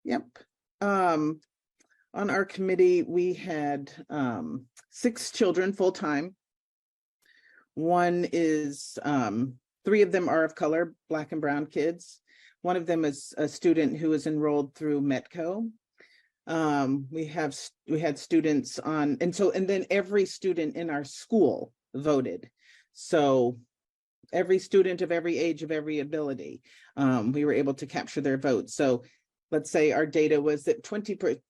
Yep. On our committee, we had 6 children full-time. One is 3 of them are of color, Black and Brown kids. One of them is a student who is enrolled through Metco. We had students on, and then every student in our school voted. So every student of every age, of every ability, we were able to capture their votes. So let's say our data was that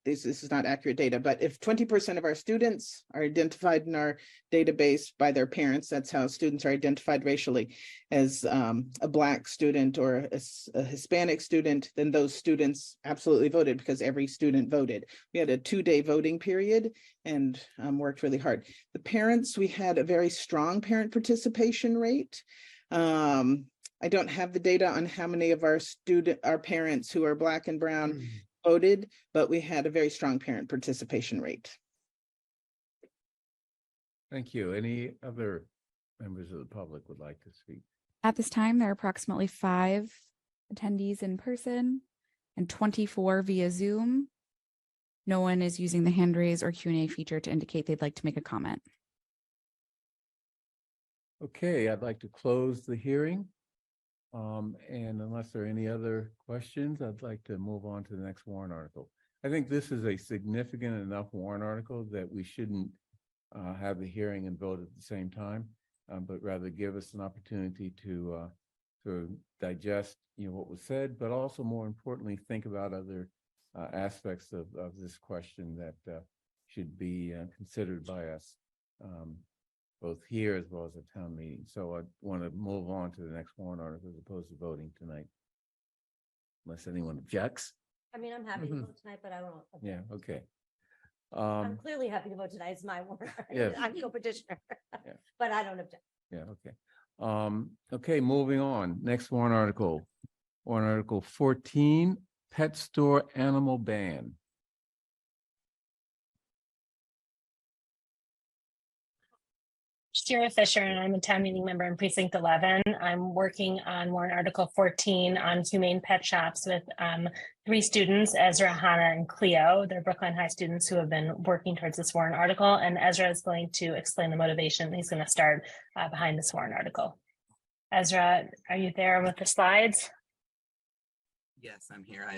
this is not accurate data, but if 20% of our students are identified in our database by their parents, that's how students are identified racially, as a Black student or a Hispanic student, then those students absolutely voted because every student voted. We had a 2-day voting period and worked really hard. The parents, we had a very strong parent participation rate. I don't have the data on how many of our parents who are Black and brown voted, but we had a very strong parent participation rate. Thank you. Any other members of the public would like to speak? At this time, there are approximately 5 attendees in person and 24 via Zoom. No one is using the hand raise or Q&A feature to indicate they'd like to make a comment. Okay, I'd like to close the hearing. And unless there are any other questions, I'd like to move on to the next warrant article. I think this is a significant enough warrant article that we shouldn't have the hearing and vote at the same time, but rather give us an opportunity to digest, what was said, but also more importantly, think about other aspects of this question that should be considered by us, both here as well as at town meeting. So I want to move on to the next warrant article as opposed to voting tonight, unless anyone objects. I mean, I'm happy to vote tonight, but I won't. Yeah, okay. I'm clearly happy to vote tonight. It's my warrant. Yes. I'm co-petitioner, Yeah. but I don't object. Yeah, okay. Okay, moving on. Next warrant article. Warrant Article 14, pet store animal ban. Sarah Fisher, and I'm a town meeting member in precinct 11. I'm working on warrant article 14 on humane pet shops with 3 students, Ezra, Hannah, and Cleo. They're Brookline High students who have been working towards this warrant article, and Ezra is going to explain the motivation. He's going to start behind this warrant article. Ezra, are you there with the slides? Yes, I'm here.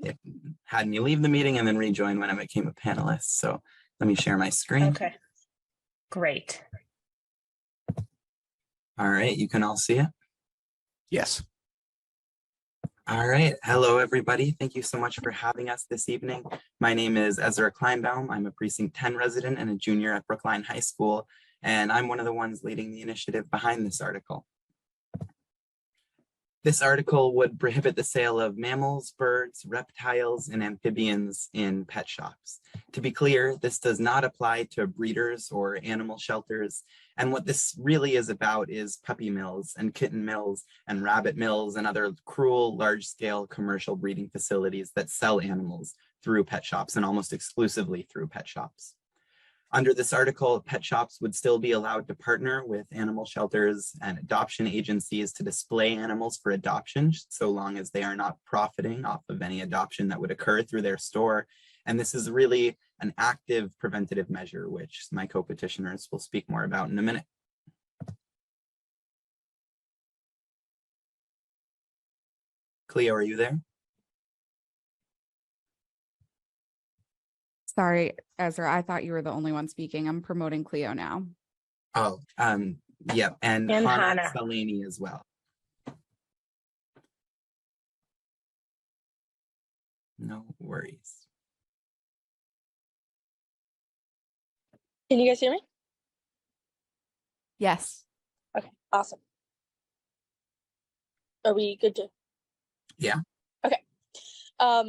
It had me leave the meeting and then rejoin when I became a panelist. So let me share my screen. Okay, great. All right, you can all see it? Yes. All right. Hello, everybody. Thank you so much for having us this evening. My name is Ezra Kleinbaum. I'm a precinct 10 resident and a junior at Brookline High School, and I'm one of the ones leading the initiative behind this article. This article would prohibit the sale of mammals, birds, reptiles, and amphibians in pet shops. To be clear, this does not apply to breeders or animal shelters. And what this really is about is puppy mills and kitten mills and rabbit mills and other cruel, large-scale commercial breeding facilities that sell animals through pet shops and almost exclusively through pet shops. Under this article, pet shops would still be allowed to partner with animal shelters and adoption agencies to display animals for adoption, so long as they are not profiting off of any adoption that would occur through their store. And this is really an active preventative measure, which my co-petitioners will speak more about in a minute. Cleo, are you there? Sorry, Ezra, I thought you were the only one speaking. I'm promoting Cleo now. Oh, yeah, and And Hannah Hannah. Salini as well. No worries. Can you guys hear me? Yes. Okay, awesome. Are we good to? Yeah. Okay.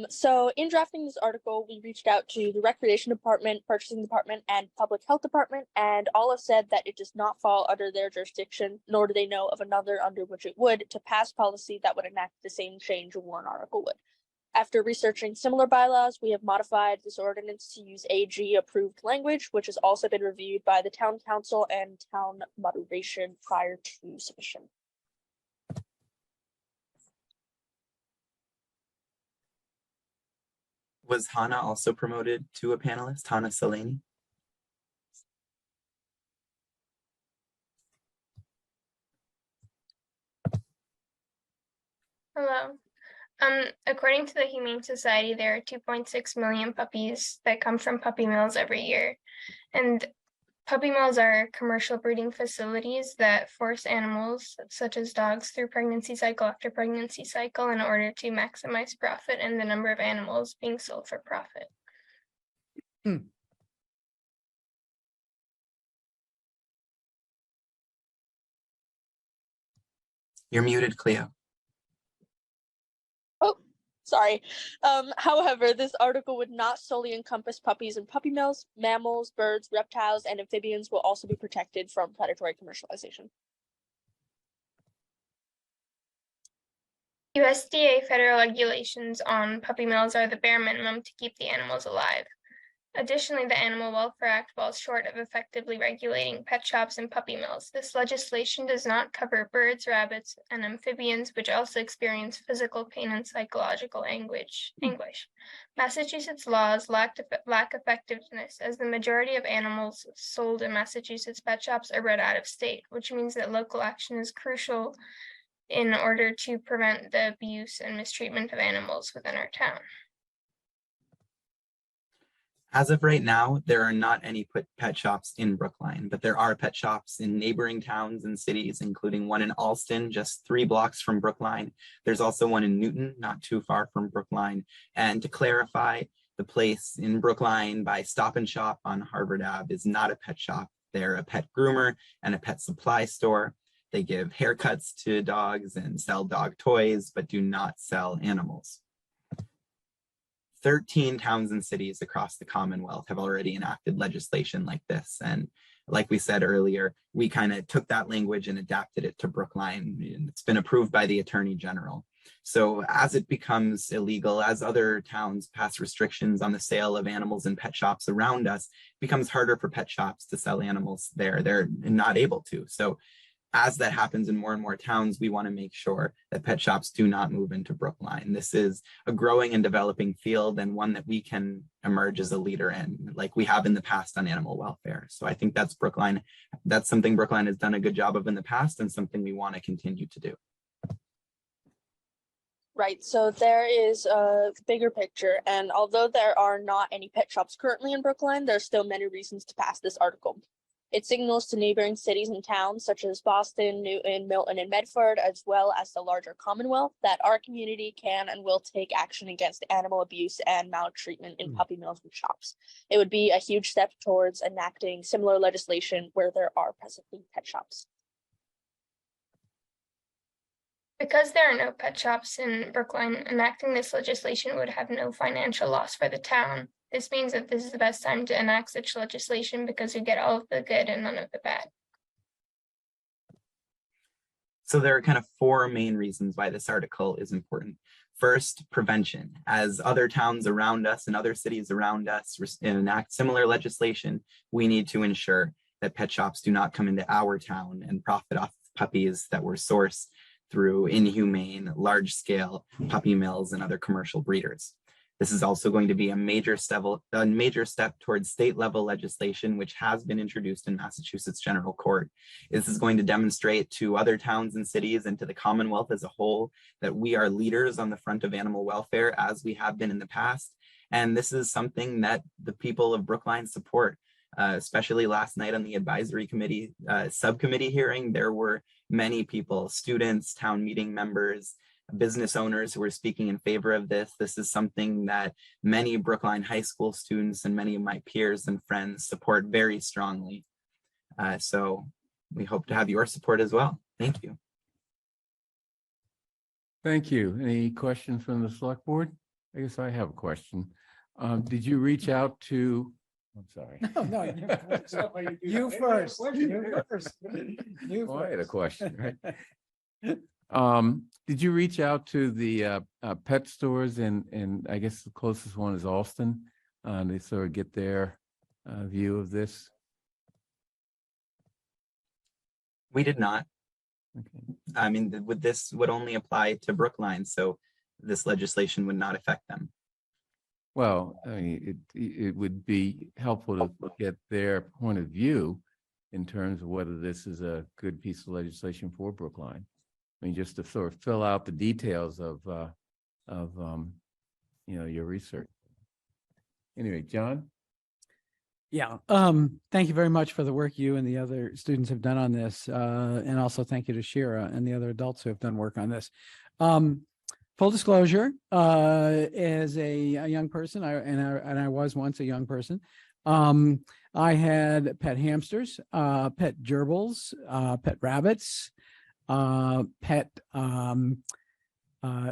So in drafting this article, we reached out to the Recreation Department, Purchasing Department, and Public Health Department, and all have said that it does not fall under their jurisdiction, nor do they know of another under which it would, to pass policy that would enact the same change a warrant article would. After researching similar bylaws, we have modified this ordinance to use AG-approved language, which has also been reviewed by the Town Council and Town Moderation prior to submission. Was Hannah also promoted to a panelist, Hannah Salini? Hello. According to the Humane Society, there are 2.6 million puppies that come from puppy mills every year. And puppy mills are commercial breeding facilities that force animals, such as dogs, through pregnancy cycle after pregnancy cycle in order to maximize profit and the number of animals being sold for profit. You're muted, Cleo. Oh, sorry. However, this article would not solely encompass puppies and puppy mills. Mammals, birds, reptiles, and amphibians will also be protected from predatory commercialization. USDA federal regulations on puppy mills are the bare minimum to keep the animals alive. Additionally, the Animal Welfare Act falls short of effectively regulating pet shops and puppy mills. This legislation does not cover birds, rabbits, and amphibians, which also experience physical pain and psychological anguish. Massachusetts laws lack effectiveness, as the majority of animals sold in Massachusetts pet shops are bred out of state, which means that local action is crucial in order to prevent the abuse and mistreatment of animals within our town. As of right now, there are not any pet shops in Brookline, but there are pet shops in neighboring towns and cities, including one in Alston, just 3 blocks from Brookline. There's also one in Newton, not too far from Brookline. And to clarify, the place in Brookline by Stop and Shop on Harvard Ave is not a pet shop. They're a pet groomer and a pet supply store. They give haircuts to dogs and sell dog toys, but do not sell animals. 13 towns and cities across the Commonwealth have already enacted legislation like this. And like we said earlier, we kind of took that language and adapted it to Brookline. It's been approved by the Attorney General. So as it becomes illegal, as other towns pass restrictions on the sale of animals in pet shops around us, it becomes harder for pet shops to sell animals there. They're not able to. So as that happens in more and more towns, we want to make sure that pet shops do not move into Brookline. This is a growing and developing field, and one that we can emerge as a leader in, like we have in the past on animal welfare. So I think that's Brookline. That's something Brookline has done a good job of in the past, and something we want to continue to do. Right, so there is a bigger picture, and although there are not any pet shops currently in Brookline, there are still many reasons to pass this article. It signals to neighboring cities and towns such as Boston, Newton, Milton, and Medford, as well as the larger Commonwealth, that our community can and will take action against animal abuse and maltreatment in puppy mills and shops. It would be a huge step towards enacting similar legislation where there are presently pet shops. Because there are no pet shops in Brookline, enacting this legislation would have no financial loss for the town. This means that this is the best time to enact such legislation because we get all of the good and none of the bad. So there are kind of 4 main reasons why this article is important. First, prevention. As other towns around us and other cities around us enact similar legislation, we need to ensure that pet shops do not come into our town and profit off puppies that were sourced through inhumane, large-scale puppy mills and other commercial breeders. This is also going to be a major step towards state-level legislation, which has been introduced in Massachusetts General Court. This is going to demonstrate to other towns and cities and to the Commonwealth as a whole that we are leaders on the front of animal welfare, as we have been in the past. And this is something that the people of Brookline support. Especially last night on the advisory committee subcommittee hearing, there were many people, students, town meeting members, business owners who are speaking in favor of this. This is something that many Brookline High School students and many of my peers and friends support very strongly. So we hope to have your support as well. Thank you. Thank you. Any questions from the select board? I guess I have a question. Did you reach out to, I'm sorry. No, you first. You first. Oh, I had a question, right? Did you reach out to the pet stores and I guess the closest one is Alston? They sort of get their view of this? We did not. Okay. I mean, this would only apply to Brookline, so this legislation would not affect them. Well, I mean, it would be helpful to get their point of view in terms of whether this is a good piece of legislation for Brookline. I mean, just to sort of fill out the details of of your research. Anyway, John? Yeah, thank you very much for the work you and the other students have done on this. And also thank you to Shira and the other adults who have done work on this. Full disclosure, as a young person, I was once a young person. I had pet hamsters, pet gerbils, pet rabbits,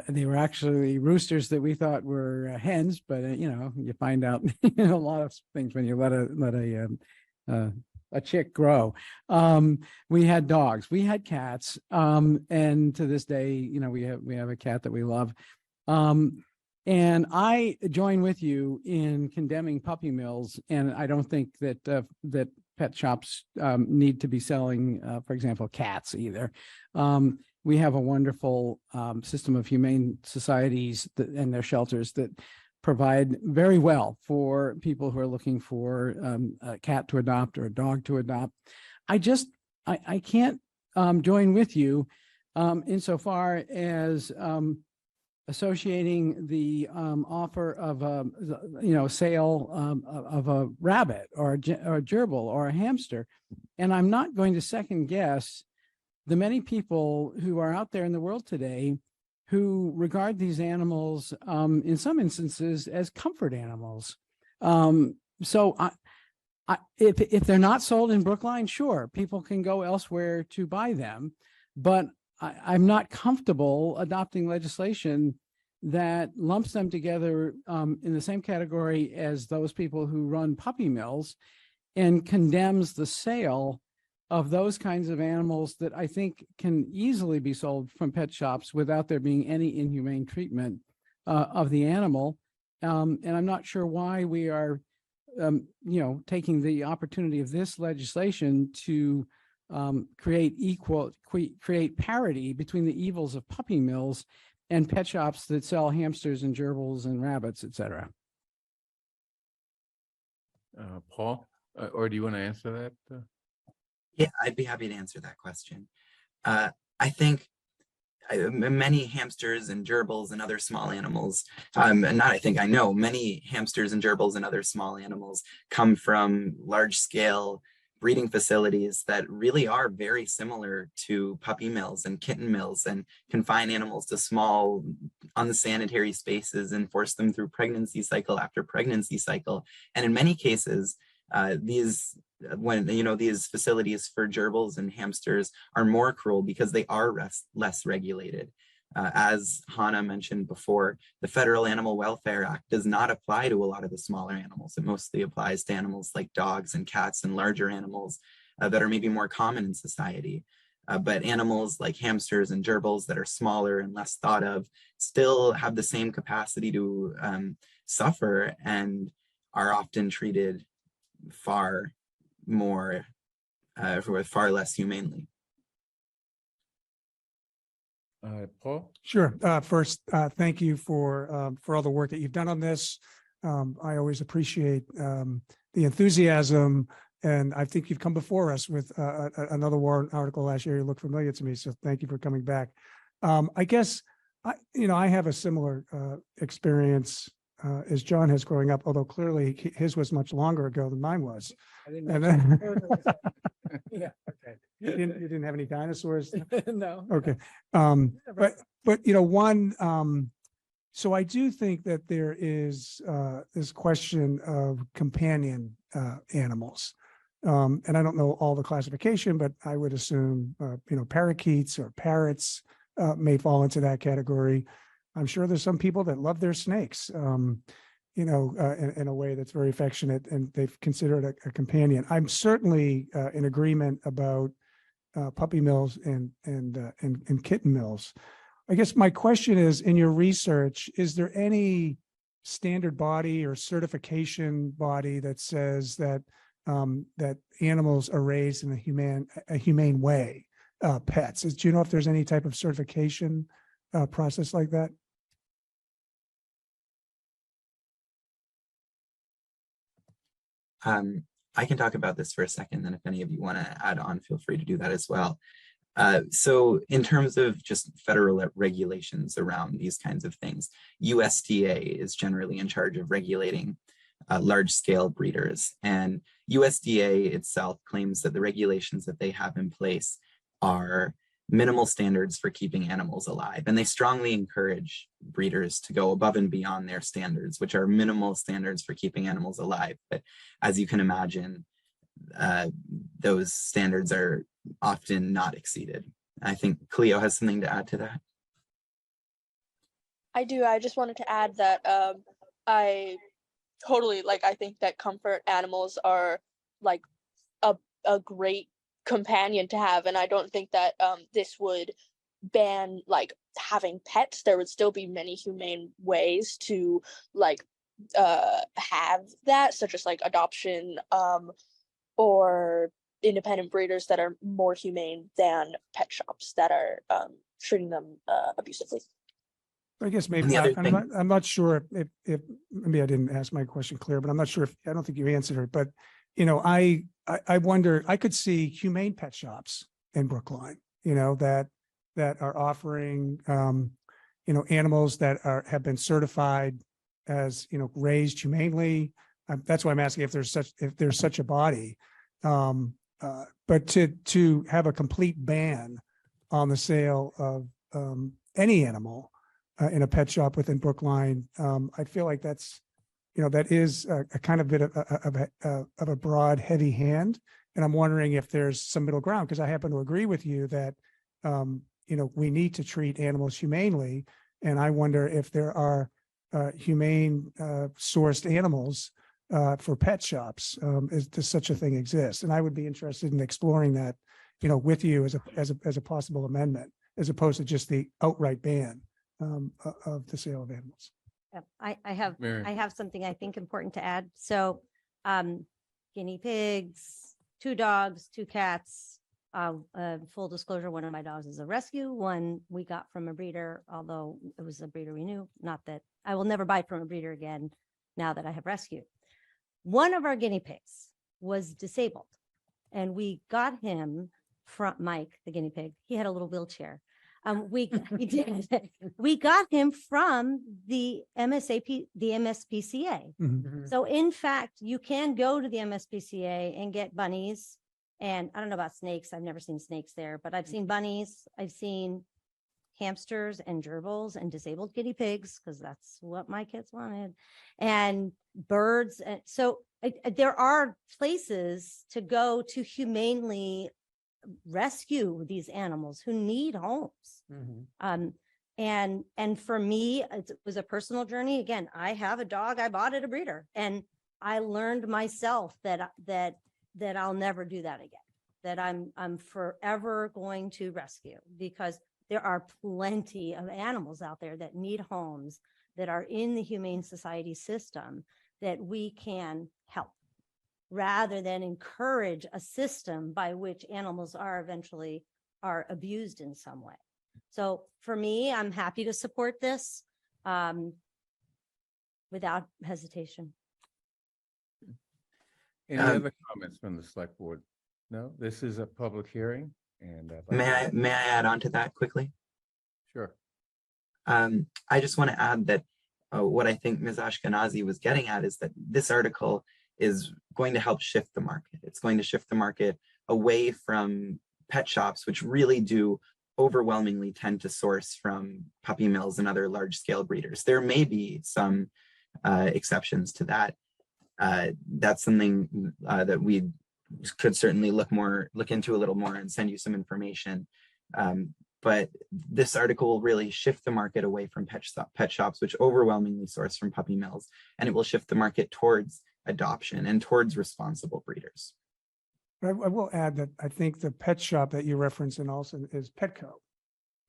they were actually roosters that we thought were hens, but you find out a lot of things when you let a chick grow. We had dogs, we had cats, and to this day, we have a cat that we love. And I join with you in condemning puppy mills, and I don't think that that pet shops need to be selling, for example, cats either. We have a wonderful system of humane societies and their shelters that provide very well for people who are looking for a cat to adopt or a dog to adopt. I can't join with you insofar as associating the offer of a sale of a rabbit or a gerbil or a hamster. And I'm not going to second guess the many people who are out there in the world today who regard these animals in some instances as comfort animals. So if they're not sold in Brookline, sure, people can go elsewhere to buy them, but I'm not comfortable adopting legislation that lumps them together in the same category as those people who run puppy mills and condemns the sale of those kinds of animals that I think can easily be sold from pet shops without there being any inhumane treatment of the animal. And I'm not sure why we are, taking the opportunity of this legislation to create parity between the evils of puppy mills and pet shops that sell hamsters and gerbils and rabbits, et cetera. Paul, or do you want to answer that? Yeah, I'd be happy to answer that question. I think many hamsters and gerbils and other small animals, I know many hamsters and gerbils and other small animals come from large scale breeding facilities that really are very similar to puppy mills and kitten mills and confine animals to small unsanitary spaces and force them through pregnancy cycle after pregnancy cycle. And in many cases, these facilities for gerbils and hamsters are more cruel because they are less regulated. As Hannah mentioned before, the Federal Animal Welfare Act does not apply to a lot of the smaller animals. It mostly applies to animals like dogs and cats and larger animals that are maybe more common in society. But animals like hamsters and gerbils that are smaller and less thought of still have the same capacity to suffer and are often treated far less humanely. Paul? Sure. First, thank you for all the work that you've done on this. I always appreciate the enthusiasm, and I think you've come before us with another warrant article last year. You look familiar to me, so thank you for coming back. I guess I have a similar experience as John has growing up, although clearly his was much longer ago than mine was. I didn't And know. then, Yeah, okay. you didn't have any dinosaurs? No. Okay. But so I do think that there is this question of companion animals. And I don't know all the classification, but I would assume, parakeets or parrots may fall into that category. I'm sure there's some people that love their snakes, in a way that's very affectionate, and they've considered it a companion. I'm certainly in agreement about puppy mills and kitten mills. I guess my question is, in your research, is there any standard body or certification body that says that that animals are raised in a humane way, pets? Do you know if there's any type of certification process like that? I can talk about this for a second, then if any of you want to add on, feel free to do that as well. So in terms of just federal regulations around these kinds of things, USDA is generally in charge of regulating large scale breeders, and USDA itself claims that the regulations that they have in place are minimal standards for keeping animals alive. And they strongly encourage breeders to go above and beyond their standards, which are minimal standards for keeping animals alive. But as you can imagine, those standards are often not exceeded. I think Cleo has something to add to that. I do. I just wanted to add that I totally I think that comfort animals are like a great companion to have, and I don't think that this would ban having pets. There would still be many humane ways to have that, such as adoption or independent breeders that are more humane than pet shops that are treating them abusively. I guess maybe I'm not sure if maybe I didn't ask my question clear, but I'm not sure if I don't think you answered it. But I wonder, I could see humane pet shops in Brookline, that are offering animals that have been certified as raised humanely. That's why I'm asking if there's such a body. But to have a complete ban on the sale of any animal in a pet shop within Brookline, I feel like that's, that is a kind of bit of a broad, heavy hand. And I'm wondering if there's some middle ground, because I happen to agree with you that, we need to treat animals humanely. And I wonder if there are humane sourced animals for pet shops. Does such a thing exist? And I would be interested in exploring that, with you as a possible amendment, as opposed to just the outright ban of the sale of animals. I have something I think important to add. So guinea pigs, 2 dogs, 2 cats. Full disclosure, one of my dogs is a rescue. One we got from a breeder, although it was a breeder we knew. Not that I will never buy from a breeder again now that I have rescued. One of our guinea pigs was disabled, and we got him from Mike, the guinea pig. He had a little wheelchair. We got him from the MSPCA. Mm-hmm. So in fact, you can go to the MSPCA and get bunnies. And I don't know about snakes. I've never seen snakes there, but I've seen bunnies. I've seen hamsters and gerbils and disabled guinea pigs, because that's what my kids wanted, and birds. And so there are places to go to humanely rescue these animals who need homes. And for me, it was a personal journey. Again, I have a dog I bought at a breeder, and I learned myself that I'll never do that again, that I'm forever going to rescue, because there are plenty of animals out there that need homes, that are in the Humane Society system, that we can help, rather than encourage a system by which animals are eventually abused in some way. So for me, I'm happy to support this without hesitation. Any other comments from the select board? No, this is a public hearing, and May I add on to that quickly? Sure. I just want to add that what I think Ms. Ashkenazi was getting at is that this article is going to help shift the market. It's going to shift the market away from pet shops, which really do overwhelmingly tend to source from puppy mills and other large-scale breeders. There may be some exceptions to that. That's something that we could certainly look into a little more and send you some information. But this article will really shift the market away from pet shops, which overwhelmingly source from puppy mills, and it will shift the market towards adoption and towards responsible breeders. I will add that I think the pet shop that you referenced in Alston is Petco.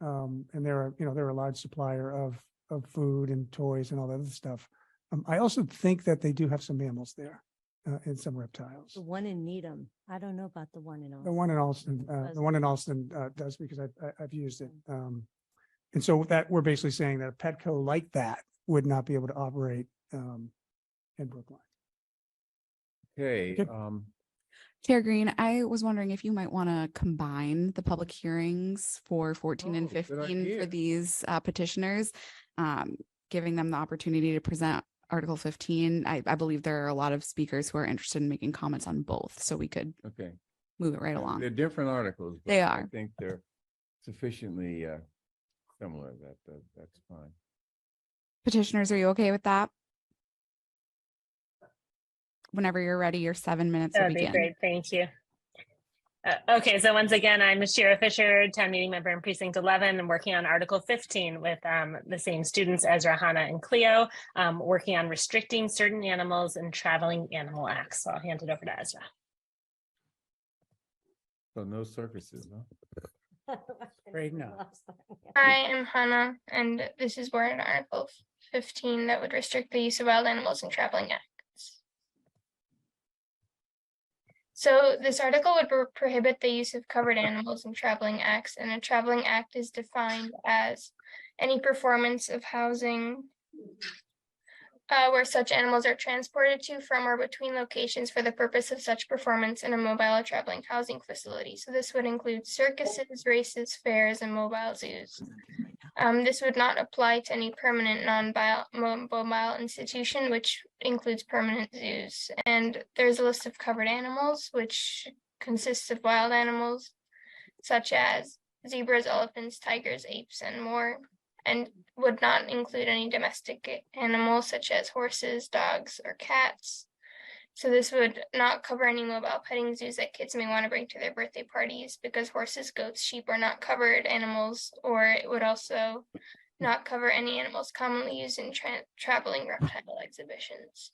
And they're a large supplier of food and toys and all that other stuff. I also think that they do have some mammals there and some reptiles. The one in Needham. I don't know about the one in Alston. The one in Alston does, because I've used it. And so that we're basically saying that a Petco like that would not be able to operate in Brookline. Okay. Chair Green, I was wondering if you might want to combine the public hearings for 14 and Oh, good 15 idea. for these petitioners, giving them the opportunity to present Article 15. I believe there are a lot of speakers who are interested in making comments on both, so we could Okay. move it right along. They're different articles. But They I are. think they're sufficiently similar that that's fine. Petitioners, are you okay with that? Whenever you're ready, your 7 minutes will That'd be begin. great. Thank you. Okay, so once again, I'm Shira Fisher, town meeting member in precinct 11. I'm working on Article 15 with the same students, Ezra, Hannah, and Cleo, working on restricting certain animals and traveling animal acts. So I'll hand it over to Ezra. So no circuses, huh? Great, no. I am Hannah, and this is where in Article 15 that would restrict the use of wild animals in traveling acts. So this article would prohibit the use of covered animals in traveling acts, and a traveling act is defined as any performance of housing where such animals are transported to, from, or between locations for the purpose of such performance in a mobile or traveling housing facility. So this would include circuses, races, fairs, and mobile zoos. This would not apply to any permanent non-mobile institution, which includes permanent zoos. And there's a list of covered animals, which consists of wild animals, such as zebras, elephants, tigers, apes, and more, and would not include any domestic animals such as horses, dogs, or cats. So this would not cover any mobile petting zoos that kids may want to bring to their birthday parties, because horses, goats, sheep are not covered animals, or it would also not cover any animals commonly used in traveling reptile exhibitions.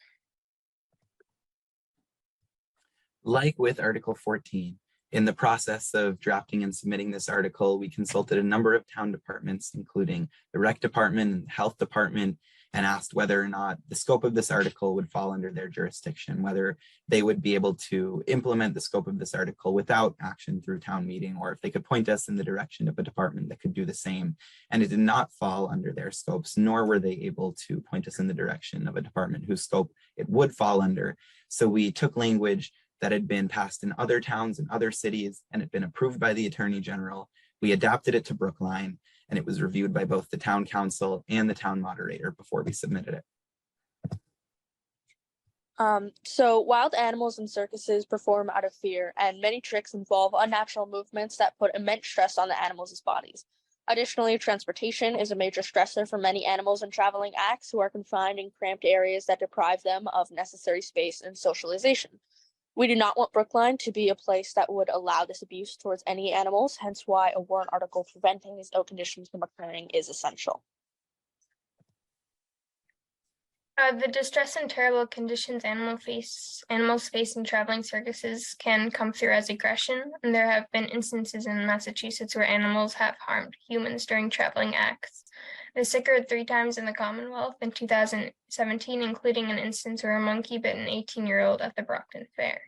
Like with Article 14, in the process of drafting and submitting this article, we consulted a number of town departments, including the rec department and health department, and asked whether or not the scope of this article would fall under their jurisdiction, whether they would be able to implement the scope of this article without action through town meeting, or if they could point us in the direction of a department that could do the same. And it did not fall under their scopes, nor were they able to point us in the direction of a department whose scope it would fall under. So we took language that had been passed in other towns and other cities and had been approved by the Attorney General. We adapted it to Brookline, and it was reviewed by both the town council and the town moderator before we submitted it. So wild animals in circuses perform out of fear, and many tricks involve unnatural movements that put immense stress on the animals' bodies. Additionally, transportation is a major stressor for many animals in traveling acts who are confined in cramped areas that deprive them of necessary space and socialization. We do not want Brookline to be a place that would allow this abuse towards any animals, hence why a warrant article preventing these ill conditions from occurring is essential. The distress and terrible conditions animals face in traveling circuses can come through as aggression, and there have been instances in Massachusetts where animals have harmed humans during traveling acts. This occurred 3 times in the Commonwealth in 2017, including an instance where a monkey bit an 18-year-old at the Brookline Fair.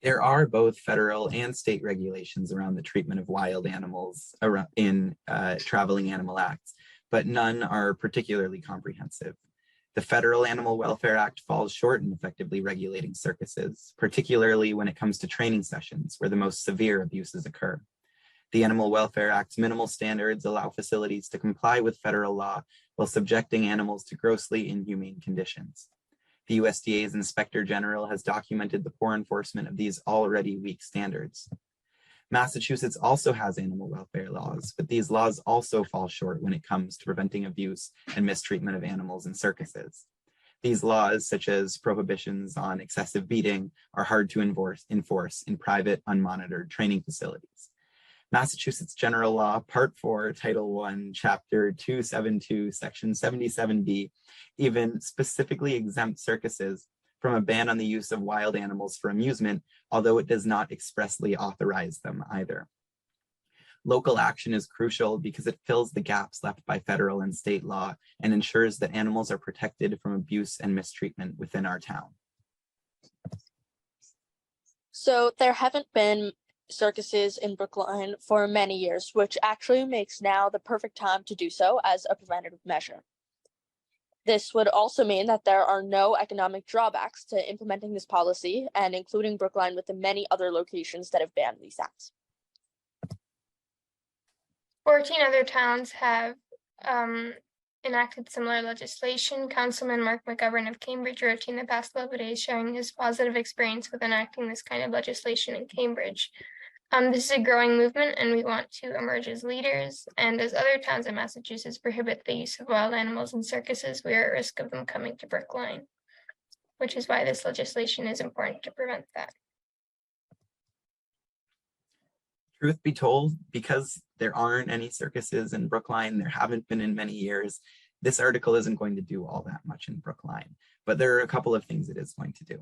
There are both federal and state regulations around the treatment of wild animals in traveling animal acts, but none are particularly comprehensive. The Federal Animal Welfare Act falls short in effectively regulating circuses, particularly when it comes to training sessions where the most severe abuses occur. The Animal Welfare Act's minimal standards allow facilities to comply with federal law while subjecting animals to grossly inhumane conditions. The USDA's Inspector General has documented the poor enforcement of these already weak standards. Massachusetts also has animal welfare laws, but these laws also fall short when it comes to preventing abuse and mistreatment of animals in circuses. These laws, such as prohibitions on excessive beating, are hard to enforce in private, unmonitored training facilities. Massachusetts General Law, Part 4, Title 1, Chapter 272, Section 77B, even specifically exempts circuses from a ban on the use of wild animals for amusement, although it does not expressly authorize them either. Local action is crucial because it fills the gaps left by federal and state law and ensures that animals are protected from abuse and mistreatment within our town. So there haven't been circuses in Brookline for many years, which actually makes now the perfect time to do so as a preventative measure. This would also mean that there are no economic drawbacks to implementing this policy and including Brookline with the many other locations that have banned these acts. 14 other towns have enacted similar legislation. Councilman Mark McGovern of Cambridge wrote in the past 11 days sharing his positive experience with enacting this kind of legislation in Cambridge. This is a growing movement, and we want to emerge as leaders. And as other towns in Massachusetts prohibit the use of wild animals in circuses, we are at risk of them coming to Brookline, which is why this legislation is important to prevent that. Truth be told, because there aren't any circuses in Brookline, there haven't been in many years, this article isn't going to do all that much in Brookline, but there are a couple of things it is going to do.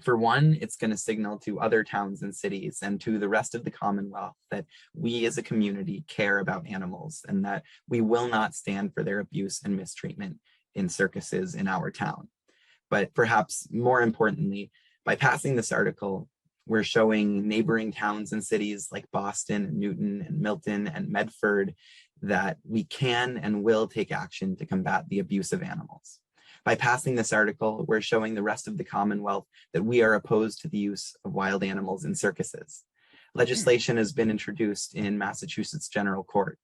For one, it's going to signal to other towns and cities and to the rest of the Commonwealth that we as a community care about animals and that we will not stand for their abuse and mistreatment in circuses in our town. But perhaps more importantly, by passing this article, we're showing neighboring towns and cities like Boston and Newton and Milton and Medford that we can and will take action to combat the abuse of animals. By passing this article, we're showing the rest of the Commonwealth that we are opposed to the use of wild animals in circuses. Legislation has been introduced in Massachusetts General Court.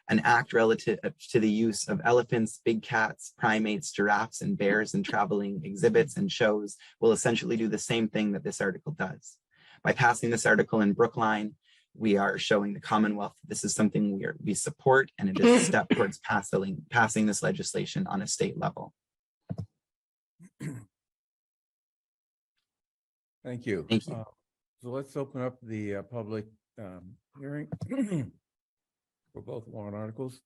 An act relative to the use of elephants, big cats, primates, giraffes, and bears in traveling exhibits and shows will essentially do the same thing that this article does. By passing this article in Brookline, we are showing the Commonwealth that this is something we support, and it is a step towards passing this legislation on a state level. Thank you. Thank you. So let's open up the public hearing for both warrant articles.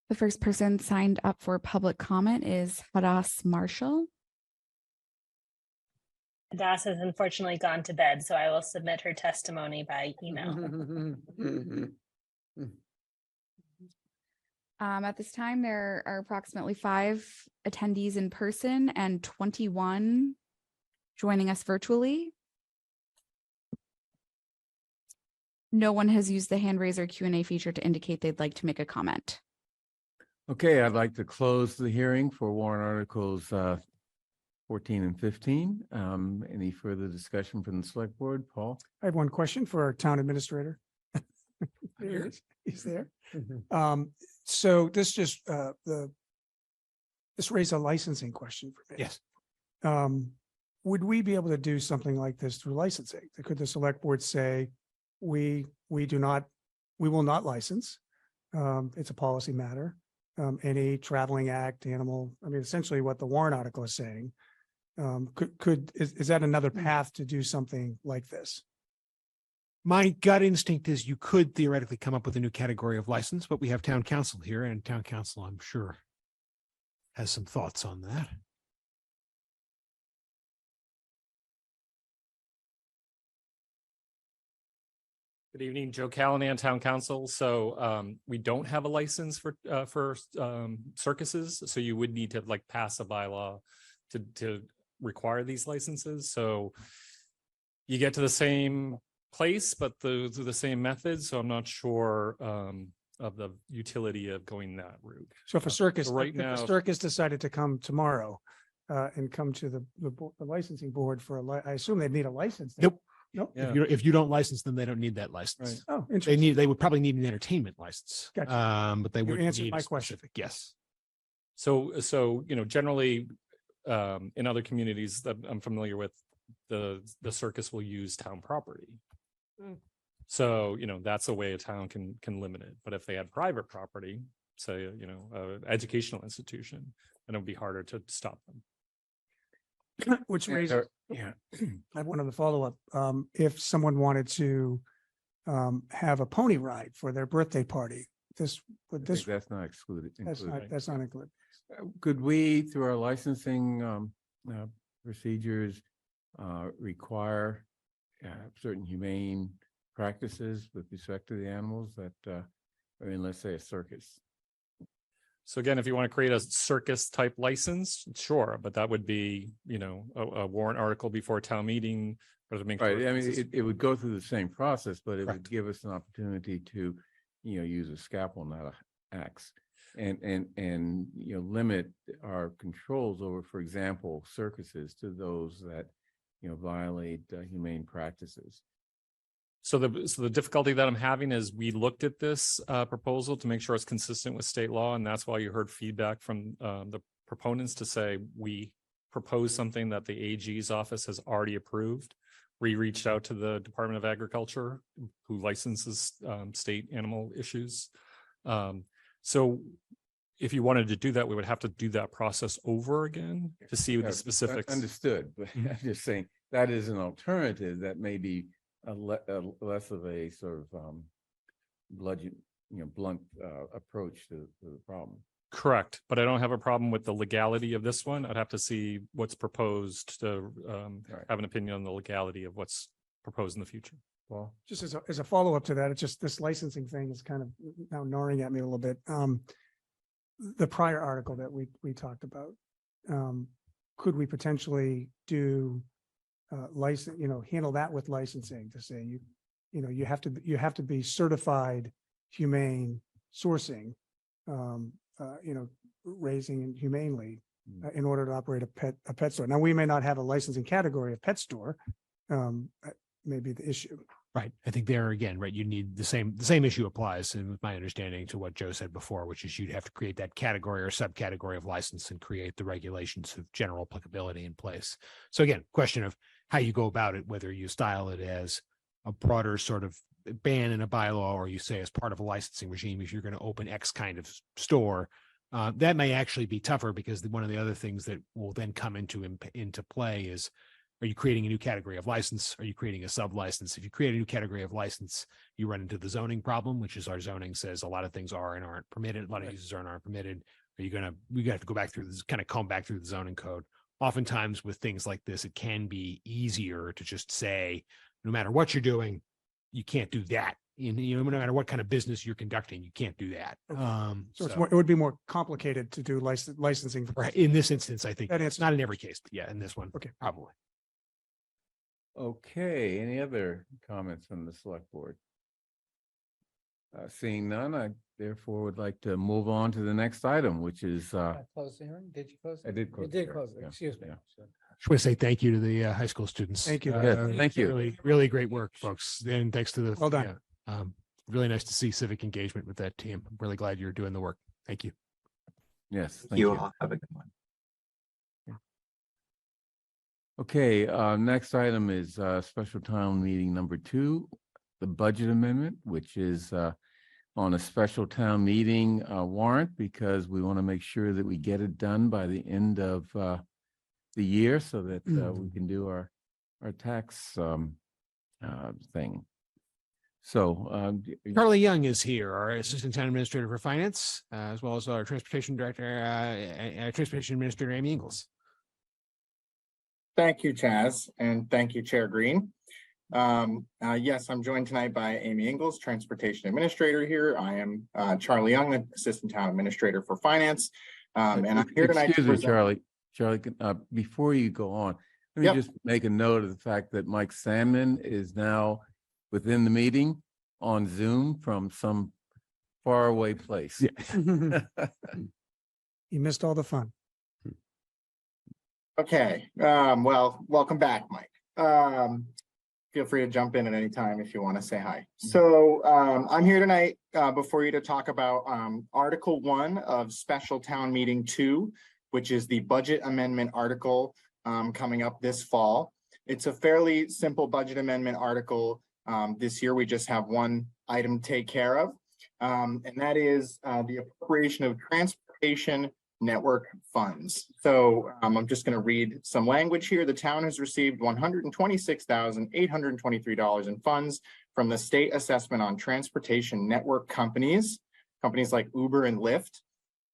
The first person signed up for public comment is Hadass Marshall. Das has unfortunately gone to bed, so I will submit her testimony by email. At this time, there are approximately 5 attendees in person and 21 joining us virtually. No one has used the hand raise or Q&A feature to indicate they'd like to make a comment. Okay, I'd like to close the hearing for warrant articles 14 and 15. Any further discussion from the select board? Paul? I have one question for our town administrator. There he is. He's there. So this just this raised a licensing question for me. Yes. Would we be able to do something like this through licensing? Could the select board say, we will not license. It's a policy matter. Any traveling act, animal, I mean, essentially what the warrant article is saying. Is that another path to do something like this? My gut instinct is you could theoretically come up with a new category of license, but we have town council here, and town council, I'm sure, has some thoughts on that. Good evening, Joe Callahan, Town Council. So we don't have a license for circuses, so you would need to like pass a bylaw to require these licenses. So you get to the same place, but through the same methods. So I'm not sure of the utility of going that route. So if a circus, So right if now, a circus decided to come tomorrow and come to the licensing board for I assume they'd need a license. Nope. Nope. Yeah. If you don't license them, they don't need that license. Oh, interesting. They would probably need an entertainment license. Gotcha. But they You would answered need my a question. specific, yes. So generally in other communities that I'm familiar with, the circus will use town property. So that's a way a town can limit it. But if they had private property, say educational institution, then it would be harder to stop them. Which raises, I have one other follow-up. If someone wanted to have a pony ride for their birthday party, that's not excluded. that's not included. Could we, through our licensing procedures, require certain humane practices with respect to the animals that let's say a circus? So again, if you want to create a circus type license, sure, but that would be, a warrant article before town meeting. Or to make Right. sure I mean, it would go through the same process, but it would give us an opportunity to, use a scalpel, not an axe. and limit our controls over, for example, circuses to those that violate humane practices. So the difficulty that I'm having is we looked at this proposal to make sure it's consistent with state law, and that's why you heard feedback from the proponents to say we propose something that the AG's office has already approved. We reached out to the Department of Agriculture, who licenses state animal issues. So if you wanted to do that, we would have to do that process over again to see the specifics. Understood, but I'm just saying that is an alternative that may be less of a sort of blunt approach to the problem. Correct, but I don't have a problem with the legality of this one. I'd have to see what's proposed to have an opinion on the legality of what's proposed in the future. Well, just as a follow-up to that, it's just this licensing thing is kind of now gnawing at me a little bit. The prior article that we talked about, could we potentially do handle that with licensing to say you have to be certified humane sourcing, raising and humanely in order to operate a pet store. Now, we may not have a licensing category of pet store, may be the issue. Right. I think there again, right, you need the same issue applies, and with my understanding to what Joe said before, which is you'd have to create that category or subcategory of license and create the regulations of general applicability in place. So again, question of how you go about it, whether you style it as a broader sort of ban in a bylaw, or you say as part of a licensing regime, if you're going to open X kind of store, that may actually be tougher, because one of the other things that will then come into play is, are you creating a new category of license? Are you creating a sub license? If you create a new category of license, you run into the zoning problem, which is our zoning says a lot of things are and aren't permitted. A lot of uses aren't permitted. We have to go back through this, kind of comb back through the zoning code. Oftentimes with things like this, it can be easier to just say, no matter what you're doing, you can't do that. No matter what kind of business you're conducting, you can't do that. Okay. So it would be more complicated to do licensing. Right. In this instance, I think it's not in every case, but yeah, in this one, okay, probably. Okay, any other comments from the select board? Seeing none, I therefore would like to move on to the next item, which is Close the hearing? Did you close? I did close. You did the close hearing, it. yeah, Excuse me. yeah. Just want to say thank you to the high school students. Thank you. Yeah, thank you. Really, really great work, folks. And thanks to the Well done. really nice to see civic engagement with that team. I'm really glad you're doing the work. Thank you. Yes, Thank you all. Have a good one. Okay, next item is special town meeting number 2, the budget amendment, which is on a special town meeting warrant, because we want to make sure that we get it done by the end of the year, so that we can do our tax thing. So Charlie Young is here, our Assistant Town Administrator for Finance, as well as our Transportation Director, Transportation Administrator, Amy Ingles. Thank you, Chaz, and thank you, Chair Green. Yes, I'm joined tonight by Amy Ingles, Transportation Administrator here. I am Charlie Young, Assistant Town Administrator for Finance. And I'm here tonight. Excuse me, Charlie. Charlie, before you go on, let me Yep. just make a note of the fact that Mike Sandman is now within the meeting on Zoom from some faraway place. You missed all the fun. Okay, well, welcome back, Mike. Feel free to jump in at any time if you want to say hi. So I'm here tonight before you to talk about Article 1 of Special Town Meeting 2, which is the budget amendment article coming up this fall. It's a fairly simple budget amendment article. This year, we just have one item to take care of, and that is the appropriation of transportation network funds. So I'm just going to read some language here. The town has received $126,823 in funds from the state assessment on transportation network companies like Uber and Lyft.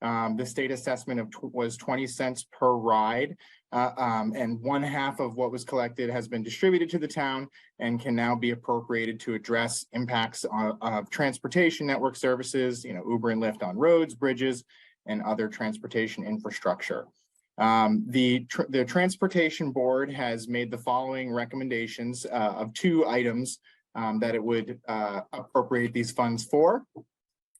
The state assessment was 20 cents per ride, and 1/2 of what was collected has been distributed to the town and can now be appropriated to address impacts of transportation network services, Uber and Lyft on roads, bridges, and other transportation infrastructure. The Transportation Board has made the following recommendations of 2 items that it would appropriate these funds for.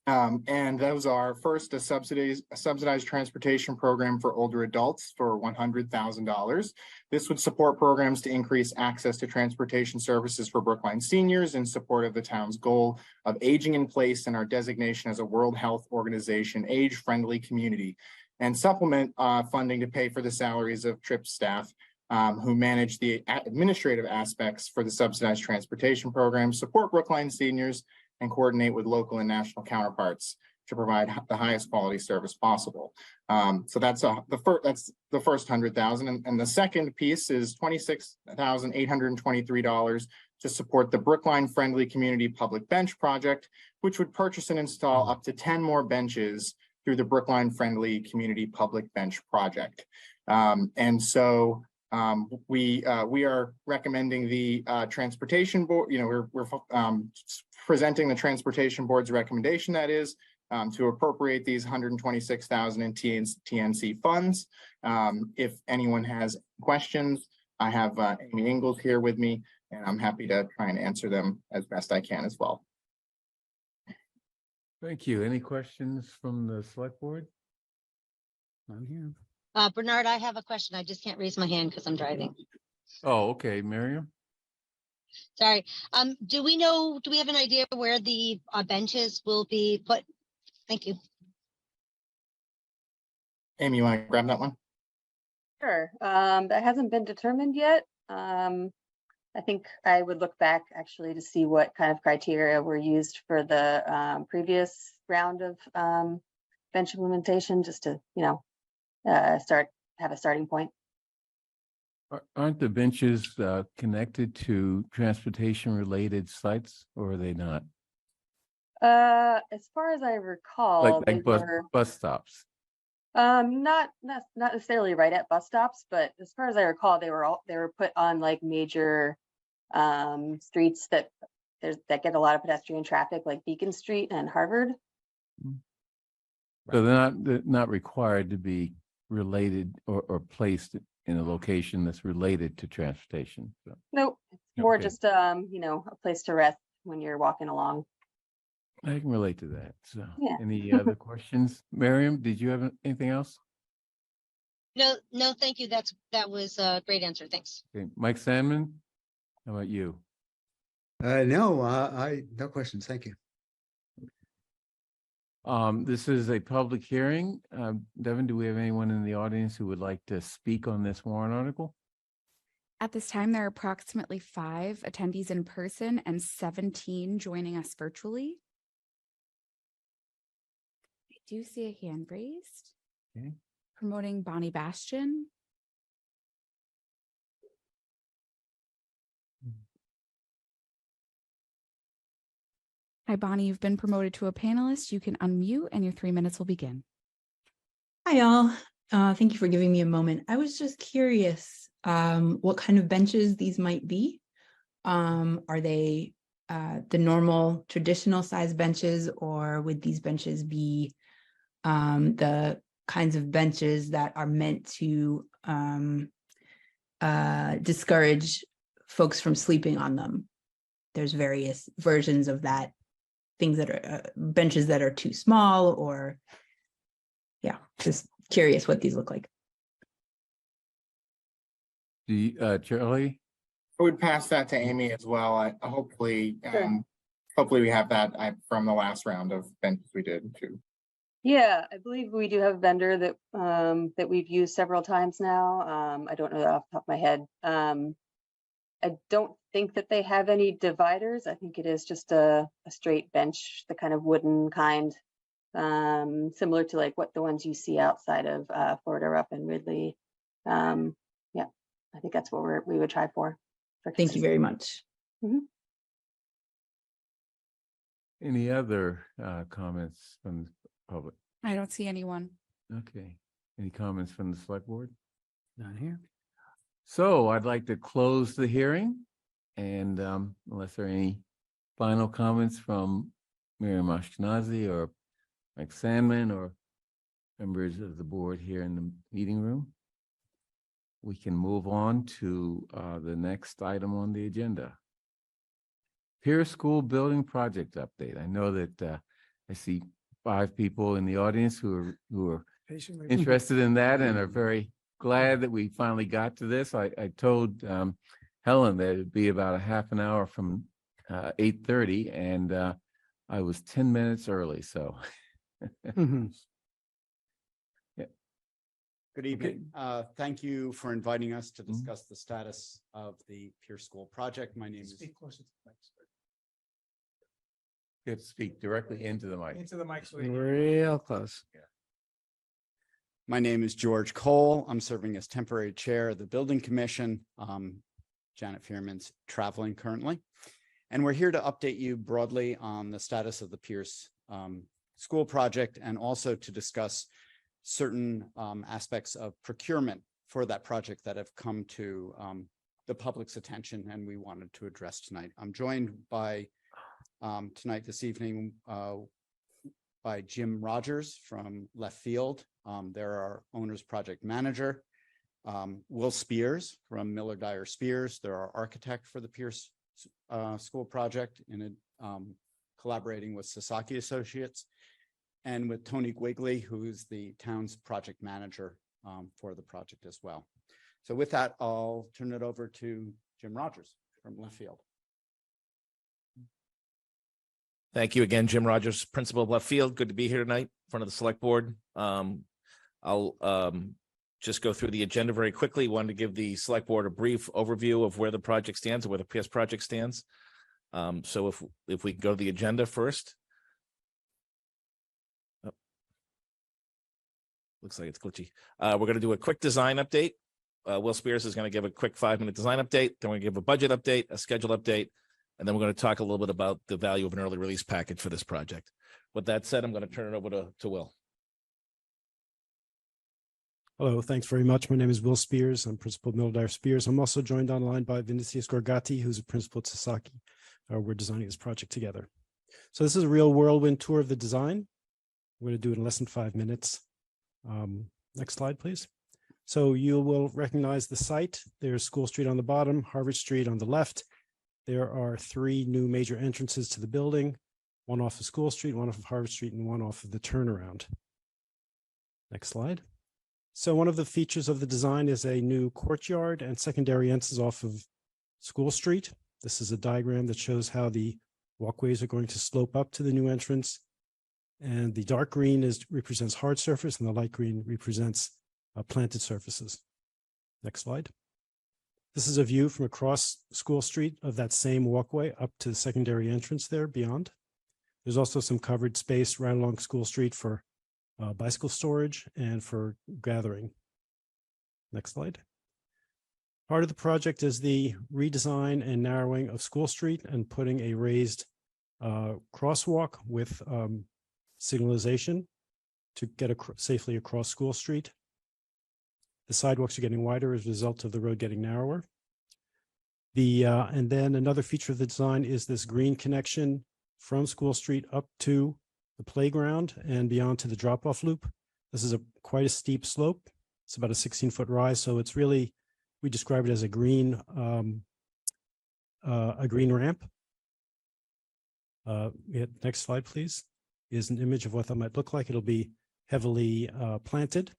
And those are first a subsidized transportation program for older adults for $100,000. This would support programs to increase access to transportation services for Brookline seniors in support of the town's goal of aging in place and our designation as a World Health Organization age-friendly community, and supplement funding to pay for the salaries of TRIP staff who manage the administrative aspects for the subsidized transportation program, support Brookline seniors, and coordinate with local and national counterparts to provide the highest quality service possible. So that's the first 100,000, and the second piece is $26,823 to support the Brookline Friendly Community Public Bench Project, which would purchase and install up to 10 more benches through the Brookline Friendly Community Public Bench Project. And so we are recommending the transportation board, we're presenting the transportation board's recommendation, that is, to appropriate these 126,000 in TNC funds. If anyone has questions, I have Amy Ingalls here with me, and I'm happy to try and answer them as best I can as well. Thank you. Any questions from the select board? I'm here. Bernard, I have a question. I just can't raise my hand because I'm driving. Oh, okay, Miriam. Sorry. Do we have an idea where the benches will be put? Thank you. Amy, you want to grab that one? Sure. That hasn't been determined yet. I think I would look back actually to see what kind of criteria were used for the previous round of bench implementation, just to, have a starting point. Aren't the benches connected to transportation related sites, or are they not? As far as I recall, Like bus stops? Not necessarily right at bus stops, but as far as I recall, they were put on like major streets that get a lot of pedestrian traffic, like Beacon Street and Harvard. So they're not required to be related or placed in a location that's related to transportation. So. Nope, it's more Okay. just a place to rest when you're walking along. I can relate to that. So Yeah. any other questions? Miriam, did you have anything else? No, thank you. That was a great answer. Thanks. Okay. Mike Sandman, how about you? No questions. Thank you. This is a public hearing. Devin, do we have anyone in the audience who would like to speak on this warrant article? At this time, there are approximately 5 attendees in person and 17 joining us virtually. I do see a hand raised. Okay. Promoting Bonnie Bastion. Hi, Bonnie, you've been promoted to a panelist. You can unmute and your 3 minutes will begin. Hi, all. Thank you for giving me a moment. I was just curious what kind of benches these might be. Are they the normal traditional size benches, or would these benches be the kinds of benches that are meant to discourage folks from sleeping on them? There's various versions of that, things that are benches that are too small, or just curious what these look like. Charlie? I would pass that to Amy as well. Hopefully we have that from the last round of benches we did too. Yeah, I believe we do have a vendor that that we've used several times now. I don't know that off the top of my head. I don't think that they have any dividers. I think it is just a straight bench, the kind of wooden kind, similar to like what the ones you see outside of Florida up in Ridley. Yeah, I think that's what we would try for. Thank you very much. Mm-hmm. Any other comments from the public? I don't see anyone. Okay. Any comments from the select board? Not here. So I'd like to close the hearing, and unless there are any final comments from Miriam Ashkenazi or Mike Sandman or members of the board here in the meeting room, we can move on to the next item on the agenda. Pierce School Building Project Update. I know that I see 5 people in the audience who are Patiently. interested in that and are very glad that we finally got to this. I told Helen that it'd be about a half an hour from 8:30, and I was 10 minutes early, so. Good evening. Thank you for inviting us to discuss the status of the Pierce School project. My name is. Speak closer to the mic, sir. You have to speak directly into the mic. Into the mic. So Real close. My name is George Cole. I'm serving as temporary chair of the Building Commission. Janet Fearman's traveling currently. And we're here to update you broadly on the status of the Pierce School project and also to discuss certain aspects of procurement for that project that have come to the public's attention and we wanted to address tonight. I'm joined by this evening by Jim Rogers from Left Field. They're our owner's project manager. Will Spears from Miller Dyer Spears. They're our architect for the Pierce School project in collaborating with Sasaki Associates. And with Tony Quigley, who's the town's project manager for the project as well. So with that, I'll turn it over to Jim Rogers from Left Field. Thank you again, Jim Rogers, principal of Left Field. Good to be here tonight in front of the select board. I'll just go through the agenda very quickly. Wanted to give the select board a brief overview of where the project stands or where the PS project stands. So if we can go to the agenda first. Looks like it's glitchy. We're going to do a quick design update. Will Spears is going to give a quick 5-minute design update. Then we're going to give a budget update, a schedule update, and then we're going to talk a little bit about the value of an early release package for this project. With that said, I'm going to turn it over to Will. Hello, thanks very much. My name is Will Spears. I'm principal of Miller Dyer Spears. I'm also joined online by Vinicius Gorgati, who's a principal at Sasaki. We're designing this project together. So this is a real whirlwind tour of the design. We're going to do it in less than 5 minutes. Next slide, please. So you will recognize the site. There's School Street on the bottom, Harvard Street on the left. There are 3 new major entrances to the building, one off of School Street, one off of Harvard Street, and one off of the turnaround. Next slide. So one of the features of the design is a new courtyard and secondary entrances off of School Street. This is a diagram that shows how the walkways are going to slope up to the new entrance. And the dark green represents hard surface and the light green represents planted surfaces. Next slide. This is a view from across School Street of that same walkway up to the secondary entrance there beyond. There's also some covered space right along School Street for bicycle storage and for gathering. Next slide. Part of the project is the redesign and narrowing of School Street and putting a raised crosswalk with signalization to get safely across School Street. The sidewalks are getting wider as a result of the road getting narrower. And then another feature of the design is this green connection from School Street up to the playground and beyond to the drop-off loop. This is quite a steep slope. It's about a 16-foot rise, so it's really, we describe it as a green ramp. Next slide, please. Is an image of what that might look like. It'll be heavily planted.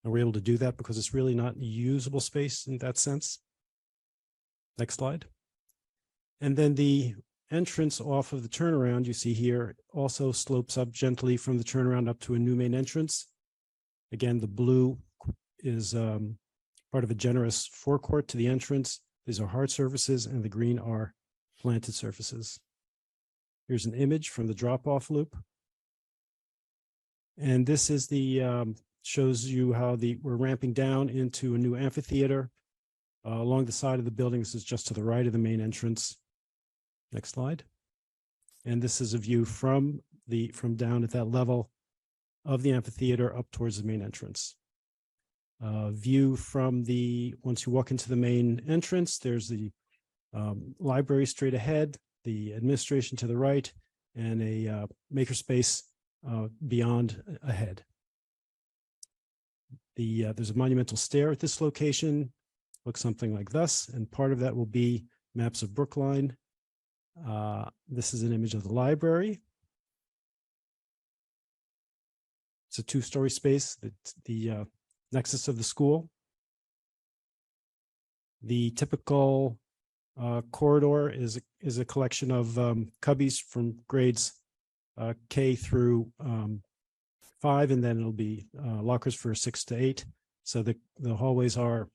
And we're able to do that because it's really not usable space in that sense. Next slide. And then the entrance off of the turnaround you see here also slopes up gently from the turnaround up to a new main entrance. Again, the blue is part of a generous forecourt to the entrance. These are hard surfaces and the green are planted surfaces. Here's an image from the drop-off loop. And this is shows you how we're ramping down into a new amphitheater along the side of the building. This is just to the right of the main entrance. Next slide. And this is a view from down at that level of the amphitheater up towards the main entrance. View from once you walk into the main entrance, there's the library straight ahead, the administration to the right, and a makerspace beyond ahead. There's a monumental stair at this location, looks something like this, and part of that will be maps of Brookline. This is an image of the library. It's a two-story space. It's the nexus of the school. The typical corridor is a collection of cubbies from grades K through 5, and then it'll be lockers for 6 to 8. So the hallways are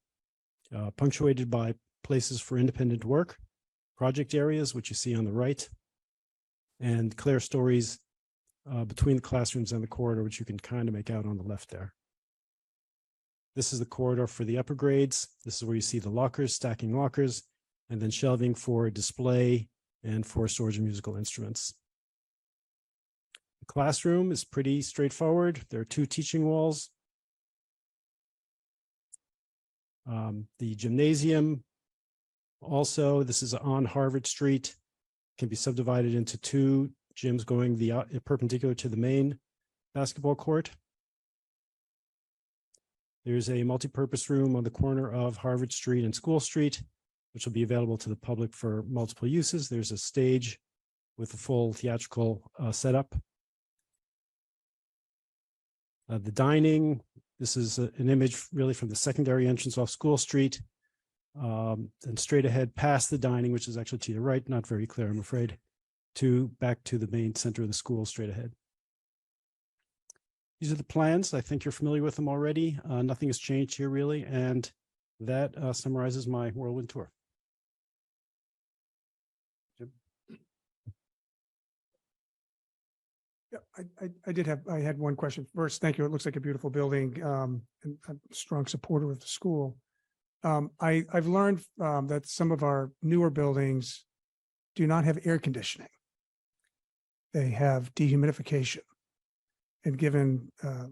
punctuated by places for independent work, project areas, which you see on the right, and clear stories between the classrooms and the corridor, which you can kind of make out on the left there. This is the corridor for the upper grades. This is where you see the lockers, stacking lockers, and then shelving for display and for storage of musical instruments. The classroom is pretty straightforward. There are 2 teaching walls. The gymnasium also, this is on Harvard Street, can be subdivided into 2 gyms going perpendicular to the main basketball court. There's a multi-purpose room on the corner of Harvard Street and School Street, which will be available to the public for multiple uses. There's a stage with a full theatrical setup. The dining, this is an image really from the secondary entrance off School Street, and straight ahead past the dining, which is actually to your right, not very clear, I'm afraid, back to the main center of the school straight ahead. These are the plans. I think you're familiar with them already. Nothing has changed here really, and that summarizes my whirlwind tour. Jim? Yeah, I had one question. First, thank you. It looks like a beautiful building, and I'm a strong supporter of the school. I've learned that some of our newer buildings do not have air conditioning. They have dehumidification. And given the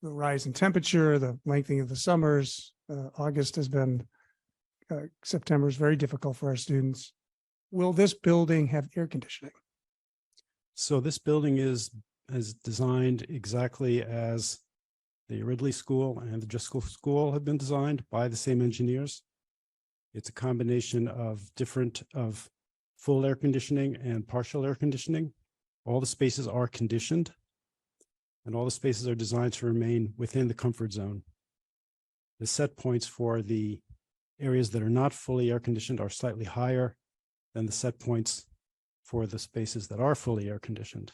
rise in temperature, the lengthening of the summers, August has been, September is very difficult for our students. Will this building have air conditioning? So this building is designed exactly as the Ridley School and the Driscoll School have been designed by the same engineers. It's a combination of full air conditioning and partial air conditioning. All the spaces are conditioned, and all the spaces are designed to remain within the comfort zone. The set points for the areas that are not fully air conditioned are slightly higher than the set points for the spaces that are fully air conditioned.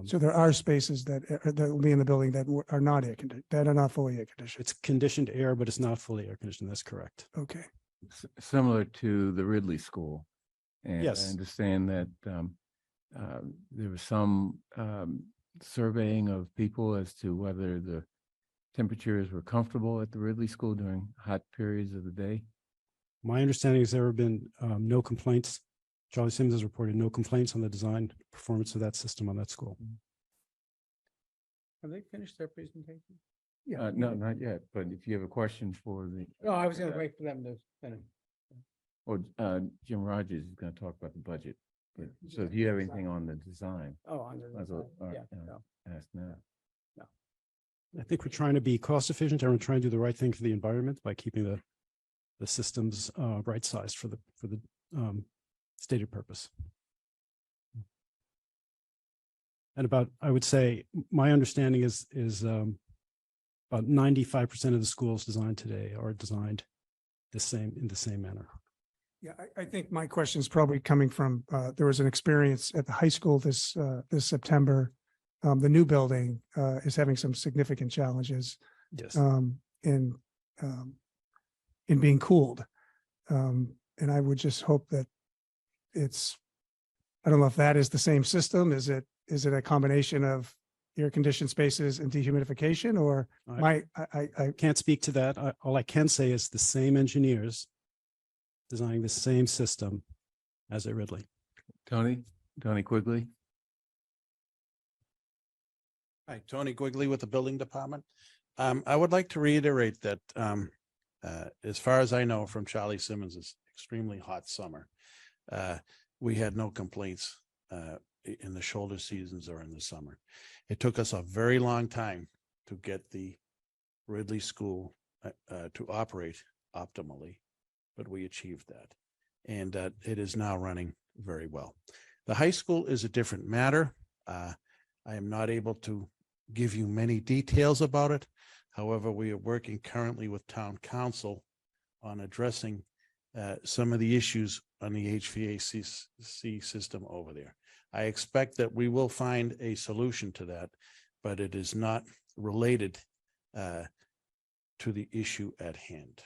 So there are spaces that will be in the building that are not that are not fully air conditioned. It's conditioned air, but it's not fully air conditioned. That's correct. Okay. Similar to the Ridley School. And Yes. I understand that there was some surveying of people as to whether the temperatures were comfortable at the Ridley School during hot periods of the day. My understanding is there have been no complaints. Charlie Sims has reported no complaints on the design performance of that system on that school. Have they finished their presentation? Yeah. No, not yet, but if you have a question for the. Oh, I was going to wait for them to finish. Or Jim Rogers is going to talk about the budget. But, so if you have anything on the design. Oh, on the design. Yeah, no. Ask now. I think we're trying to be cost efficient and we're trying to do the right thing for the environment by keeping the systems right sized for the stated purpose. And I would say, my understanding is about 95% of the schools designed today are designed in the same manner. Yeah, I think my question is probably coming from, there was an experience at the high school this September. The new building is having some significant challenges. Yes. In being cooled. And I would just hope that I don't know if that is the same system. Is it a combination of air conditioned spaces and dehumidification, or I can't speak to that. All I can say is the same engineers designing the same system as at Ridley. Tony Quigley. Hi, Tony Quigley with the Building Department. I would like to reiterate that as far as I know from Charlie Simmons' extremely hot summer, we had no complaints in the shoulder seasons or in the summer. It took us a very long time to get the Ridley School to operate optimally, but we achieved that. And it is now running very well. The high school is a different matter. I am not able to give you many details about it. However, we are working currently with town council on addressing some of the issues on the HVAC system over there. I expect that we will find a solution to that, but it is not related to the issue at hand.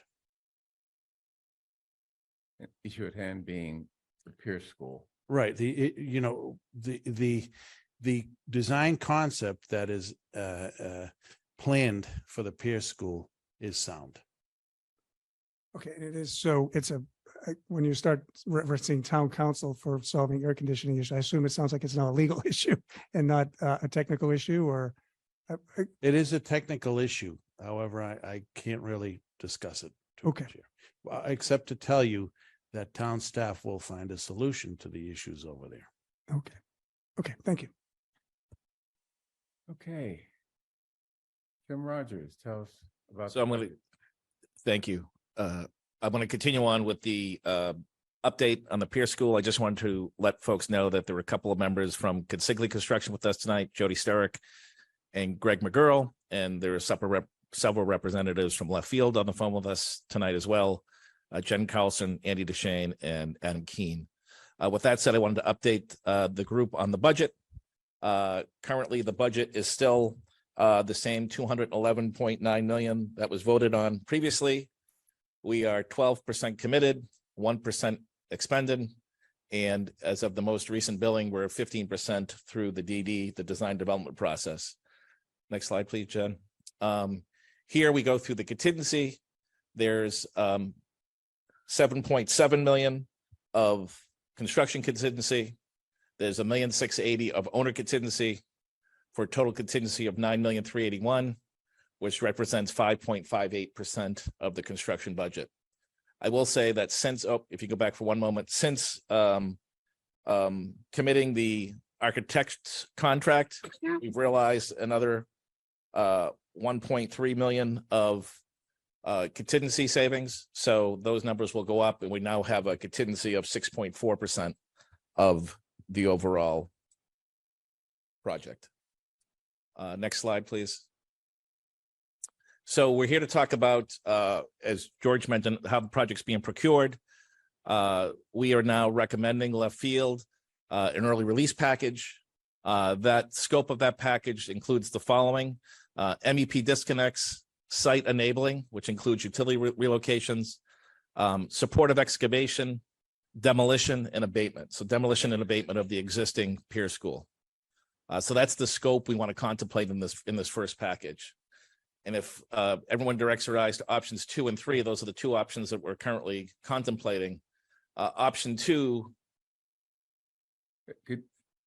Issue at hand being the Pierce School. Right. The design concept that is planned for the Pierce School is sound. Okay, and it is, so it's when you start referencing town council for solving air conditioning issues, I assume it sounds like it's not a legal issue and not a technical issue, or? It is a technical issue. However, I can't really discuss it. Okay. Well, except to tell you that town staff will find a solution to the issues over there. Okay. Okay, thank you. Okay. Jim Rogers, tell us about. So I'm going to, thank you. I'm going to continue on with the update on the Pierce School. I just wanted to let folks know that there were a couple of members from Consigli Construction with us tonight, Jody Sturrock and Greg McGurl, and there are several representatives from left field on the phone with us tonight as well. Jen Carlson, Andy DeShane, and Adam Keene. With that said, I wanted to update the group on the budget. Currently, the budget is still the same $211.9 million that was voted on previously. We are 12% committed, 1% expended, and as of the most recent billing, we're 15% through the DD, the design development process. Next slide, please, Jen. Here we go through the contingency. There's 7.7 million of construction contingency. There's $1,680,000 of owner contingency for a total contingency of $9,381,000, which represents 5.58% of the construction budget. I will say that since, if you go back for one moment, since committing the architect's contract, we've realized another 1.3 million of contingency savings. So those numbers will go up, and we now have a contingency of 6.4% of the overall project. Next slide, please. So we're here to talk about, as George mentioned, how the project's being procured. We are now recommending left field an early release package. That scope of that package includes the following: MEP disconnects, site enabling, which includes utility relocations, supportive excavation, demolition, and abatement. So demolition and abatement of the existing Pierce School. So that's the scope we want to contemplate in this first package. And if everyone directs their eyes to options 2 and 3, those are the two options that we're currently contemplating. Option 2.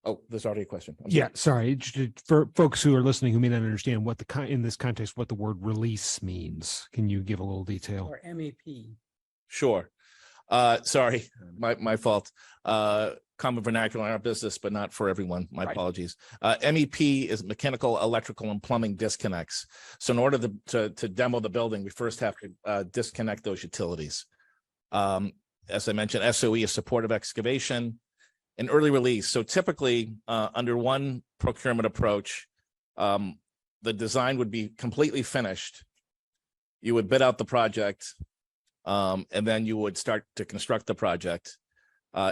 Oh, there's already a question. Yeah, sorry. For folks who are listening who may not understand what in this context, what the word release means, can you give a little detail? Or MEP. Sure. Sorry, my fault. Common vernacular in our business, but not for everyone. My apologies. MEP is mechanical, electrical, and plumbing disconnects. So in order to demo the building, we first have to disconnect those utilities. As I mentioned, SOE is supportive excavation and early release. So typically, under one procurement approach, the design would be completely finished. You would bid out the project, and then you would start to construct the project.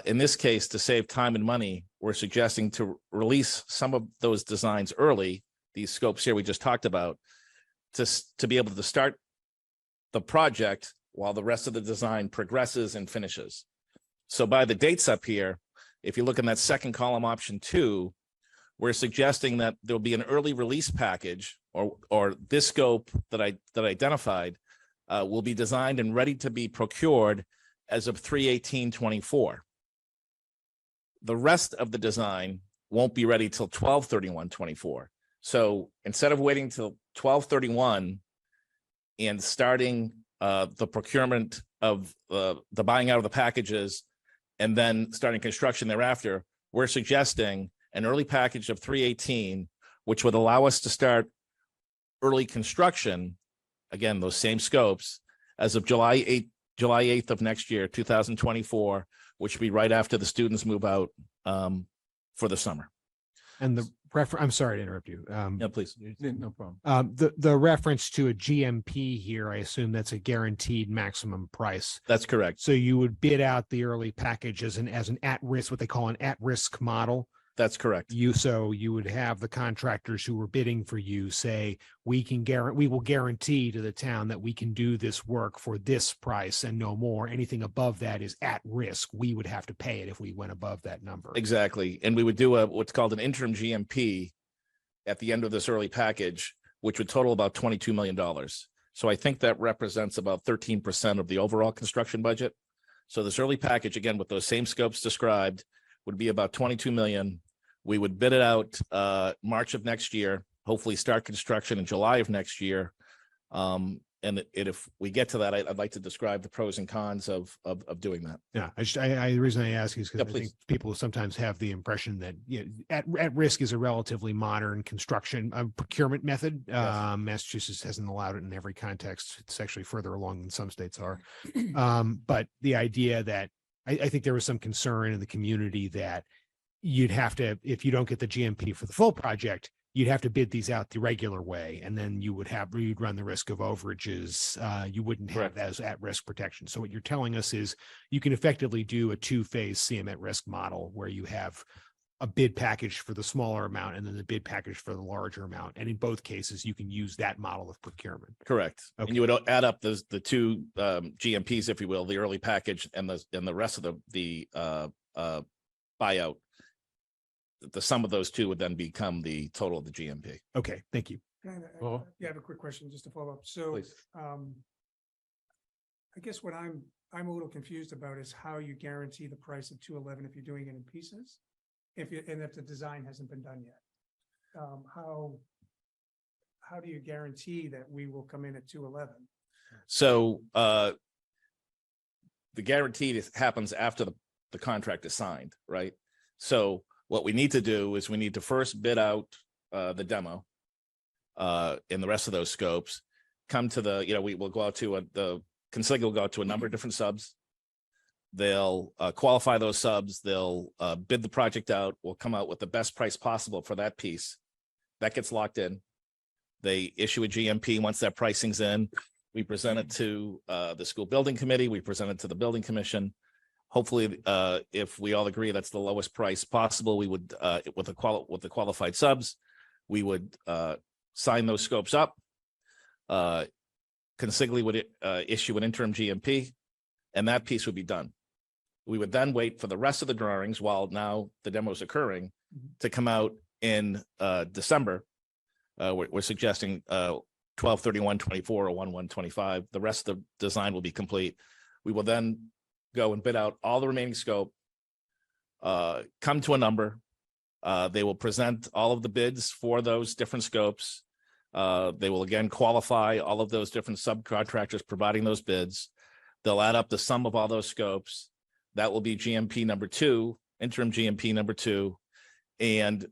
In this case, to save time and money, we're suggesting to release some of those designs early, these scopes here we just talked about, to be able to start the project while the rest of the design progresses and finishes. So by the dates up here, if you look in that second column, option 2, we're suggesting that there'll be an early release package, or this scope that I identified will be designed and ready to be procured as of 3/18/24. The rest of the design won't be ready till 12/31/24. So instead of waiting till 12/31 and starting the procurement of the buying out of the packages and then starting construction thereafter, we're suggesting an early package of 3/18, which would allow us to start early construction, again, those same scopes, as of July 8th of next year, 2024, which would be right after the students move out for the summer. And the I'm sorry to interrupt you. Yeah, please. No problem. The reference to a GMP here, I assume that's a guaranteed maximum price. That's correct. So you would bid out the early package as an at-risk, what they call an at-risk model. That's correct. So you would have the contractors who were bidding for you say, we will guarantee to the town that we can do this work for this price and no more. Anything above that is at risk. We would have to pay it if we went above that number. Exactly. And we would do what's called an interim GMP at the end of this early package, which would total about $22 million. So I think that represents about 13% of the overall construction budget. So this early package, again, with those same scopes described, would be about 22 million. We would bid it out March of next year, hopefully start construction in July of next year. If we get to that, I'd like to describe the pros and cons of doing that. Yeah, the reason I ask is because Yeah, I think please. people sometimes have the impression that at risk is a relatively modern construction procurement method. Yes. Massachusetts hasn't allowed it in every context. It's actually further along than some states are. But the idea that I think there was some concern in the community that you'd have to, if you don't get the GMP for the full project, you'd have to bid these out the regular way, and then you'd run the risk of overages. You wouldn't have as at-risk protection. So what you're telling us is you can effectively do a two-phase CM at risk model where you have a bid package for the smaller amount and then the bid package for the larger amount. And in both cases, you can use that model of procurement. Correct. Okay. And you would add up the two GMPs, if you will, the early package and the rest of the buyout. The sum of those two would then become the total of the GMP. Okay, thank you. Yeah, I have a quick question just to follow up. So, Please. I guess what I'm a little confused about is how you guarantee the price of 211 if you're doing it in pieces, if the design hasn't been done yet. How do you guarantee that we will come in at 211? So the guarantee happens after the contract is signed, right? So what we need to do is we need to first bid out the demo in the rest of those scopes, come to we will go out to the consiglio will go out to a number of different subs. They'll qualify those subs. They'll bid the project out. We'll come out with the best price possible for that piece. That gets locked in. They issue a GMP. Once that pricing's in, we present it to the school building committee. We present it to the building commission. Hopefully, if we all agree that's the lowest price possible, we would, with the qualified subs, we would sign those scopes up. Consiglio would issue an interim GMP, and that piece would be done. We would then wait for the rest of the drawings while now the demo is occurring to come out in December. We're suggesting 12/31/24 or 1/1/25. The rest of the design will be complete. We will then go and bid out all the remaining scope, come to a number. They will present all of the bids for those different scopes. They will again qualify all of those different subcontractors providing those bids. They'll add up the sum of all those scopes. That will be GMP number 2, interim GMP number 2. And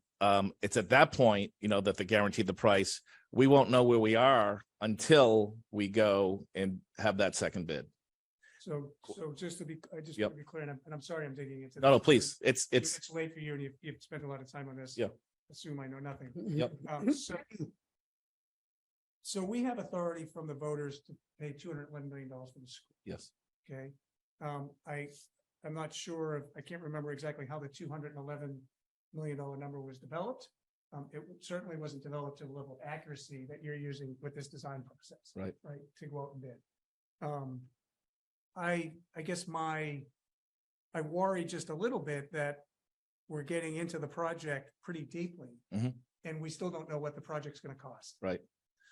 it's at that point, that they guarantee the price. We won't know where we are until we go and have that second bid. So just to be, want to be clear, and I'm sorry I'm digging into this. No, please. It's late for you and you've spent a lot of time on this. Yeah. Assume I know nothing. Yep. So we have authority from the voters to pay $211 million for the school. Yes. Okay. I'm not sure, I can't remember exactly how the $211 million number was developed. It certainly wasn't developed to the level of accuracy that you're using with this design process. Right. Right, to go out and bid. I guess I worry just a little bit that we're getting into the project pretty deeply, and we still don't know what the project's going to cost. Right.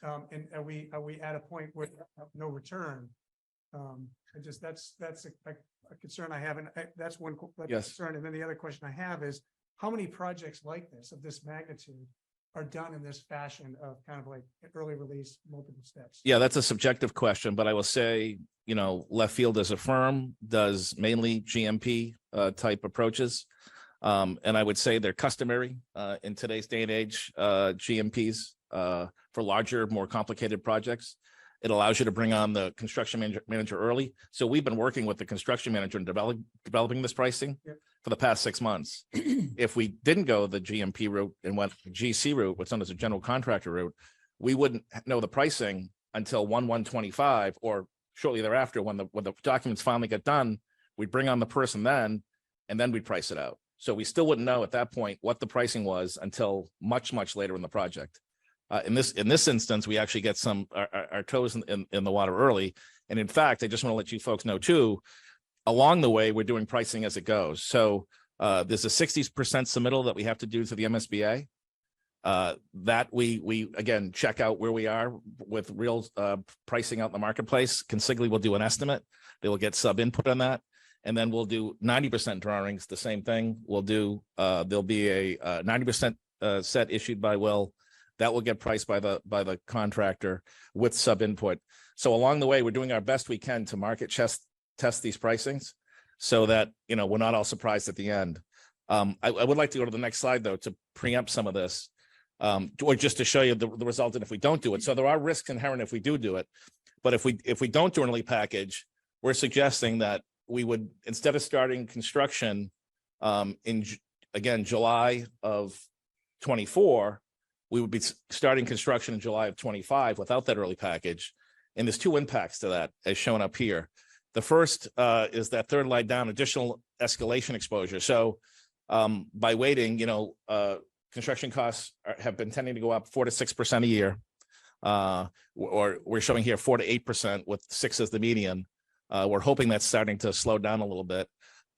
And are we at a point where no return? That's a concern I have, and that's one concern. And then the other question I have is, how many projects like this of this magnitude are done in this fashion of kind of like early release, multiple steps? Yeah, that's a subjective question, but I will say, Left Field as a firm does mainly GMP type approaches. And I would say they're customary in today's day and age, GMPs for larger, more complicated projects. It allows you to bring on the construction manager early. So we've been working with the construction manager in developing this pricing. Yep. for the past 6 months. If we didn't go the GMP route and went GC route, what's known as a general contractor route, we wouldn't know the pricing until 1/1/25 or shortly thereafter when the documents finally get done. We'd bring on the person then, and then we'd price it out. So we still wouldn't know at that point what the pricing was until much later in the project. In this instance, we actually get our toes in the water early. And in fact, I just want to let you folks know too, along the way, we're doing pricing as it goes. So there's a 60% submittal that we have to do to the MSBA. That we again check out where we are with real pricing out in the marketplace. Consigli will do an estimate. They will get sub input on that, and then we'll do 90% drawings. The same thing. We'll do. There'll be a 90% set issued by Will. That will get priced by the contractor with sub input. So along the way, we're doing our best we can to market test these pricings, so that we're not all surprised at the end. I would like to go to the next slide though to preempt some of this. Or just to show you the result and if we don't do it. So there are risks inherent if we do it. But if we don't do an early package, we're suggesting that we would, instead of starting construction in July of 24, we would be starting construction in July of 25 without that early package. And there's two impacts to that as shown up here. The first is that third line down, additional escalation exposure. So by waiting, construction costs have been tending to go up 4 to 6% a year, or we're showing here 4 to 8% with 6 as the median. We're hoping that's starting to slow down a little bit,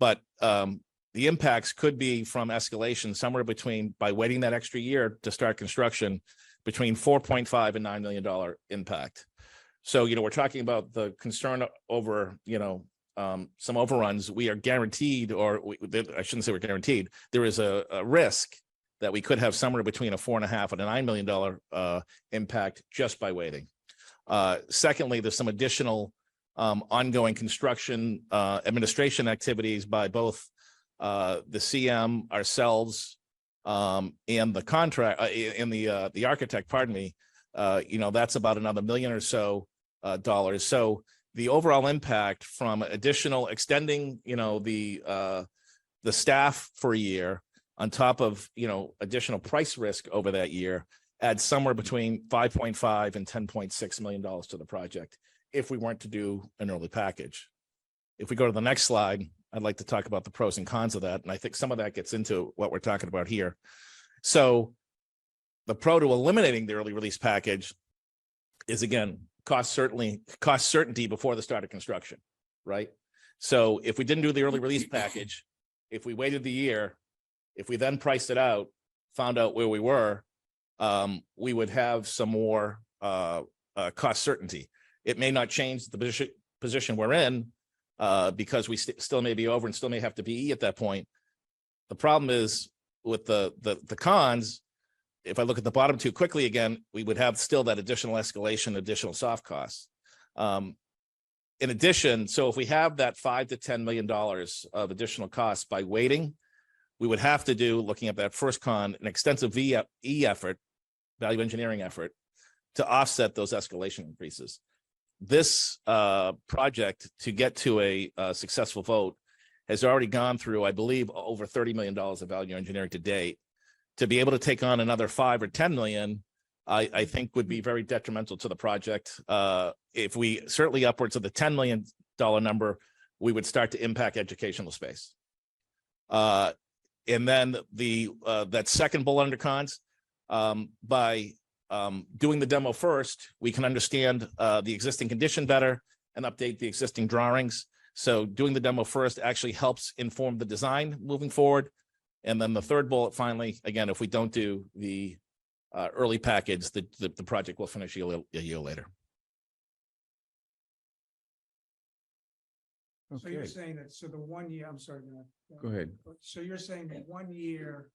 but the impacts could be from escalation somewhere between, by waiting that extra year to start construction, between $4.5 and $9 million impact. So, we're talking about the concern over, some overruns. We are guaranteed, or I shouldn't say we're guaranteed, there is a risk that we could have somewhere between a $4.5 and a $9 million impact just by waiting. Secondly, there's some additional ongoing construction administration activities by both the CM, ourselves, and the contract and the architect. Pardon me. That's about another $1 million or so dollars. So the overall impact from additional extending, the staff for a year, on top of, additional price risk over that year, adds somewhere between $5.5 and $10.6 million to the project if we weren't to do an early package. If we go to the next slide, I'd like to talk about the pros and cons of that. And I think some of that gets into what we're talking about here. So the pro to eliminating the early release package is, again, cost certainty before the start of construction, right? So if we didn't do the early release package, if we waited the year, if we then priced it out, found out where we were, we would have some more cost certainty. It may not change the position we're in because we still may be over and still may have to be at that point. The problem is with the cons. If I look at the bottom two quickly again, we would have still that additional escalation, additional soft costs. In addition, so if we have that $5 to $10 million of additional costs by waiting, we would have to do, looking at that first con, an extensive E effort, value engineering effort, to offset those escalation increases. This project, to get to a successful vote, has already gone through, I believe, over $30 million of value engineering to date. To be able to take on another 5 or 10 million, I think would be very detrimental to the project. If we certainly upwards of the $10 million number, we would start to impact educational space. And then that second bullet under cons, by doing the demo first, we can understand the existing condition better and update the existing drawings. So doing the demo first actually helps inform the design moving forward. And then the third bullet, finally, again, if we don't do the early package, the project will finish a year later. So you're saying that, so the 1 year, I'm sorry. Go ahead. So you're saying that 1 year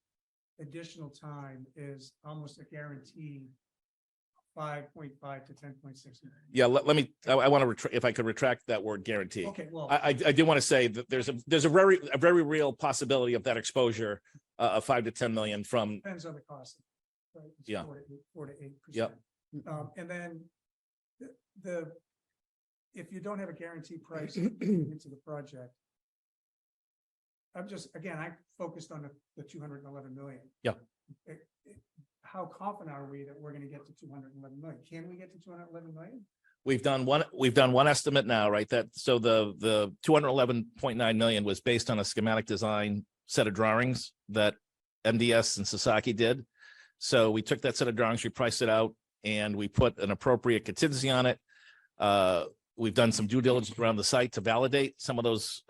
additional time is almost a guaranteed 5.5 to 10.6 million. Yeah, let me, I want to, if I could retract that word guarantee. Okay, well, I do want to say that there's a very real possibility of that exposure of 5 to 10 million from. Depends on the cost. Right? It's Yeah. 4 to 8%. Yep. And then if you don't have a guaranteed price into the project, I'm just, again, I focused on the 211 million. Yeah. How confident are we that we're going to get to 211 million? Can we get to 211 million? We've done one estimate now, right? So the 211.9 million was based on a schematic design set of drawings that MDS and Sasaki did. So we took that set of drawings, we priced it out, and we put an appropriate contingency on it. We've done some due diligence around the site to validate some of those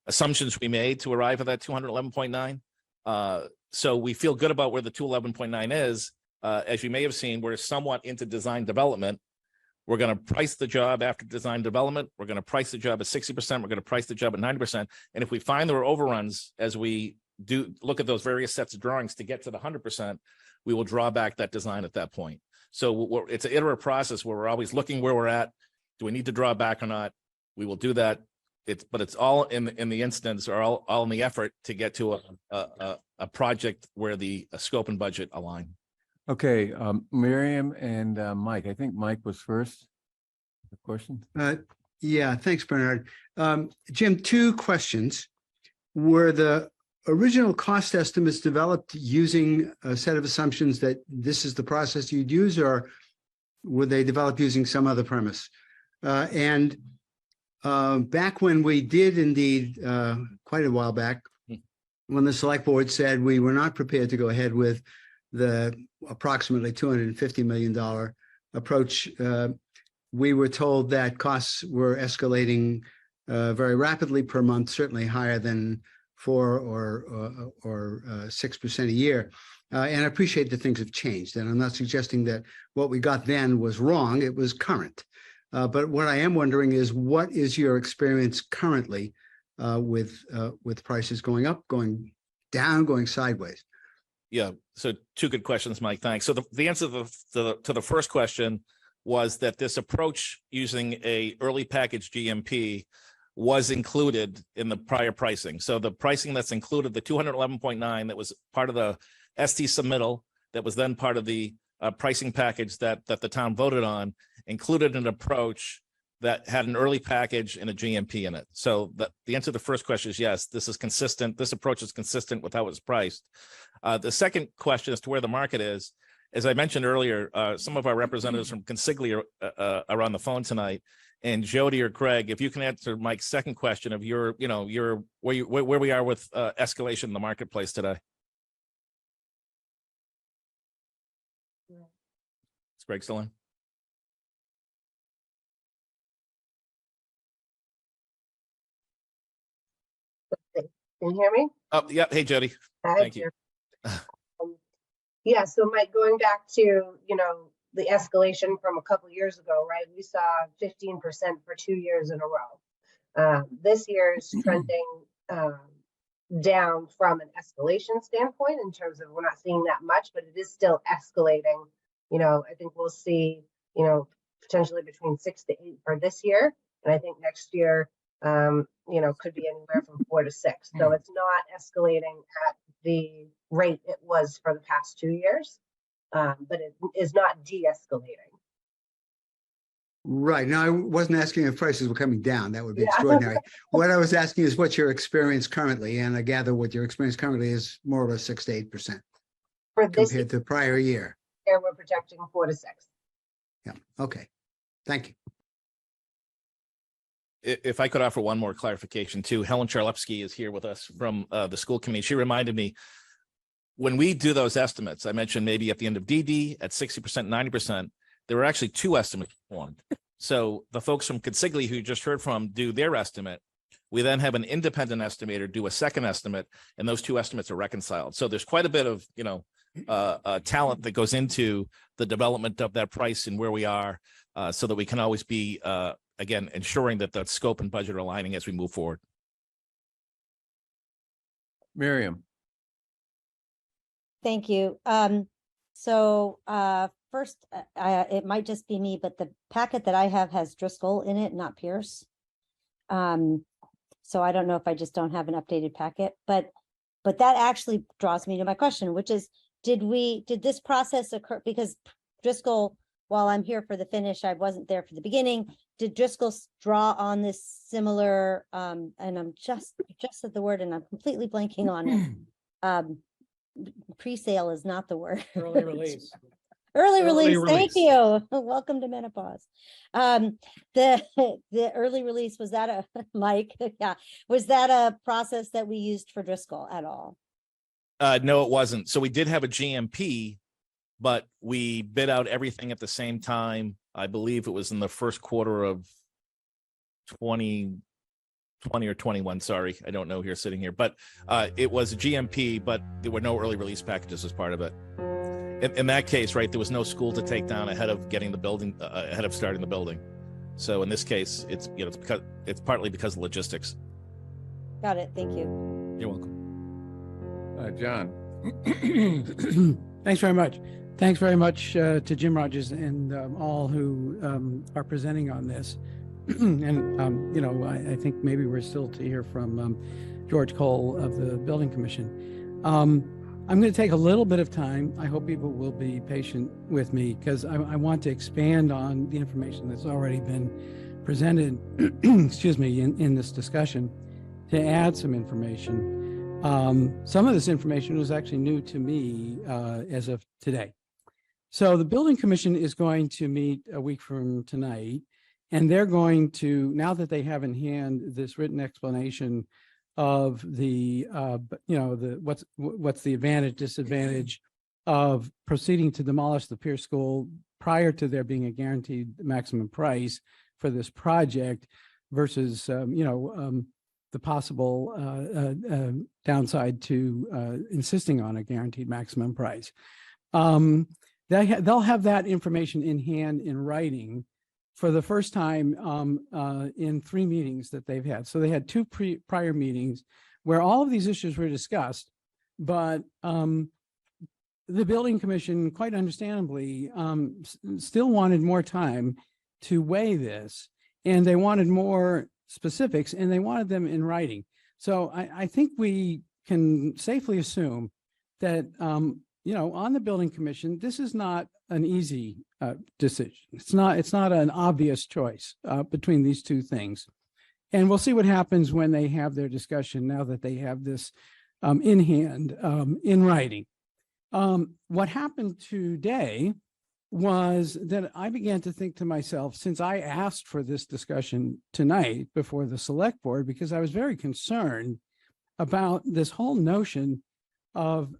assumptions we made to arrive at that 211.9. So we feel good about where the 211.9 is. As you may have seen, we're somewhat into design development. We're going to price the job after design development. We're going to price the job at 60%. We're going to price the job at 90%. And if we find there are overruns as we do look at those various sets of drawings to get to the 100%, we will draw back that design at that point. So it's an iterative process where we're always looking where we're at. Do we need to draw back or not? We will do that. But it's all in the instance, or all in the effort to get to a project where the scope and budget align. Okay, Miriam and Mike. I think Mike was first. The question. Yeah, thanks, Bernard. Jim, two questions. Were the original cost estimates developed using a set of assumptions that this is the process you'd use, or were they developed using some other premise? And back when we did indeed, quite a while back, when the select board said we were not prepared to go ahead with the approximately $250 million approach, we were told that costs were escalating very rapidly per month, certainly higher than 4 or 6% a year. And I appreciate that things have changed. And I'm not suggesting that what we got then was wrong. It was current. But what I am wondering is, what is your experience currently with prices going up, going down, going sideways? Yeah. So two good questions, Mike. Thanks. So the answer to the first question was that this approach using a early package GMP was included in the prior pricing. So the pricing that's included, the 211.9, that was part of the ST submittal, that was then part of the pricing package that the town voted on, included an approach that had an early package and a GMP in it. So the answer to the first question is yes, this is consistent. This approach is consistent with how it's priced. The second question as to where the market is, as I mentioned earlier, some of our representatives from Consigli are on the phone tonight. And Jody or Craig, if you can answer Mike's second question of where we are with escalation in the marketplace today. Is Greg still in? Can you hear me? Oh, yeah. Hey, Jody. Hi, Thank you. Yeah, so Mike, going back to, the escalation from a couple years ago, right? We saw 15% for 2 years in a row. This year is trending down from an escalation standpoint in terms of we're not seeing that much, but it is still escalating. I think we'll see, potentially between 6 to 8 for this year. And I think next year, could be anywhere from 4 to 6. So it's not escalating at the rate it was for the past 2 years, but it is not de-escalating. Right. Now, I wasn't asking if prices were coming down. That would be extraordinary. What I was asking is what's your experience currently? And I gather what your experience currently is more of a 6 to 8% for this compared to the prior year. Year, we're projecting 4 to 6. Yeah. Okay. Thank you. If I could offer one more clarification too, Helen Charlepsky is here with us from the school committee. She reminded me, when we do those estimates, I mentioned maybe at the end of DD at 60%, 90%, there were actually 2 estimates formed. So the folks from Consigli who you just heard from do their estimate. We then have an independent estimator do a second estimate, and those 2 estimates are reconciled. So there's quite a bit of, talent that goes into the development of that price and where we are, so that we can always be, again, ensuring that the scope and budget are aligning as we move forward. Miriam. Thank you. So first, it might just be me, but the packet that I have has Driscoll in it, not Pierce. So I don't know if I just don't have an updated packet, but that actually draws me to my question, which is, did this process occur? Because Driscoll, while I'm here for the finish, I wasn't there for the beginning. did Driscoll draw on this similar, and I'm just at the word and I'm completely blanking on it. Pre-sale is not the word. Early release. Early Early release. Thank release. you. Welcome to menopause. The early release, was that a Mike? Yeah. Was that a process that we used for Driscoll at all? No, it wasn't. So we did have a GMP, but we bid out everything at the same time. I believe it was in the first quarter of 2020 or 21. Sorry, I don't know here sitting here, but it was a GMP, but there were no early release packages as part of it. In that case, right, there was no school to take down ahead of getting the building, ahead of starting the building. So in this case, it's partly because of logistics. Got it. Thank you. You're welcome. John. Thanks very much. Thanks very much to Jim Rogers and all who are presenting on this. And, you know, I think maybe we're still to hear from George Cole of the Building Commission. I'm going to take a little bit of time. I hope people will be patient with me because I want to expand on the information that's already been presented, excuse me, in this discussion, to add some information. Some of this information was actually new to me as of today. So the Building Commission is going to meet a week from tonight, and they're going to, now that they have in hand this written explanation of the, you know, the what's the advantage, disadvantage of proceeding to demolish the Pierce School prior to there being a guaranteed maximum price for this project versus, you know, the possible downside to insisting on a guaranteed maximum price. They'll have that information in hand in writing for the first time in 3 meetings that they've had. So they had 2 prior meetings where all of these issues were discussed, but the Building Commission, quite understandably, still wanted more time to weigh this, and they wanted more specifics, and they wanted them in writing. So I think we can safely assume that, you know, on the Building Commission, this is not an easy decision. It's not an obvious choice between these 2 things. And we'll see what happens when they have their discussion now that they have this in hand, in writing. What happened today was that I began to think to myself, since I asked for this discussion tonight before the select board, because I was very concerned about this whole notion of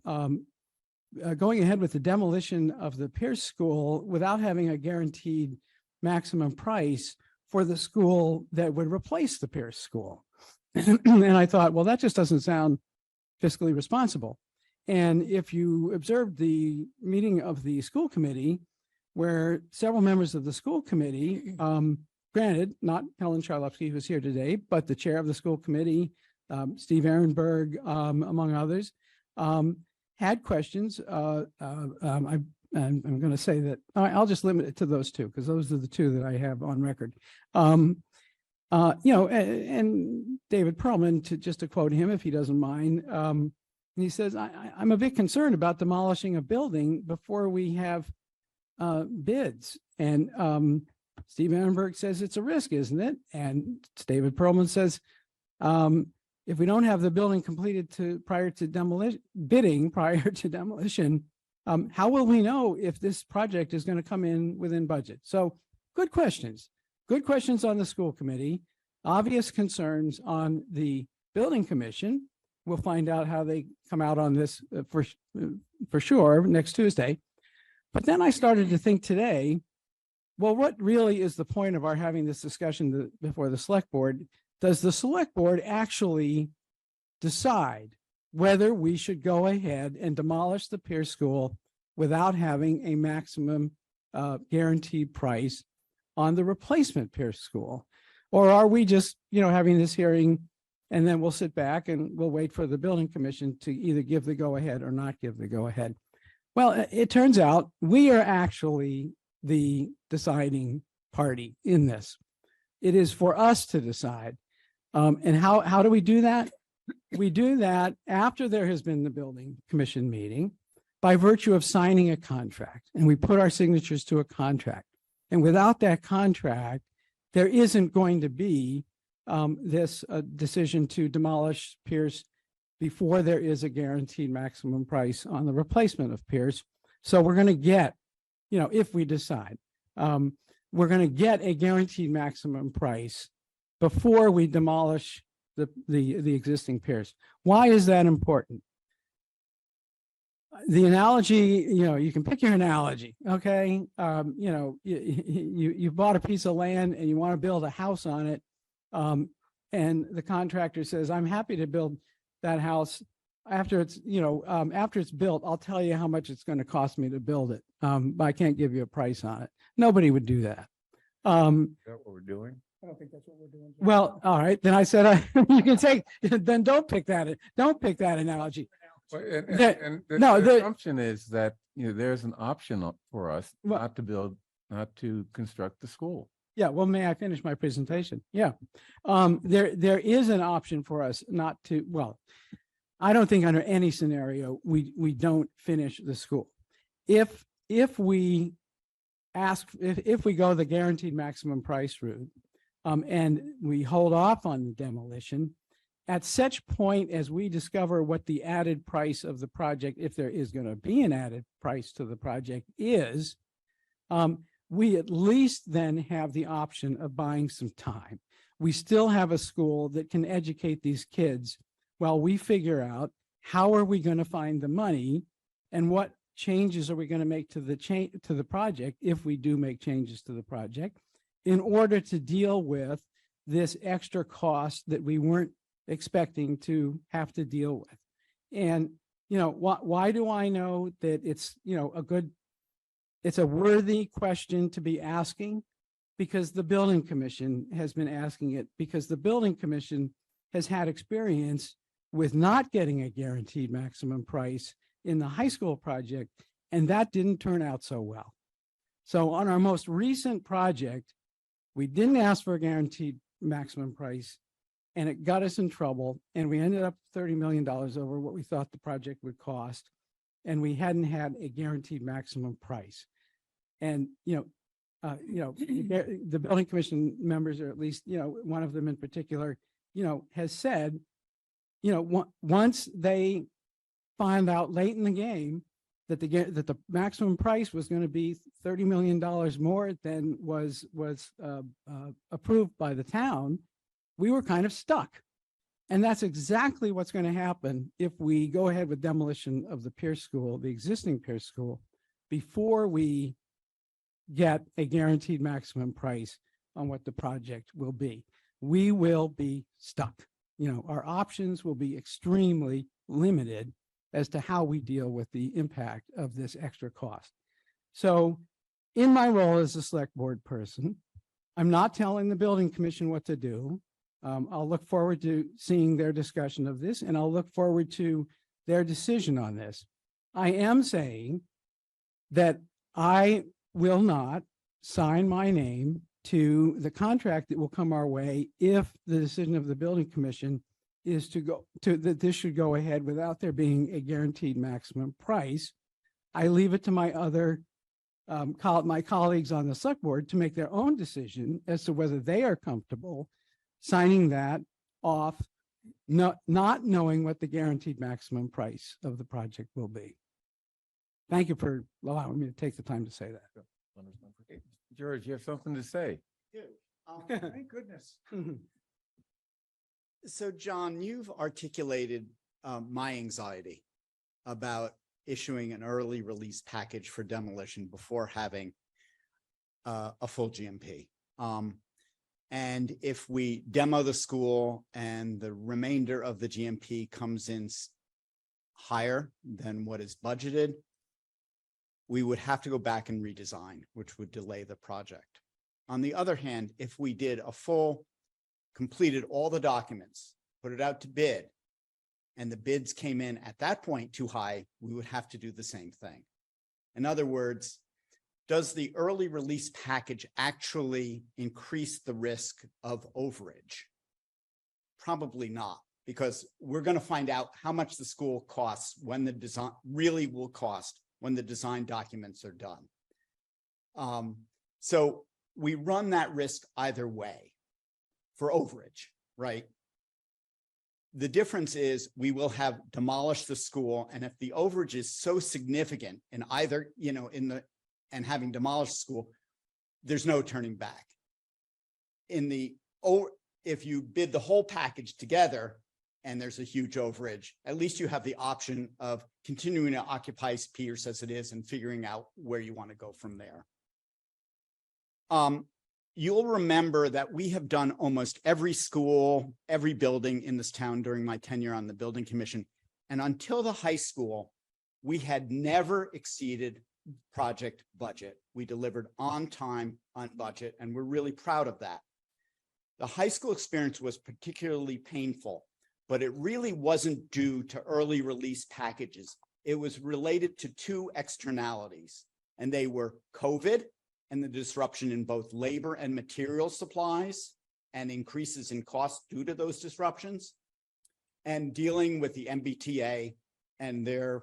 going ahead with the demolition of the Pierce School without having a guaranteed maximum price for the school that would replace the Pierce School. And I thought, well, that just doesn't sound fiscally responsible. And if you observed the meeting of the school committee, where several members of the school committee, granted, not Helen Charlowski, who's here today, but the chair of the school committee, Steve Ehrenberg, among others, had questions. I'm going to say that I'll just limit it to those 2 because those are the 2 that I have on record. You know, and David Perlman, just to quote him, if he doesn't mind, he says, I'm a bit concerned about demolishing a building before we have bids. And Steve Ehrenberg says it's a risk, isn't it? And David Perlman says, if we don't have the building completed prior to demolition, how will we know if this project is going to come in within budget? So good questions on the school committee, obvious concerns on the Building Commission. We'll find out how they come out on this for sure next Tuesday. But then I started to think today, well, what really is the point of our having this discussion before the select board? Does the select board actually decide whether we should go ahead and demolish the Pierce School without having a maximum guaranteed price on the replacement Pierce School? Or are we just, you know, having this hearing and then we'll sit back and we'll wait for the Building Commission to either give the go ahead or not give the go ahead? Well, it turns out we are actually the deciding party in this. It is for us to decide. And how do we do that? We do that after there has been the Building Commission meeting by virtue of signing a contract, and we put our signatures to a contract. And without that contract, there isn't going to be this decision to demolish Pierce before there is a guaranteed maximum price on the replacement of Pierce. So we're going to get, if we decide, we're going to get a guaranteed maximum price before we demolish the existing Pierce. Why is that important? The analogy, you can pick your analogy, okay? You bought a piece of land and you want to build a house on it. And the contractor says, I'm happy to build that house after it's, after it's built, I'll tell you how much it's going to cost me to build it. But I can't give you a price on it. Nobody would do that. Is that what we're doing? I don't think that's what we're doing. Well, all right, then I said, you can say, then don't pick that analogy. Well, The- the no, the- assumption is that, there's an option for us Well- not to construct the school. Yeah, well, may I finish my presentation? Yeah. There is an option for us not to, well, I don't think under any scenario, we don't finish the school. If we go the guaranteed maximum price route, and we hold off on the demolition, at such point as we discover what the added price of the project, if there is going to be an added price to the project, is, we at least then have the option of buying some time. We still have a school that can educate these kids while we figure out how are we going to find the money and what changes are we going to make to the project, if we do make changes to the project, in order to deal with this extra cost that we weren't expecting to have to deal with. And, why do I know that it's, it's a worthy question to be asking? Because the building commission has been asking it, because the building commission has had experience with not getting a guaranteed maximum price in the high school project, and that didn't turn out so well. So on our most recent project, we didn't ask for a guaranteed maximum price, and it got us in trouble, and we ended up $30 million over what we thought the project would cost, and we hadn't had a guaranteed maximum price. And, the building commission members, or at least, one of them in particular, has said, once they find out late in the game that the maximum price was going to be $30 million more than was approved by the town, we were kind of stuck. And that's exactly what's going to happen if we go ahead with demolition of the Pierce School, the existing Pierce School, before we get a guaranteed maximum price on what the project will be. We will be stuck. Our options will be extremely limited as to how we deal with the impact of this extra cost. So in my role as a select board person, I'm not telling the building commission what to do. I'll look forward to seeing their discussion of this, and I'll look forward to their decision on this. I am saying that I will not sign my name to the contract that will come our way if the decision of the building commission is that this should go ahead without there being a guaranteed maximum price. I leave it to my other my colleagues on the select board to make their own decision as to whether they are comfortable signing that off, not knowing what the guaranteed maximum price of the project will be. Thank you for allowing me to take the time to say that. George, you have something to say? Thank goodness. So John, you've articulated my anxiety about issuing an early release package for demolition before having a full GMP. And if we demo the school and the remainder of the GMP comes in higher than what is budgeted, we would have to go back and redesign, which would delay the project. On the other hand, if we did a full, completed all the documents, put it out to bid, and the bids came in at that point too high, we would have to do the same thing. In other words, does the early release package actually increase the risk of overage? Probably not, because we're going to find out how much the school costs when the design really will cost when the design documents are done. So we run that risk either way for overage, right? The difference is we will have demolished the school. And if the overage is so significant in either, and having demolished the school, there's no turning back. If you bid the whole package together and there's a huge overage, at least you have the option of continuing to occupy Pierce as it is and figuring out where you want to go from there. You'll remember that we have done almost every school, every building in this town during my tenure on the building commission. And until the high school, we had never exceeded project budget. We delivered on time, on budget, and we're really proud of that. The high school experience was particularly painful, but it really wasn't due to early release packages. It was related to two externalities, and they were COVID and the disruption in both labor and material supplies and increases in cost due to those disruptions, and dealing with the MBTA and their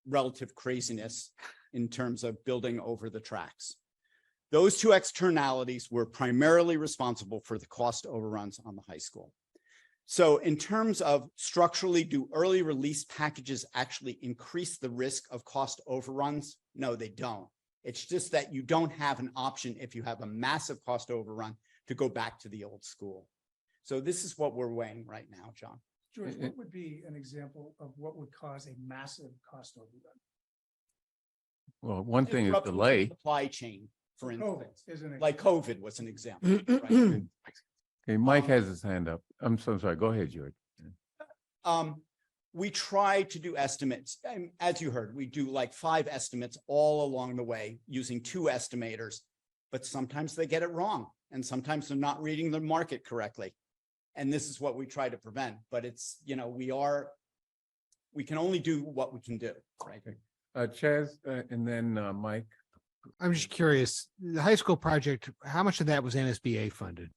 relative craziness in terms of building over the tracks. Those two externalities were primarily responsible for the cost overruns on the high school. So in terms of structurally, do early release packages actually increase the risk of cost overruns? No, they don't. It's just that you don't have an option if you have a massive cost overrun to go back to the old school. So this is what we're weighing right now, John. George, what would be an example of what would cause a massive cost overrun? Well, one thing is Disruption to the delay. supply chain, for COVID instance, isn't it? like COVID was an example. Right? Okay, Mike has his hand up. I'm so sorry. Go ahead, George. We try to do estimates. As you heard, we do like 5 estimates all along the way using 2 estimators, but sometimes they get it wrong. And sometimes they're not reading the market correctly. And this is what we try to prevent, but it's, we can only do what we can do, right? Chaz, and then Mike. I'm just curious, the high school project, how much of that was MSBA funded?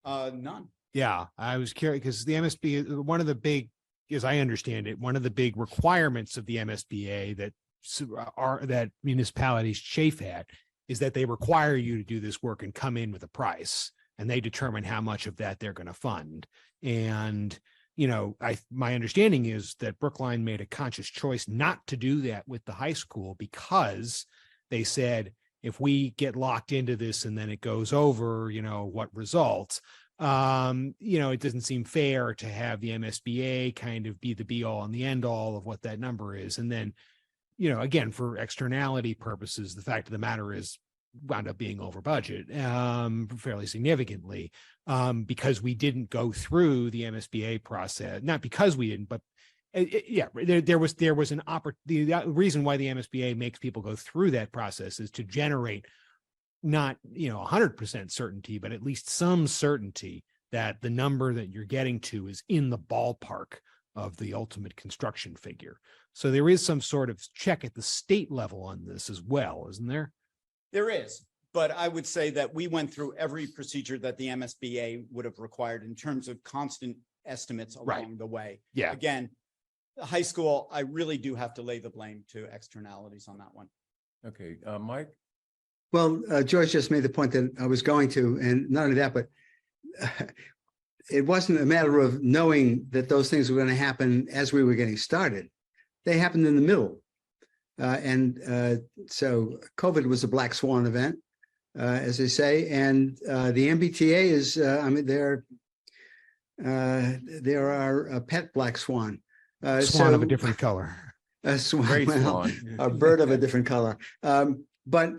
None. Yeah, I was curious because the MSBA, one of the big, as I understand it, one of the big requirements of the MSBA that municipalities chafe at is that they require you to do this work and come in with a price, and they determine how much of that they're going to fund. And my understanding is that Brookline made a conscious choice not to do that with the high school because they said, if we get locked into this and then it goes over, what results? It doesn't seem fair to have the MSBA kind of be the be all and the end all of what that number is. And then, again, for externality purposes, the fact of the matter is wound up being over budget fairly significantly because we didn't go through the MSBA process, not because we didn't, but there was an opportunity. The reason why the MSBA makes people go through that process is to generate not 100% certainty, but at least some certainty that the number that you're getting to is in the ballpark of the ultimate construction figure. So there is some sort of check at the state level on this as well, isn't there? There is, but I would say that we went through every procedure that the MSBA would have required in terms of constant estimates along the way. Yeah. Again, the high school, I really do have to lay the blame to externalities on that one. Okay, Mike. Well, George just made the point that I was going to, and not only that, but it wasn't a matter of knowing that those things were going to happen as we were getting started. They happened in the middle. So COVID was a black swan event, as they say, and the MBTA is, they're our pet black swan. Swan of a different color. A swan, Great well, swan. a bird of a different color. But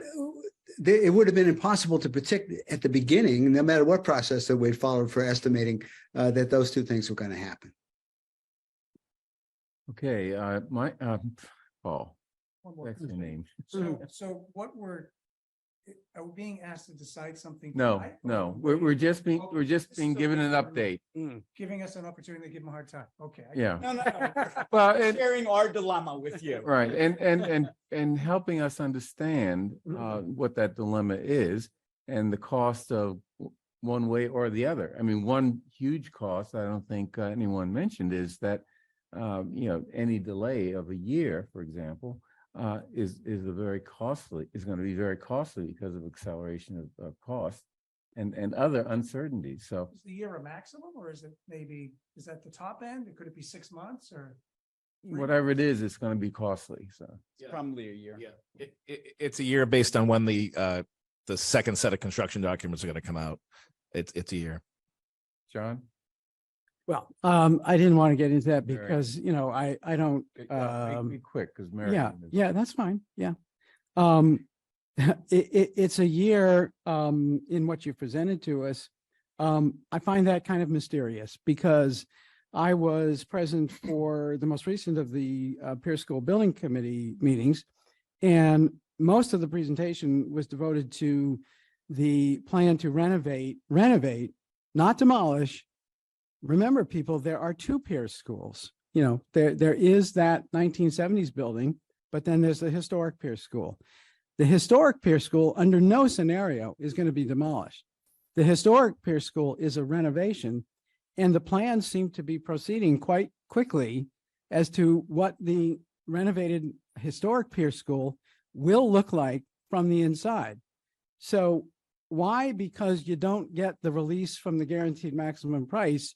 it would have been impossible to predict at the beginning, no matter what process that we'd followed for estimating that those two things were going to happen. Okay, Paul. One more That's your question. name. So are we being asked to decide something? No, tonight, or no, are we we're just being still given an waiting update. Giving us an opportunity to give them a hard time. Okay. Yeah. No. Well, Sharing our dilemma with you. right, and helping us understand what that dilemma is and the cost of one way or the other. I mean, one huge cost I don't think anyone mentioned is that any delay of a year, for example, is going to be very costly because of acceleration of cost and other uncertainties. So Is the year a maximum, or is that the top end? Could it be 6 months or? whatever it is, it's going to be costly. So It's probably a year. Yeah, it's a year based on when the second set of construction documents are going to come out. It's a year. John? Well, I didn't want to get into that Mary. because, I don't, Be quick because Mary. yeah, that's fine. Yeah. It's a year, in what you presented to us. I find that kind of mysterious because I was present for the most recent of the Pierce School Building Committee meetings, and most of the presentation was devoted to the plan to renovate, not demolish. Remember, people, there are two Pierce schools. There is that 1970s building, but then there's the historic Pierce School. The historic Pierce School, under no scenario, is going to be demolished. The historic Pierce School is a renovation, and the plans seem to be proceeding quite quickly as to what the renovated historic Pierce School will look like from the inside. So why, because you don't get the release from the guaranteed maximum price,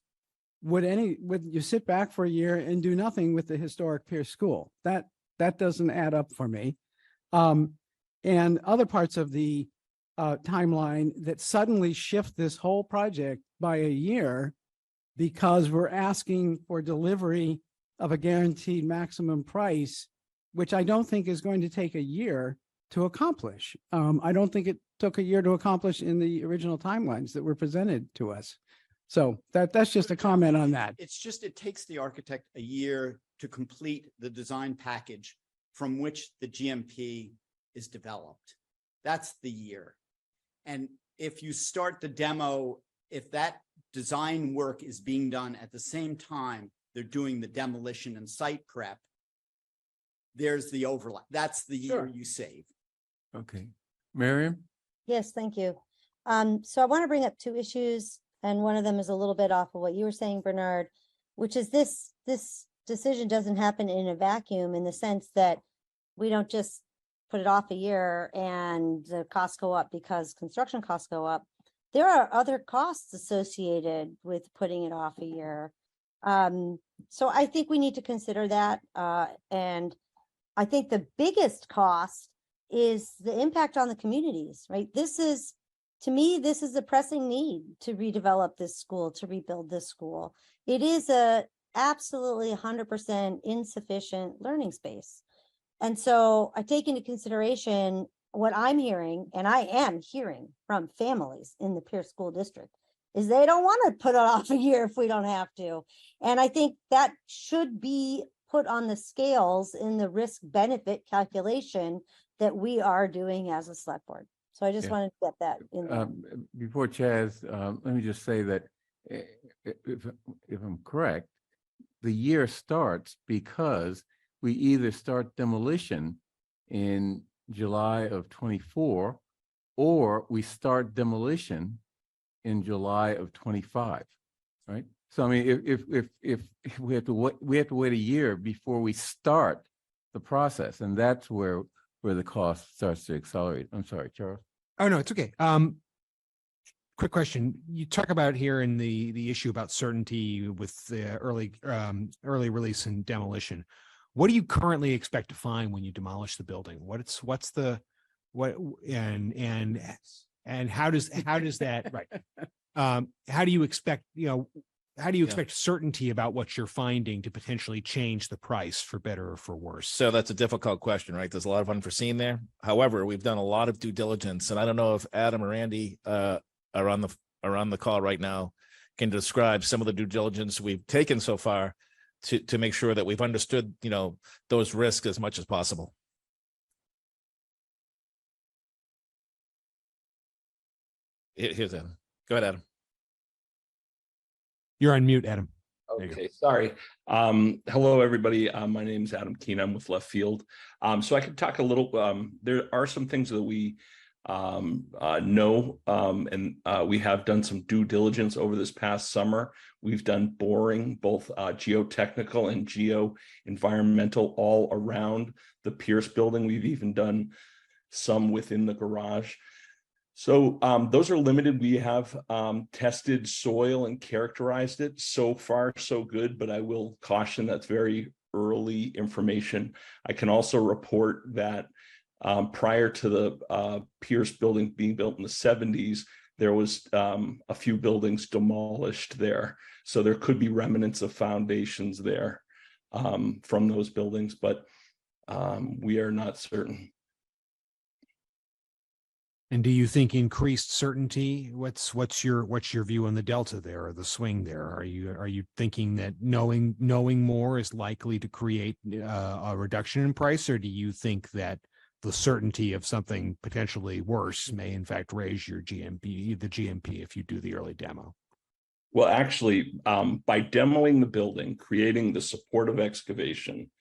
would you sit back for a year and do nothing with the historic Pierce School? That doesn't add up for me. And other parts of the timeline that suddenly shift this whole project by a year because we're asking for delivery of a guaranteed maximum price, which I don't think is going to take a year to accomplish. I don't think it took a year to accomplish in the original timelines that were presented to us. So that's just a comment on that. It's just, it takes the architect a year to complete the design package from which the GMP is developed. That's the year. And if you start the demo, if that design work is being done at the same time they're doing the demolition and site prep, there's the overlap. That's the year you save. Okay. Miriam? Yes, thank you. So I want to bring up two issues, and one of them is a little bit off of what you were saying, Bernard, which is this decision doesn't happen in a vacuum, in the sense that we don't just put it off a year and the costs go up because construction costs go up. There are other costs associated with putting it off a year. So I think we need to consider that. And I think the biggest cost is the impact on the communities, right? To me, this is a pressing need to redevelop this school, to rebuild this school. It is a absolutely 100% insufficient learning space. And so I take into consideration what I'm hearing, and I am hearing from families in the Pierce School District, is they don't want to put it off a year if we don't have to. And I think that should be put on the scales in the risk benefit calculation that we are doing as a select board. So I just wanted to get that in there. Before Chaz, let me just say that if I'm correct, the year starts because we either start demolition in July of 24, or we start demolition in July of 25, right? So I mean, if we have to wait a year before we start the process, and that's where the cost starts to accelerate. I'm sorry, Charles. Oh, no, it's okay. Quick question. You talk about here in the issue about certainty with the early release and demolition. What do you currently expect to find when you demolish the building? And how does that right? How do you expect, certainty about what you're finding to potentially change the price for better or for worse? So that's a difficult question, right? There's a lot of unforeseen there. However, we've done a lot of due diligence, and I don't know if Adam or Andy are on the call right now, can describe some of the due diligence we've taken so far to make sure that we've understood, those risks as much as possible. Here's Adam. Go ahead, Adam. You're on mute, Adam. Okay, sorry. Hello, everybody. My name is Adam Keene. I'm with Left Field. So I could talk a little. There are some things that we No, we have done some due diligence over this past summer. We've done boring, both geotechnical and geo-environmental all around the Pierce building. We've even done some within the garage. So those are limited. We have tested soil and characterized it. So far, so good, but I will caution that's very early information. I can also report that prior to the Pierce building being built in the 70s, there was a few buildings demolished there. So there could be remnants of foundations there from those buildings, but we are not certain. And do you think increased certainty? What's your view on the delta there, or the swing there? Are you thinking that knowing more is likely to create a reduction in price, or do you think that the certainty of something potentially worse may in fact raise your GMP, the GMP, if you do the early demo? Well, actually, by demoing the building, creating the supportive excavation,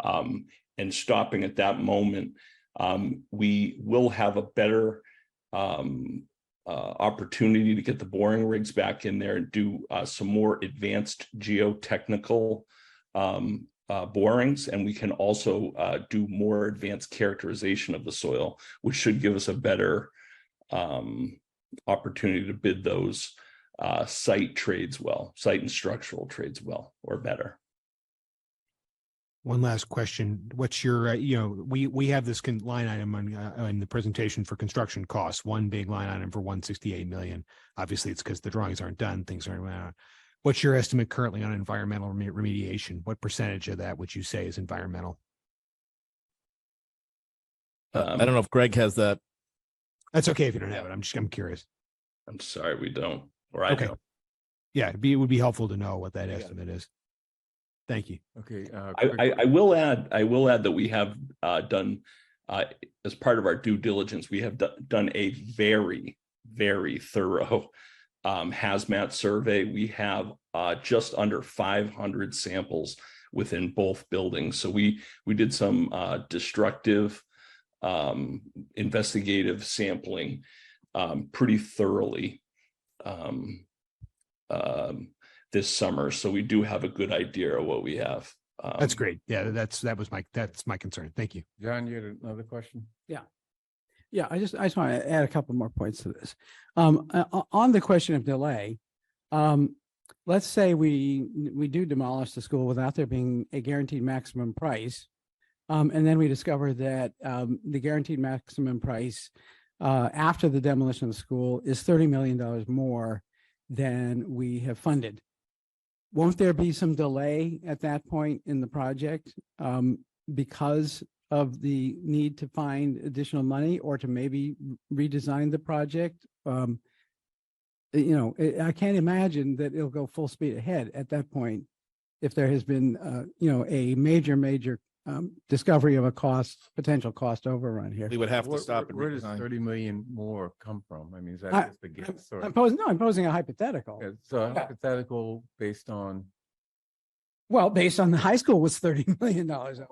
and stopping at that moment, we will have a better opportunity to get the boring rigs back in there and do some more advanced geotechnical borings, and we can also do more advanced characterization of the soil, which should give us a better opportunity to bid those site trades well, site and structural trades well, or better. One last question. What's your, we have this line item on the presentation for construction costs, one big line item for 168 million. Obviously, it's because the drawings aren't done, things aren't. What's your estimate currently on environmental remediation? What percentage of that would you say is environmental? I don't know if Greg has that. That's okay if you don't have it. I'm curious. I'm sorry, we don't, or I don't. Yeah, it would be helpful to know what that estimate is. Thank you. Okay. I will add that we have done, as part of our due diligence, we have done a very, very thorough hazmat survey. We have just under 500 samples within both buildings. So we did some destructive investigative sampling pretty thoroughly this summer. So we do have a good idea of what we have. That's great. Yeah, that's my concern. Thank you. John, you had another question? Yeah, I just want to add a couple more points to this. On the question of delay, let's say we do demolish the school without there being a guaranteed maximum price. And then we discover that the guaranteed maximum price after the demolition of the school is $30 million more than we have funded. Won't there be some delay at that point in the project because of the need to find additional money or to maybe redesign the project? I can't imagine that it'll go full speed ahead at that point if there has been, a major discovery of a potential cost overrun here. We would have to stop and where does redesign. 30 million more come from? I mean, is that just a guess? Or? I'm posing a hypothetical. So hypothetical based on. Well, based on the high school was $30 million.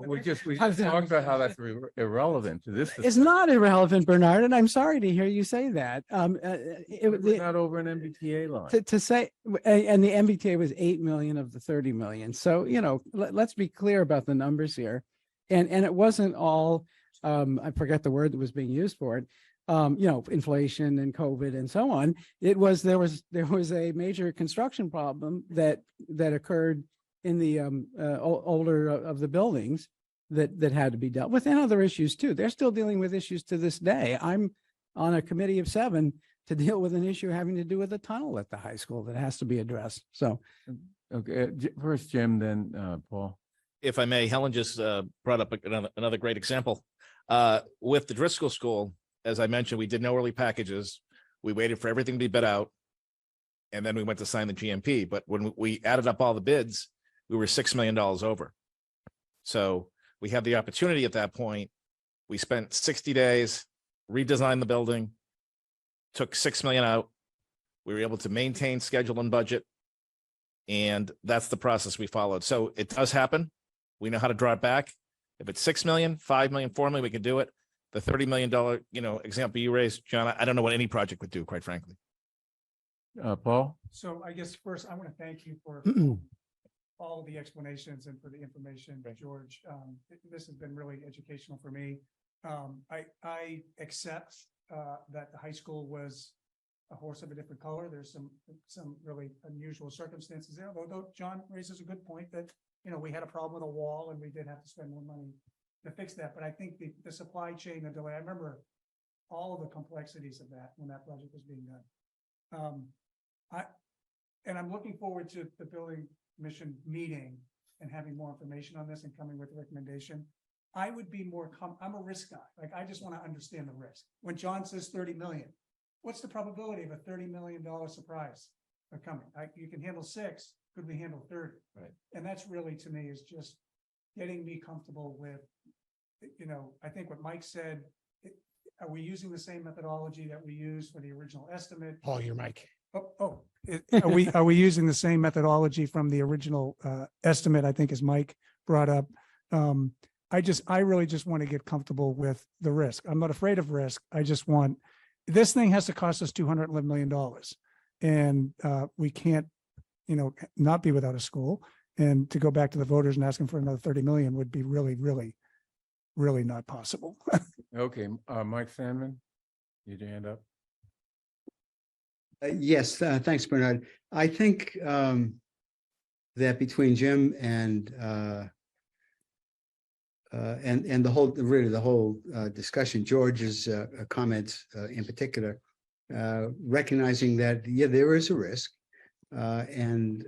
We just talked about how that's irrelevant to this. It's not irrelevant, Bernard, and I'm sorry to hear you say that. We're not over an MBTA line. To say, and the MBTA was 8 million of the 30 million. So, let's be clear about the numbers here. And it wasn't all, I forget the word that was being used for it, inflation and COVID and so on. There was a major construction problem that occurred in the older of the buildings that had to be dealt with, and other issues too. They're still dealing with issues to this day. I'm on a committee of 7 to deal with an issue having to do with a tunnel at the high school that has to be addressed. So, okay, first Jim, then Paul. If I may, Helen just brought up another great example. With the Driscoll School, as I mentioned, we did no early packages. We waited for everything to be bid out, and then we went to sign the GMP. But when we added up all the bids, we were $6 million over. So we had the opportunity at that point. We spent 60 days, redesigned the building, took $6 million out. We were able to maintain schedule and budget. And that's the process we followed. So it does happen. We know how to draw it back. If it's 6 million, 5 million, 4 million, we can do it. the $30 million, example you raised, John, I don't know what any project would do, quite frankly. Paul? So I guess first, I want to thank you for all of the explanations and for the information, George. This has been really educational for me. I accept that the high school was a horse of a different color. There's some really unusual circumstances there, although John raises a good point that, we had a problem with a wall and we did have to spend more money to fix that. But I think the supply chain, the delay, I remember all of the complexities of that when that project was being done. I'm looking forward to the building commission meeting and having more information on this and coming with a recommendation. I would be more, I'm a risk guy. Like, I just want to understand the risk. When John says 30 million, what's the probability of a $30 million surprise coming? You can handle 6, could we handle 30? Right. And that's really, to me, is just getting me comfortable with, I think what Mike said, are we using the same methodology that we used for the original estimate? Paul, your mic. Are we using the same methodology from the original estimate? I think as Mike brought up. I really just want to get comfortable with the risk. I'm not afraid of risk. I just want, this thing has to cost us $211 million. And we can't, not be without a school. And to go back to the voters and asking for another 30 million would be really, really, really not possible. Okay, Mike Sandman, you had your hand up. Yes, thanks, Bernard. I think that between Jim and the whole discussion, George's comments in particular, recognizing that there is a risk, and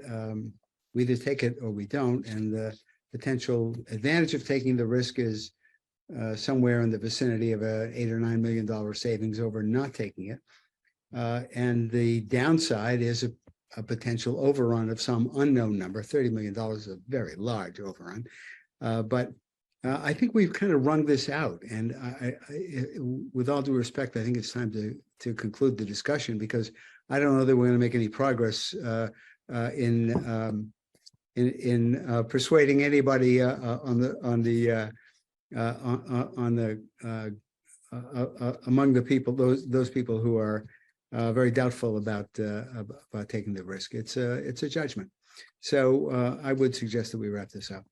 we either take it or we don't, and the potential advantage of taking the risk is somewhere in the vicinity of a $8 or $9 million savings over not taking it. And the downside is a potential overrun of some unknown number. $30 million is a very large overrun. But I think we've kind of wrung this out. And with all due respect, I think it's time to conclude the discussion, because I don't know that we're going to make any progress in persuading anybody among the people, those people who are very doubtful about taking the risk. It's a judgment. So I would suggest that we wrap this up.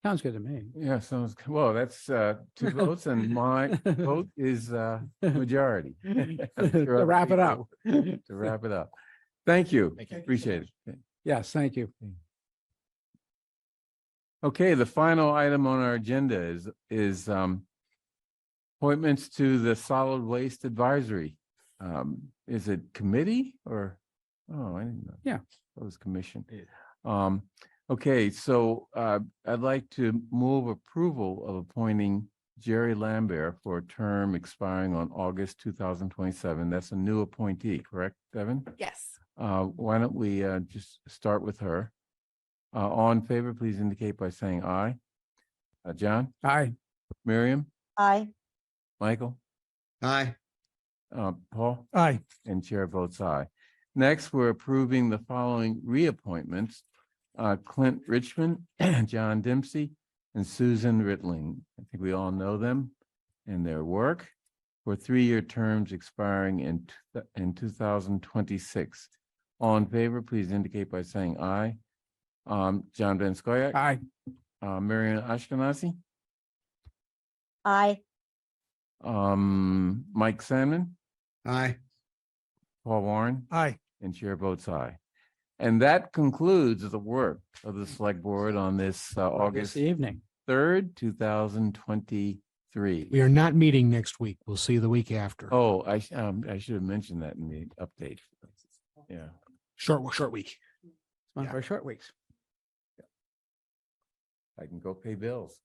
Sounds good to me. Yeah, sounds, well, that's 2 votes, and my vote is majority. To wrap it up. To wrap it up. Thank you. Thank you. Appreciate it. Yes, thank you. Okay, the final item on our agenda is appointments to the Solid Waste Advisory. Is it committee or? Oh, I didn't know. Yeah. It was commission. Okay, so I'd like to move approval of appointing Jerry Lambert for a term expiring on August 2027. That's a new appointee, correct, Devin? Yes. Why don't we just start with her? All in favor, please indicate by saying aye. John? Aye. Miriam? Aye. Michael? Aye. Paul? Aye. And chair votes aye. Next, we're approving the following reappointments. Clint Richmond, John Dempsey, and Susan Rittling. I think we all know them and their work for 3-year terms expiring in 2026. All in favor, please indicate by saying aye. John Van Scoyac. Aye. Marian Ashkenazi. Aye. Mike Salmon. Aye. Paul Warren. Aye. And chair votes aye. And that concludes the work of the select board on this August evening. 3rd, 2023. We are not meeting next week. We'll see you the week after. Oh, I should have mentioned that in the update. Yeah. Short week. It's one of our short weeks. I can go pay bills.